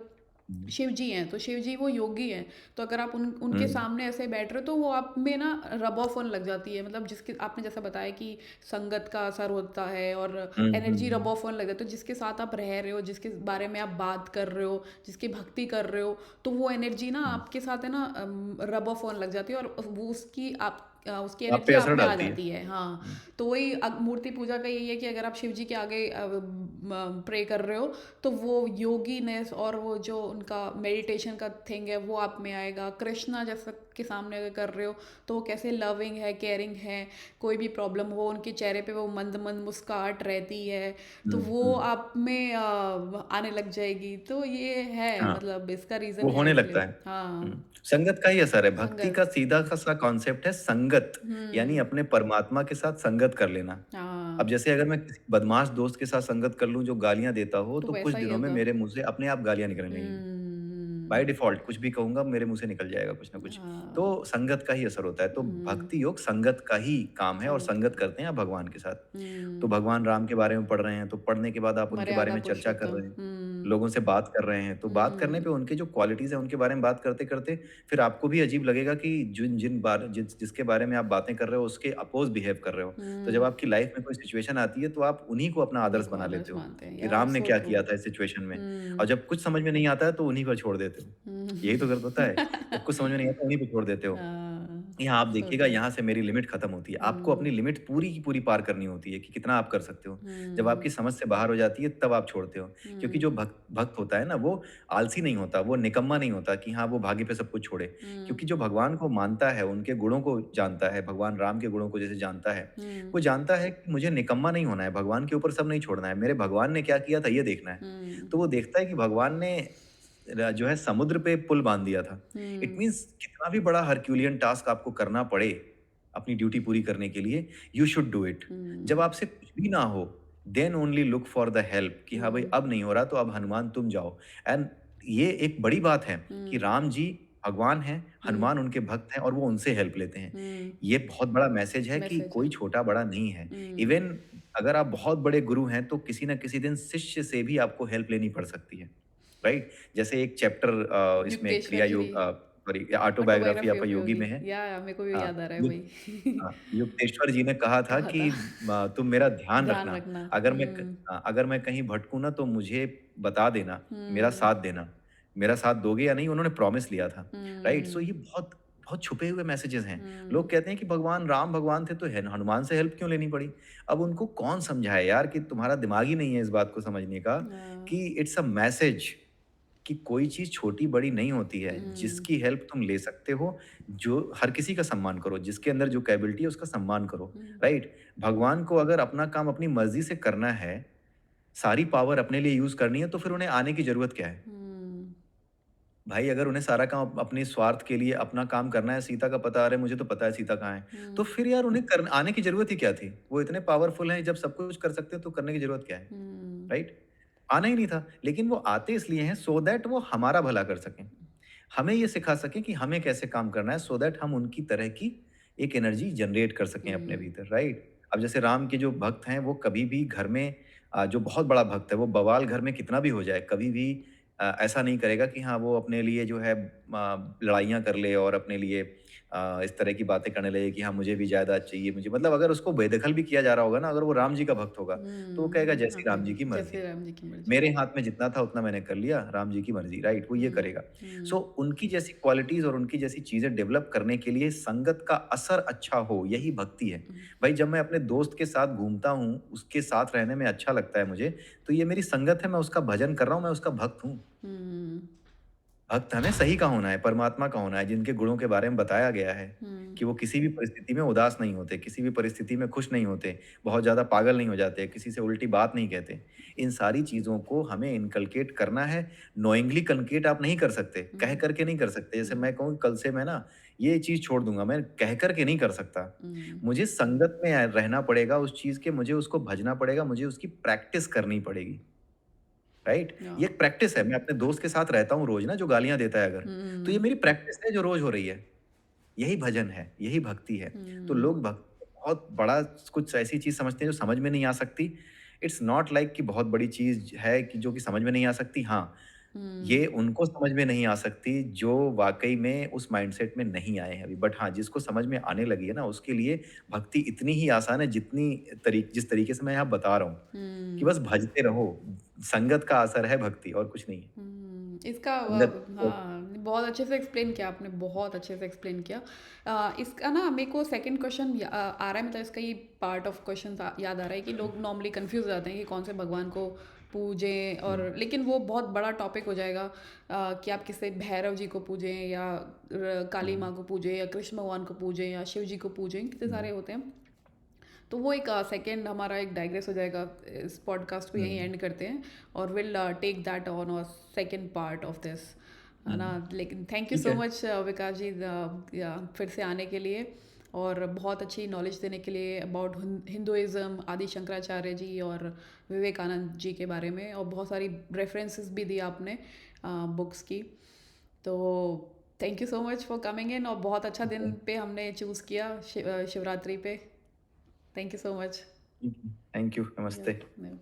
हुँ, शिव जी हैं, तो शिव जी वो योगी हैं, तो अगर आप उनके हुँ, सामने ऐसे बैठ रहे हो तो वो आप में ना रब ऑफ होने लग जाती है, मतलब जिसके आपने जैसा बताया कि संगत का असर होता है और हुँ, एनर्जी रब हुँ, ऑफ होने लग जाती है, तो जिसके साथ आप रह रहे हो, जिसके बारे में आप बात कर रहे हो, जिसकी भक्ति कर रहे हो, तो वो एनर्जी ना हुँ। आपके साथ है ना रब ऑफ होने लग जाती है और वो उसकी आप एनर्जी पे आप असर में आ डालती है। जाती है। हाँ, हुँ, तो वही मूर्ति पूजा का यही है कि अगर आप शिव जी के आगे प्रे कर रहे हो, तो वो योगीनेस और वो जो उनका मेडिटेशन का थिंग है वो आप में आएगा। कृष्णा जैसा के सामने अगर कर रहे हो, तो वो कैसे लविंग है, केयरिंग है, कोई भी प्रॉब्लम हो उनके चेहरे पे वो मंद मंद मुस्कुराहट रहती है, तो हुँ, वो हुँ। आप में आने लग जाएगी। तो ये है हाँ, मतलब इसका रीज़न वो है होने लगता इसलिए। है। हुँ, हाँ, संगत का ही असर है। भक्ति का संगत। सीधा का सा कॉन्सेप्ट है संगत, यानी हुँ, अपने परमात्मा के साथ संगत कर लेना। अब हाँ, जैसे अगर मैं किसी बदमाश दोस्त के साथ संगत कर लूँ जो गालियाँ देता हो, तो तो कुछ वैसा ही दिनों में होगा। मेरे मुँह से अपने आप गालियाँ निकलने लगेंगी। बाय हुँ, डिफ़ॉल्ट कुछ भी कहूँगा मेरे मुँह से निकल जाएगा कुछ ना कुछ। तो हाँ, संगत का ही असर होता है। तो हुँ, भक्ति योग संगत का ही काम है और संगत संगत का। करते हैं आप भगवान के साथ। तो हुँ, भगवान राम के बारे में पढ़ रहे हैं, तो पढ़ने के बाद आप उनके बारे मर्यादा में चर्चा कर पुरुषोत्तम। रहे हैं, हुँ, लोगों से बात कर रहे हैं। तो बात करने हुँ, पे उनकी जो क्वालिटीज़ हैं, उनके बारे में बात करते-करते फिर आपको भी अजीब लगेगा कि जिसके बारे में आप बातें कर रहे हो, उसके अपोज़ बिहेव कर रहे हो। तो जब हुँ। आपकी लाइफ़ में कोई सिचुएशन आती है, तो आप उन्हीं को अपना उन्हीं आदर्श को बना आदर्श लेते हो, मानते हैं, कि या राम ने सो क्या ट्रू। किया था इस सिचुएशन में। और हुँ, जब कुछ समझ में नहीं आता है, तो उन्हीं पर छोड़ देते हो। हुँ। यही तो गलत होता है। जब कुछ समझ में नहीं आता, उन्हीं पे छोड़ देते हो। हाँ, यहाँ आप सो देखिएगा, ट्रू। यहाँ से मेरी लिमिट खत्म होती है। आपको अपनी लिमिट पूरी की पूरी पार करनी होती है कि कितना आप कर सकते हो। जब आपकी समझ से बाहर हो जाती है तब आप छोड़ते हो। क्योंकि जो भक्त भक्त होता है ना, वो आलसी नहीं होता, वो निकम्मा नहीं होता कि हाँ, वो भागे पे सब कुछ छोड़े। क्योंकि जो भगवान को मानता है, उनके गुणों को जानता है, भगवान राम के गुणों को जैसे जानता है, वो जानता है कि मुझे निकम्मा नहीं होना है, भगवान के ऊपर सब नहीं छोड़ना है, मेरे भगवान ने क्या किया था ये देखना है। तो वो देखता है कि भगवान ने जो है समुद्र पे पुल बांध दिया था। इट मीन्स कितना भी बड़ा हरक्यूलियन टास्क आपको करना पड़े अपनी ड्यूटी पूरी करने के लिए, यू शुड डू इट। जब आपसे कुछ भी ना हो, then only look for the help कि हाँ भाई अब नहीं हो रहा तो अब हनुमान तुम जाओ। एंड ये एक बड़ी बात है कि राम जी भगवान हैं, हनुमान उनके भक्त हैं और वो उनसे हेल्प लेते हैं। ये बहुत बड़ा मैसेज है कि मैसेज है। कोई छोटा बड़ा नहीं है। इवन अगर आप बहुत बड़े गुरु हैं तो किसी ना किसी दिन शिष्य से भी आपको हेल्प लेनी पड़ सकती है, राइट? जैसे एक चैप्टर इसमें Yukteshwar Kriya Giri, yoga sorry autobiography autobiography of a of yogi yogi. में है। या मेरे को भी हाँ, याद आ रहा है युक वही। हाँ, युक्तेश्वर जी ने कहा था कहा कि था। तुम मेरा ध्यान ध्यान रखना, रखना। अगर मैं कहीं भटकूँ ना तो मुझे बता देना, मेरा हम्म। साथ देना। मेरा साथ दोगे या नहीं, उन्होंने प्रॉमिस लिया था, राइट? सो हम्म। ये बहुत बहुत छुपे हुए मैसेजेस हैं। हम्म। लोग कहते हैं कि भगवान राम भगवान थे तो हनुमान से हेल्प क्यों लेनी पड़ी? अब उनको कौन समझाए यार कि तुम्हारा दिमाग ही नहीं है इस बात को समझने का हाँ। कि इट्स अ मैसेज कि कोई चीज़ छोटी-बड़ी नहीं होती है। जिसकी हेल्प तुम ले सकते हो, जो हर किसी का सम्मान करो, जिसके अंदर जो कैपेबिलिटी है उसका सम्मान करो, राइट? भगवान को अगर अपना काम अपनी मर्ज़ी से करना है, सारी पावर अपने लिए यूज़ करनी है तो फिर उन्हें आने की ज़रूरत क्या है? हम्म। भाई अगर उन्हें सारा काम अपने स्वार्थ के लिए अपना काम करना है, सीता का पता आ रहा है, मुझे तो पता है सीता कहाँ है, तो फिर यार उन्हें आने की ज़रूरत ही क्या थी? वो इतने पावरफुल हैं, जब सब कुछ कर सकते हैं तो करने की ज़रूरत क्या है? हम्म। राइट? आना ही नहीं था, लेकिन वो आते इसलिए हैं सो दैट वो हमारा भला कर सकें। हमें ये सिखा सकें कि हमें कैसे काम करना है सो दैट हम उनकी तरह की एक एनर्जी जनरेट कर सकें अपने भीतर, राइट? अब जैसे राम के जो भक्त हैं वो कभी भी घर में जो बहुत बड़ा भक्त है वो बवाल घर में कितना भी हो जाए, कभी भी ऐसा नहीं करेगा कि हाँ, वो अपने लिए जो है लड़ाइयाँ कर ले और अपने लिए इस तरह की बातें करने लगे कि हाँ, मुझे भी जायदाद चाहिए मुझे, मतलब अगर उसको बेदखल भी किया जा रहा होगा ना, अगर वो राम जी का भक्त होगा, तो वो कहेगा जैसी ओके। राम जी की जैसे मर्ज़ी। राम जी की मर्जी। मेरे हाथ में जितना था उतना मैंने कर लिया, राम जी की मर्ज़ी, राइट? वो ये करेगा। सो उनकी जैसी क्वालिटीज़ और उनकी जैसी चीज़ें डेवलप करने के लिए संगत का असर अच्छा हो, यही भक्ति है। भाई जब मैं अपने दोस्त के साथ घूमता हूँ, उसके साथ रहने में अच्छा लगता है मुझे, तो ये मेरी संगत है, मैं उसका भजन कर रहा हूँ, मैं उसका भक्त हूँ। हम्म। भक्त हमें सही का होना है, परमात्मा का होना है, जिनके गुणों के बारे में बताया गया है हम्म। कि वो किसी भी परिस्थिति में उदास नहीं होते, किसी भी परिस्थिति में खुश नहीं होते, बहुत ज़्यादा पागल नहीं हो जाते, किसी से उल्टी बात नहीं कहते। इन सारी चीज़ों को हमें इनकलकेट करना है, नोइंगली कनकेट आप नहीं कर सकते, कह कर के नहीं कर सकते। जैसे मैं कहूँ कल से मैं ना ये चीज़ छोड़ दूँगा, मैं कह कर के नहीं कर सकता। मुझे संगत में रहना पड़ेगा उस चीज़ के, मुझे उसको भजना पड़ेगा, मुझे उसकी प्रैक्टिस करनी पड़ेगी। राइट? या। ये एक प्रैक्टिस है। मैं अपने दोस्त के साथ रहता हूँ रोज़ ना, जो गालियाँ देता है अगर, तो ये मेरी प्रैक्टिस है जो रोज़ हो रही है। यही भजन है, यही भक्ति है। तो लोग भक्ति को बहुत बड़ा कुछ ऐसी चीज़ समझते हैं जो समझ में नहीं आ सकती। इट्स नॉट लाइक कि बहुत बड़ी चीज़ है कि जो कि समझ में नहीं आ सकती। हाँ, ये उनको समझ में नहीं आ सकती जो वाक़ई में उस माइंडसेट में नहीं आए हैं अभी। बट हाँ, जिसको समझ में आने लगी है ना, उसके लिए भक्ति इतनी ही आसान है जितनी जिस तरीके से मैं यहाँ बता रहा हूँ, कि बस भजते रहो। संगत का असर है भक्ति और कुछ नहीं है। इसका संगत हाँ, बहुत अच्छे से एक्सप्लेन किया आपने, बहुत अच्छे से एक्सप्लेन किया। इसका ना मेरे को सेकंड क्वेश्चन आ रहा है, मतलब इसका ये पार्ट ऑफ क्वेश्चन याद आ रहा है कि लोग नॉर्मली कंफ्यूज हो जाते हैं कि कौन से भगवान को पूजें, और लेकिन वो बहुत बड़ा टॉपिक हो जाएगा कि आप किसे भैरव जी को पूजें या काली माँ को पूजें या कृष्ण भगवान को पूजें या शिव जी को पूजें, कितने सारे होते हैं। तो वो एक सेकेंड हमारा एक डाइग्रेस हो जाएगा, इस पॉडकास्ट को यहीं एंड करते हैं और विल टेक दैट ऑन और सेकेंड पार्ट ऑफ दिस, है ना। लेकिन थैंक यू ठीक सो है। मच विकास जी, फिर से आने के लिए और बहुत अच्छी नॉलेज देने के लिए अबाउट हिंदुइज़्म, आदि शंकराचार्य जी और विवेकानंद जी के बारे में, और बहुत सारी रेफरेंसेस भी दी आपने बुक्स की। तो thank you so much for coming in, और बहुत अच्छा दिन पे हमने चूज़ किया शिवरात्रि पे। Thank you so much. Thank you, नमस्ते। Yeah.